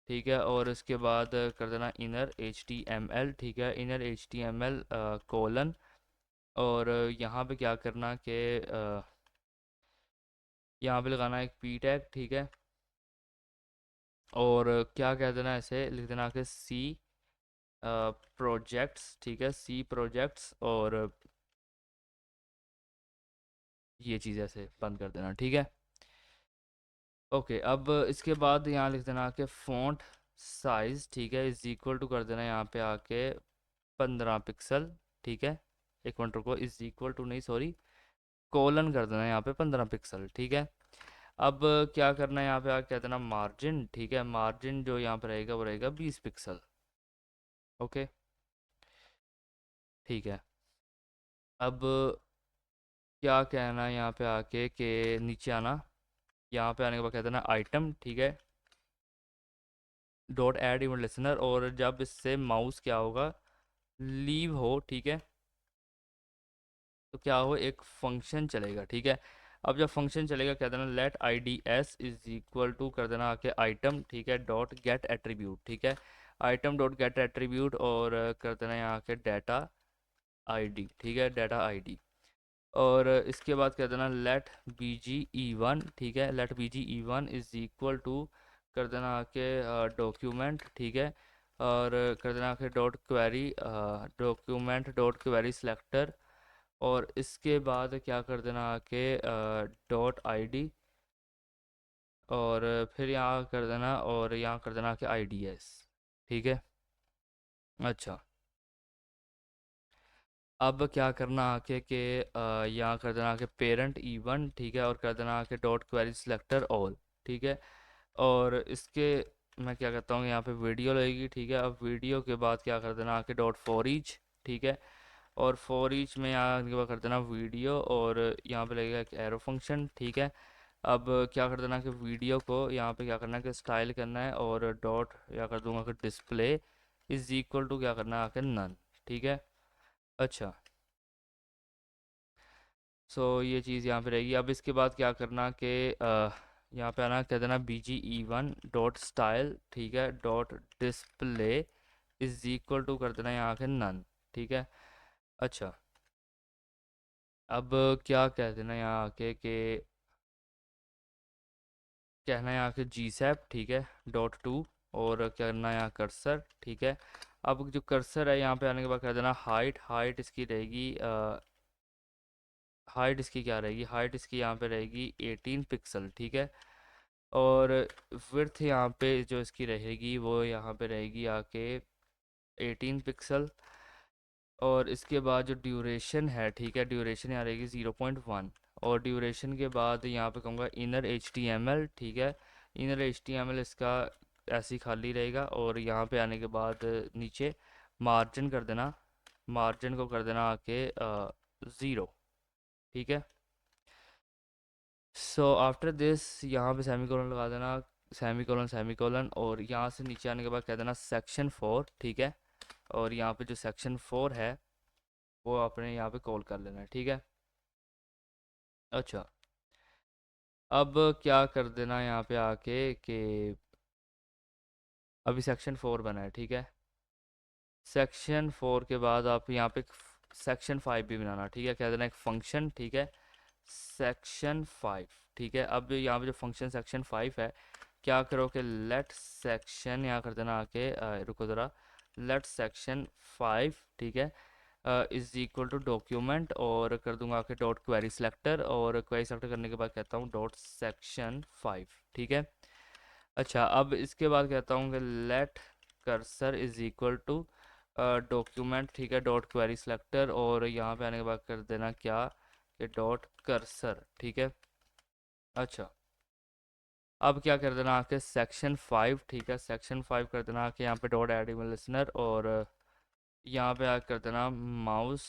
ठीक है, और इसके बाद कर देना inner H T M L, ठीक है, inner H T M L colon, और यहाँ पे क्या करना कि यहाँ पे लगाना एक पी टैग, ठीक है, और क्या कह देना, ऐसे लिख देना कि सी प्रोजेक्ट्स, ठीक है, सी प्रोजेक्ट्स, और ये चीज़ ऐसे बंद कर देना, ठीक है। ओके, अब इसके बाद यहाँ लिख देना कि फ़ॉन्ट साइज़, ठीक है, इज़ इक्वल टू कर देना यहाँ पे आके 15 पिक्सल, ठीक है। एक मिनट रुको, इज़ इक्वल टू नहीं, सॉरी, कोलन कर देना यहाँ पे 15 पिक्सल, ठीक है। अब क्या करना है यहाँ पे आके कह देना मार्जिन, ठीक है, मार्जिन जो यहाँ पे रहेगा वो रहेगा 20 पिक्सल, ओके, ठीक है। अब क्या कहना है यहाँ पे आके कि नीचे आना, यहाँ पे आने के बाद कह देना आइटम, ठीक है, डॉट ऐड इवेंट लिसनर, और जब इससे माउस क्या होगा, लीव हो, ठीक है, तो क्या हो, एक फंक्शन चलेगा, ठीक है। अब जब फंक्शन चलेगा कह देना let I D S is equal to कर देना आके आइटम, ठीक है, डॉट गेट एट्रीब्यूट, ठीक है, आइटम डॉट गेट एट्रीब्यूट, और कर देना यहाँ के डाटा आईडी, ठीक है, डाटा आईडी, और इसके बाद कह देना let B G E one, ठीक है, let B G E one is equal to कर देना आके डॉक्यूमेंट, ठीक है, और कर देना आके dot query, document dot query selector, और इसके बाद क्या कर देना आके डॉट आईडी, और फिर यहाँ कर देना, और यहाँ कर देना कि आईडीएस, ठीक है। अच्छा, अब क्या करना आके कि यहाँ कर देना कि पेरेंट इवन, ठीक है, और कर देना कि डॉट क्वेरी सेलेक्टर ऑल, ठीक है, और इसके मैं क्या कहता हूँ यहाँ पे वीडियो लगेगी, ठीक है। अब वीडियो के बाद क्या कर देना आके डॉट फॉर ईच, ठीक है, और फॉर ईच में यहाँ के बाद कर देना वीडियो, और यहाँ पे लगेगा एक एरो फंक्शन, ठीक है। अब क्या कर देना कि वीडियो को यहाँ पे क्या करना है कि स्टाइल करना है, और डॉट या कर दूंगा कि डिस्प्ले इज इक्वल टू क्या करना है आके नन, ठीक है। अच्छा, सो ये चीज़ यहाँ पे रहेगी। अब इसके बाद क्या करना कि यहाँ पे आना कह देना B G E one dot style, ठीक है, dot display is equal to कर देना यहाँ के नन, ठीक है। अच्छा, अब क्या कह देना यहाँ आके कि कहना है यहाँ के जी सैप, ठीक है, डॉट टू, और करना है यहाँ कर्सर, ठीक है। अब जो कर्सर है यहाँ पे आने के बाद कर देना हाइट, हाइट इसकी रहेगी हाइट इसकी क्या रहेगी, हाइट इसकी यहाँ पे रहेगी 18 पिक्सल, ठीक है। और विड्थ यहाँ पे जो इसकी रहेगी वो यहाँ पे रहेगी आके 18 पिक्सल। और इसके बाद जो ड्यूरेशन है, ठीक है, ड्यूरेशन यहाँ रहेगी 0.1। और ड्यूरेशन के बाद यहाँ पे कहूँगा इनर HTML, ठीक है। इनर HTML इसका ऐसे ही खाली रहेगा। और यहाँ पे आने के बाद नीचे मार्जिन कर देना, मार्जिन को कर देना आके 0, ठीक है। सो आफ्टर दिस यहाँ पे सेमीकोलन लगा देना, सेमीकोलन सेमीकोलन, और यहाँ से नीचे आने के बाद कह देना सेक्शन 4, ठीक है। और यहाँ पे जो सेक्शन 4 है वो आपने यहाँ पे कॉल कर लेना है, ठीक है। अच्छा, अब क्या कर देना यहाँ पे आके कि अभी सेक्शन 4 बना है, ठीक है। सेक्शन 4 के बाद आप यहाँ पे सेक्शन 5 भी बनाना, ठीक है। कह देना एक फंक्शन, ठीक है, सेक्शन 5, ठीक है। अब यहाँ पे जो फंक्शन सेक्शन 5 है, क्या करो कि लेट सेक्शन यहाँ कर देना आके रुको ज़रा, लेट सेक्शन 5, ठीक है, इज इक्वल टू डॉक्यूमेंट, और कर दूंगा आके डॉट क्वेरी सेलेक्टर, और क्वेरी सेलेक्टर करने के बाद कहता हूँ डॉट सेक्शन 5, ठीक है। अच्छा, अब इसके बाद कहता हूँ कि let cursor is equal to document, ठीक है, डॉट क्वेरी सेलेक्टर, और यहाँ पे आने के बाद कर देना क्या कि डॉट कर्सर, ठीक है। अच्छा, अब क्या कर देना आके सेक्शन 5, ठीक है, सेक्शन 5 कर देना आके यहाँ पे डॉट एड ईमेल लिसनर, और यहाँ पे आके कर देना माउस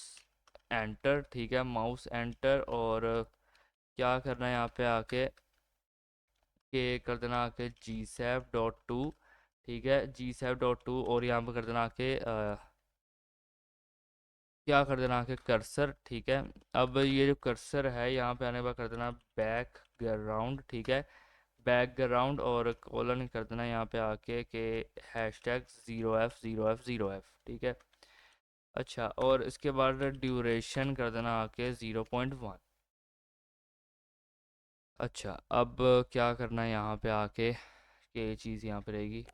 एंटर, ठीक है, माउस एंटर। और क्या करना है यहाँ पे आके कि कर देना आके जी सैप डॉट टू, ठीक है, जी सैप डॉट टू, और यहाँ पे कर देना आके क्या कर देना आके कर्सर, ठीक है। अब ये जो कर्सर है यहाँ पे आने के बाद कर देना बैकग्राउंड, ठीक है, बैकग्राउंड, और कॉलन कर देना यहाँ पे आके कि हैशटैग 0f0f0f, ठीक है। अच्छा, और इसके बाद ड्यूरेशन कर देना आके 0.1। अच्छा, अब क्या करना है यहाँ पे आके कि ये चीज़ यहाँ पे रहेगी।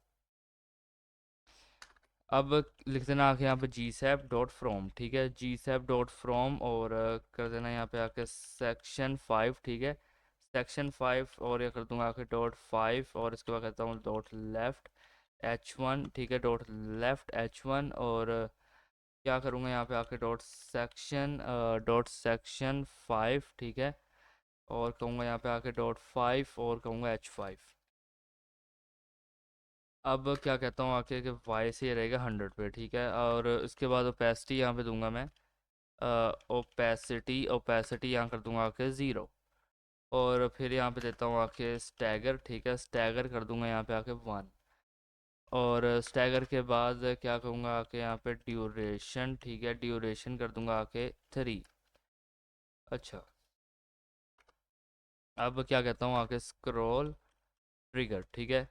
अब लिख देना आके यहाँ पे जी सैप डॉट फ्रॉम, ठीक है, जी सैप डॉट फ्रॉम, और कर देना यहाँ पे आके सेक्शन 5, ठीक है, सेक्शन 5, और ये कर दूंगा आके डॉट 5, और इसके बाद कहता हूँ डॉट लेफ्ट H1, ठीक है, डॉट लेफ्ट H1, और क्या करूँगा यहाँ पे आके डॉट सेक्शन 5, ठीक है, और कहूँगा यहाँ पे आके डॉट 5, और कहूँगा H5। अब क्या कहता हूँ आके कि वाई से ये रहेगा 100 पे, ठीक है। और इसके बाद ओपेसिटी यहाँ पे दूंगा मैं, ओपेसिटी ओपेसिटी यहाँ कर दूंगा आके 0। और फिर यहाँ पे देता हूँ आके स्टैगर, ठीक है, स्टैगर कर दूंगा यहाँ पे आके 1। और स्टैगर के बाद क्या कहूँगा आके यहाँ पे ड्यूरेशन, ठीक है, ड्यूरेशन कर दूंगा आके 3। अच्छा, अब क्या कहता हूँ आके स्क्रॉल ट्रिगर, ठीक है,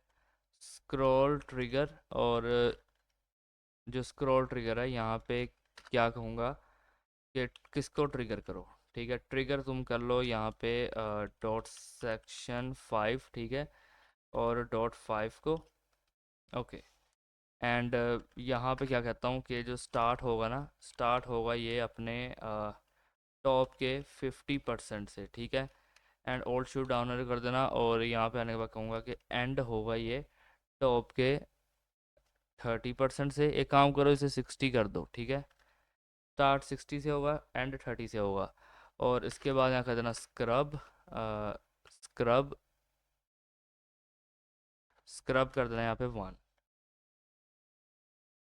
स्क्रॉल ट्रिगर, और जो स्क्रॉल ट्रिगर है यहाँ पे क्या कहूँगा कि किसको ट्रिगर करो, ठीक है, ट्रिगर तुम कर लो यहाँ पे डॉट सेक्शन 5, ठीक है, और डॉट 5 को, ओके। एंड यहाँ पे क्या कहता हूँ कि जो स्टार्ट होगा ना, स्टार्ट होगा ये अपने टॉप के 50% से, ठीक है। एंड ओल्ड शू डाउनर कर देना, और यहाँ पे आने के बाद कहूँगा कि एंड होगा ये टॉप के 30% से। एक काम करो, इसे 60 कर दो, ठीक है, स्टार्ट 60 से होगा, एंड 30 से होगा। और इसके बाद यहाँ कर देना स्क्रब, स्क्रब स्क्रब कर देना यहाँ पे 1।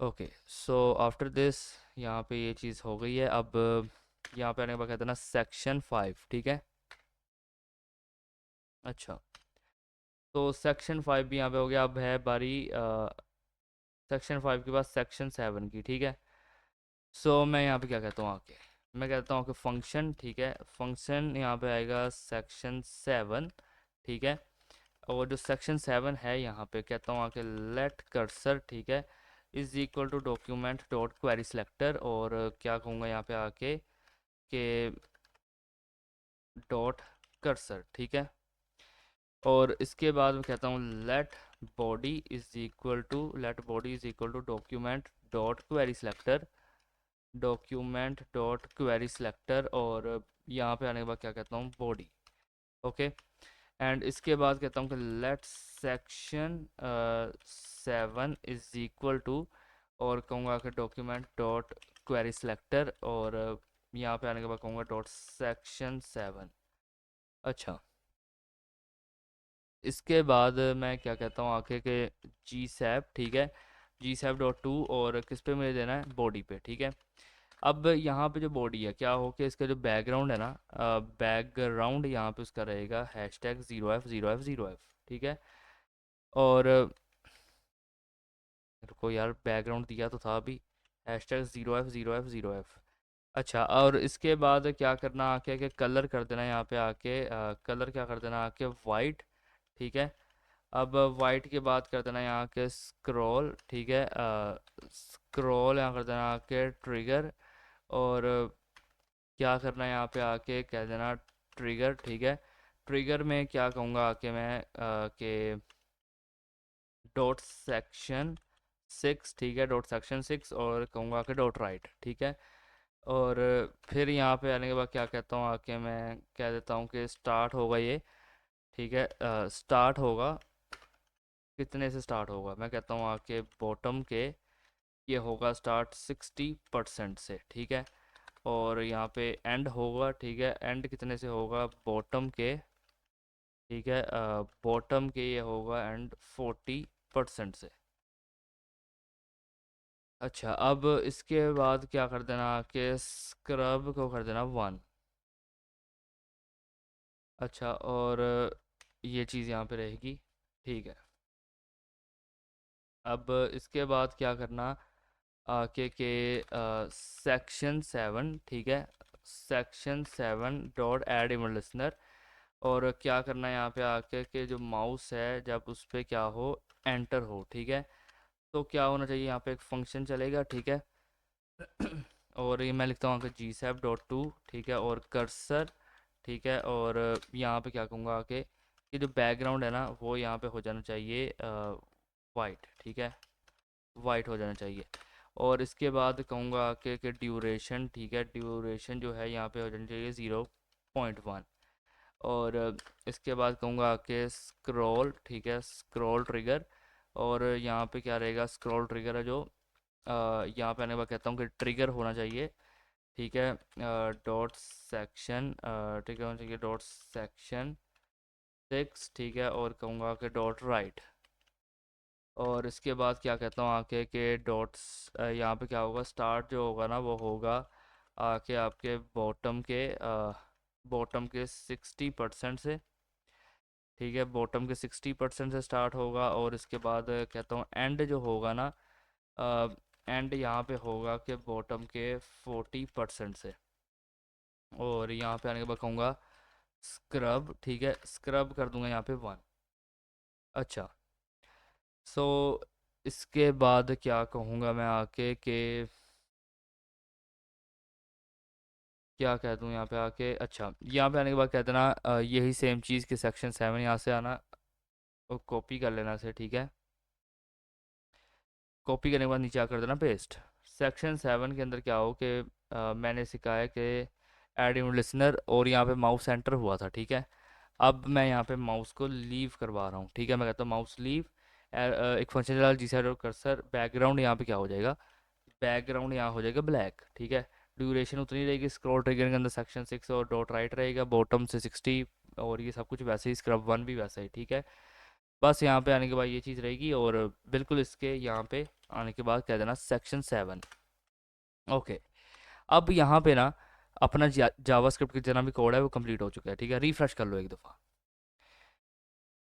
ओके, सो आफ्टर दिस यहाँ पे ये चीज़ हो गई है। अब यहाँ पे आने के बाद कह देना सेक्शन 5, ठीक है। अच्छा, तो सेक्शन 5 भी यहाँ पे हो गया। अब है बारी सेक्शन 5 के बाद सेक्शन 7 की, ठीक है। सो मैं यहाँ पे क्या कहता हूँ आके, मैं कहता हूँ कि फंक्शन, ठीक है, फंक्शन यहाँ पे आएगा सेक्शन 7, ठीक है। और जो सेक्शन 7 है यहाँ पे कहता हूँ आके लेट कर्सर, ठीक है, is equal to document dot query selector, और क्या कहूँगा यहाँ पे आके कि डॉट कर्सर, ठीक है। और इसके बाद मैं कहता हूँ let body is equal to document dot query selector, document dot query selector, और यहाँ पे आने के बाद क्या कहता हूँ बॉडी, ओके। एंड इसके बाद कहता हूँ कि let section 7 is equal to, और कहूँगा कि डॉक्यूमेंट डॉट क्वेरी सेलेक्टर, और यहाँ पे आने के बाद कहूँगा डॉट सेक्शन 7। अच्छा, इसके बाद मैं क्या कहता हूँ आके कि जी सैप, ठीक है, जी सैप डॉट टू, और किस पे मुझे देना है बॉडी पे, ठीक है। अब यहाँ पे जो बॉडी है क्या हो कि इसका जो बैकग्राउंड है ना, बैकग्राउंड यहाँ पे उसका रहेगा हैशटैग 0f0f0f, ठीक है। और रुको यार, बैकग्राउंड दिया तो था अभी, हैशटैग 0f0f0f। अच्छा, और इसके बाद क्या करना आके कि कलर कर देना यहाँ पे आके, कलर क्या कर देना आके वाइट, ठीक है। अब वाइट के बाद कर देना यहाँ के स्क्रॉल, ठीक है, स्क्रॉल यहाँ कर देना आके ट्रिगर, और क्या करना है यहाँ पे आके कह देना ट्रिगर, ठीक है। ट्रिगर में क्या कहूँगा आके मैं कि डॉट सेक्शन 6, ठीक है, डॉट सेक्शन 6, और कहूँगा कि डॉट राइट, ठीक है। और फिर यहाँ पे आने के बाद क्या कहता हूँ आके मैं कह देता हूँ कि स्टार्ट होगा ये, ठीक है, स्टार्ट होगा, कितने से स्टार्ट होगा, मैं कहता हूँ आके बॉटम के, ये होगा स्टार्ट 60% से, ठीक है। और यहाँ पे एंड होगा, ठीक है, एंड कितने से होगा बॉटम के, ठीक है, बॉटम के ये होगा एंड 40% से। अच्छा, अब इसके बाद क्या कर देना कि स्क्रब को कर देना 1। अच्छा, और ये चीज़ यहाँ पे रहेगी, ठीक है। अब इसके बाद क्या करना के सेक्शन 7, ठीक है, section 7 dot add image listener, और क्या करना है यहाँ पे आके कि जो माउस है जब उस पर क्या हो एंटर हो, ठीक है, तो क्या होना चाहिए यहाँ पे एक फंक्शन चलेगा, ठीक है। और ये मैं लिखता हूँ आके जी सैप डॉट टू, ठीक है, और कर्सर, ठीक है, और यहाँ पे क्या कहूँगा कि ये जो बैकग्राउंड है ना वो यहाँ पे हो जाना चाहिए वाइट, ठीक है, वाइट हो जाना चाहिए। और इसके बाद कहूँगा कि ड्यूरेशन, ठीक है, ड्यूरेशन जो है यहाँ पे हो जानी चाहिए 0.1। और इसके बाद कहूँगा कि स्क्रॉल, ठीक है, स्क्रॉल ट्रिगर, और यहाँ पे क्या रहेगा स्क्रॉल ट्रिगर है जो यहाँ पे आने के बाद कहता हूँ कि ट्रिगर होना चाहिए, ठीक है, डॉट सेक्शन, ट्रिगर होना चाहिए डॉट सेक्शन 6, ठीक है, और कहूँगा कि डॉट राइट। और इसके बाद क्या कहता हूँ आके कि डॉट्स यहाँ पे क्या होगा स्टार्ट जो होगा ना वो होगा आके आपके बॉटम के 60% से, ठीक है, बॉटम के 60% से स्टार्ट होगा। और इसके बाद कहता हूँ एंड जो होगा ना, एंड यहाँ पे होगा कि बॉटम के 40% से। और यहाँ पे आने के बाद कहूँगा स्क्रब, ठीक है, स्क्रब कर दूंगा यहाँ पे 1। अच्छा, सो इसके बाद क्या कहूँगा मैं आके कि क्या कह दूँ यहाँ पे आके, अच्छा यहाँ पे आने के बाद कह देना यही सेम चीज़ के सेक्शन 7 यहाँ से आना और कॉपी कर लेना से, ठीक है। कॉपी करने के बाद नीचे आकर देना पेस्ट। सेक्शन 7 के अंदर क्या हो कि मैंने सिखाया है कि ऐड इन लिसनर, और यहाँ पे माउस एंटर हुआ था, ठीक है। अब मैं यहाँ पे माउस को लीव करवा रहा हूँ, ठीक है, मैं कहता हूँ माउस लीव, एक फंक्शन चला जी साइड और कर्सर, बैकग्राउंड यहाँ पे क्या हो जाएगा, बैकग्राउंड यहाँ हो जाएगा ब्लैक, ठीक है। ड्यूरेशन उतनी रहेगी, स्क्रॉल ट्रिगर के अंदर सेक्शन 6 और डॉट राइट रहेगा, बॉटम से 60, और ये सब कुछ वैसे ही, स्क्रब 1 भी वैसा ही, ठीक है। बस यहाँ पे आने के बाद ये चीज़ रहेगी, और बिल्कुल इसके यहाँ पे आने के बाद कह देना सेक्शन 7, ओके। अब यहाँ पे ना अपना जावास्क्रिप्ट का जितना भी कोड है वो कंप्लीट हो चुका है, ठीक है। रिफ्रेश कर लो एक दफ़ा,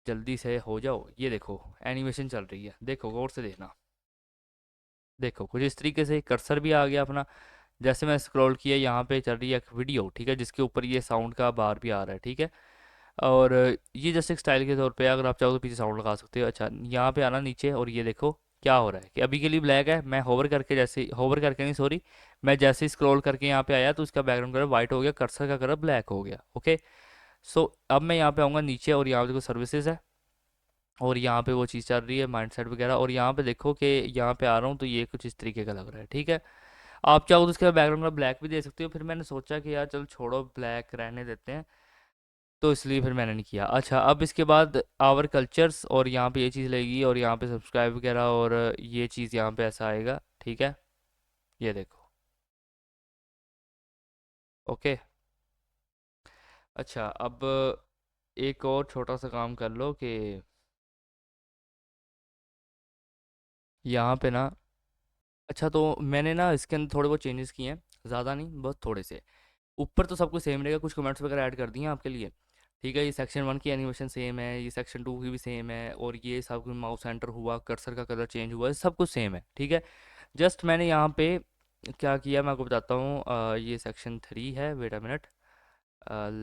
जल्दी से हो जाओ। ये देखो एनिमेशन चल रही है, देखो गौर से देखना, देखो कुछ इस तरीके से कर्सर भी आ गया अपना। जैसे मैं स्क्रॉल किया यहाँ पे चल रही है एक वीडियो, ठीक है, जिसके ऊपर ये साउंड का बार भी आ रहा है, ठीक है। और ये जैसे एक स्टाइल के तौर पे अगर आप चाहो तो पीछे साउंड लगा सकते हो। अच्छा, यहाँ पे आना नीचे, और ये देखो क्या हो रहा है कि अभी के लिए ब्लैक है, मैं होवर करके जैसे होवर करके नहीं सॉरी, मैं जैसे ही स्क्रॉल करके यहाँ पे आया तो उसका बैकग्राउंड कलर वाइट हो गया, कर्सर का कलर ब्लैक हो गया। ओके, सो अब मैं यहाँ पे आऊँगा नीचे और यहाँ पे देखो सर्विसेज है और यहाँ पे वो चीज़ चल रही है माइंडसेट वगैरह, और यहाँ पे देखो कि यहाँ पे आ रहा हूँ तो ये कुछ इस तरीके का लग रहा है। ठीक है, आप चाहो तो उसके बैकग्राउंड का ब्लैक भी दे सकते हो, फिर मैंने सोचा कि यार चलो छोड़ो ब्लैक रहने देते हैं, तो इसलिए फिर मैंने नहीं किया। अच्छा, अब इसके बाद आवर कल्चर्स और यहाँ पे ये चीज़ लगेगी और यहाँ पे सब्सक्राइब वगैरह और ये चीज़ यहाँ पे ऐसा आएगा। ठीक है, ये देखो। ओके, अच्छा अब एक और छोटा सा काम कर लो कि यहाँ पे ना, अच्छा तो मैंने ना इसके अंदर थोड़े बहुत चेंजेस किए हैं, ज़्यादा नहीं बहुत थोड़े से। ऊपर तो सब कुछ सेम रहेगा, कुछ कमेंट्स वगैरह ऐड कर दिए हैं आपके लिए। ठीक है, ये सेक्शन 1 की एनिमेशन सेम है, ये सेक्शन 2 की भी सेम है, और ये सब माउस सेंटर हुआ, कर्सर का कलर चेंज हुआ, सब कुछ सेम है। ठीक है, जस्ट मैंने यहाँ पे क्या किया मैं आपको बताता हूँ। ये सेक्शन 3 है, wait a minute,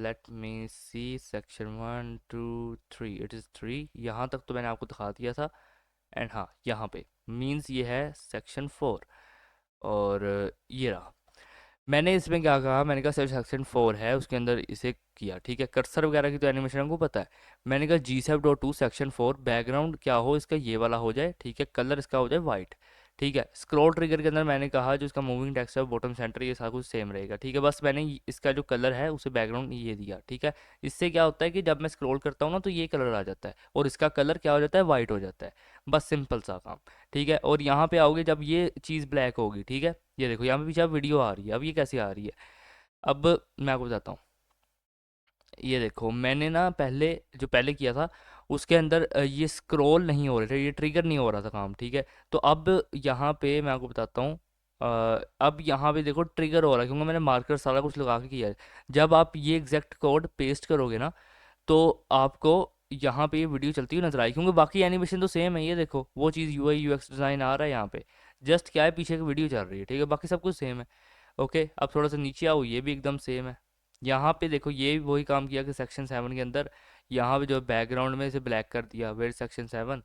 let me see, section 1 2 3, it is 3, यहाँ तक तो मैंने आपको दिखा दिया था। एंड हाँ, यहाँ पे मीन्स ये है सेक्शन 4, और ये रहा। मैंने इसमें क्या कहा, मैंने कहा सिर्फ सेक्शन 4 है उसके अंदर इसे किया। ठीक है, कर्सर वगैरह की तो एनिमेशन को पता है। मैंने कहा G7.2 सेक्शन 4 बैकग्राउंड क्या हो इसका, ये वाला हो जाए। ठीक है, कलर इसका हो जाए वाइट। ठीक है, स्क्रॉल ट्रिगर के अंदर मैंने कहा जो इसका मूविंग टेक्स्ट है बॉटम सेंटर ये सारा कुछ सेम रहेगा। ठीक है, बस मैंने इसका जो कलर है उसे बैकग्राउंड ये दिया। ठीक है, इससे क्या होता है कि जब मैं स्क्रॉल करता हूँ ना तो ये कलर आ जाता है और इसका कलर क्या हो जाता है, वाइट हो जाता है। बस सिंपल सा काम। ठीक है, और यहाँ पे आओगे जब ये चीज़ ब्लैक होगी। ठीक है, ये देखो यहाँ पे पीछे अब वीडियो आ रही है, अब ये कैसे आ रही है, अब मैं आपको बताता हूँ। ये देखो मैंने ना पहले जो पहले किया था उसके अंदर ये स्क्रॉल नहीं हो रहे थे, ये ट्रिगर नहीं हो रहा था काम। ठीक है, तो अब यहाँ पे मैं आपको बताता हूँ। अब यहाँ पे देखो ट्रिगर हो रहा है क्योंकि मैंने मार्कर सारा कुछ लगा के किया है। जब आप ये एग्जैक्ट कोड पेस्ट करोगे ना तो आपको यहाँ पे ये वीडियो चलती हुई नजर आई, क्योंकि बाकी एनिमेशन तो सेम है। ये देखो वो चीज़ UI UX डिज़ाइन आ रहा है यहाँ पे, जस्ट क्या है पीछे की वीडियो चल रही है। ठीक है, बाकी सब कुछ सेम है। ओके, अब थोड़ा सा नीचे आओ, ये भी एकदम सेम है। यहाँ पे देखो ये भी वही काम किया कि सेक्शन 7 के अंदर यहाँ पे जो बैकग्राउंड में इसे ब्लैक कर दिया, वेयर सेक्शन 7,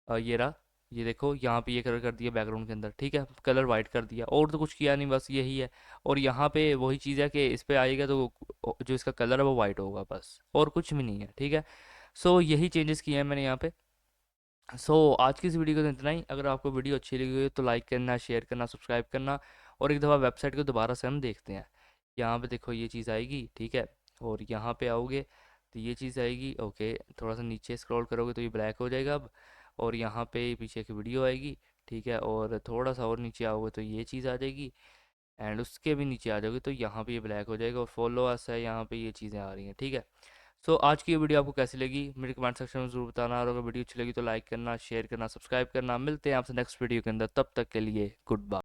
ये रहा। ये देखो यहाँ पे ये कलर कर दिया बैकग्राउंड के अंदर। ठीक है, कलर वाइट कर दिया, और तो कुछ किया नहीं, बस यही है। और यहाँ पे वही चीज़ है कि इस पे आएगा तो जो इसका कलर है वो वाइट होगा, बस और कुछ भी नहीं है। ठीक है, सो यही चेंजेस किए हैं मैंने यहाँ पे। सो आज की इस वीडियो को तो इतना ही। अगर आपको वीडियो अच्छी लगी हो तो लाइक करना, शेयर करना, सब्सक्राइब करना, और एक दफ़ा वेबसाइट को दोबारा से हम देखते हैं। यहाँ पे देखो ये चीज़ आएगी। ठीक है, और यहाँ पे आओगे तो ये चीज़ आएगी। ओके, थोड़ा सा नीचे स्क्रॉल करोगे तो ये ब्लैक हो जाएगा अब, और यहाँ पे पीछे की वीडियो आएगी। ठीक है, और थोड़ा सा और नीचे आओगे तो ये चीज़ आ जाएगी, एंड उसके भी नीचे आ जाओगे तो यहाँ पे ये ब्लैक हो जाएगा, और फॉलो अस है यहाँ पे ये चीज़ें आ रही हैं। ठीक है, सो आज की ये वीडियो आपको कैसी लगी मेरे कमेंट सेक्शन में ज़रूर बताना, और अगर वीडियो अच्छी लगी तो लाइक करना, शेयर करना, सब्सक्राइब करना। मिलते हैं आपसे नेक्स्ट वीडियो के अंदर, तब तक के लिए गुड बाय।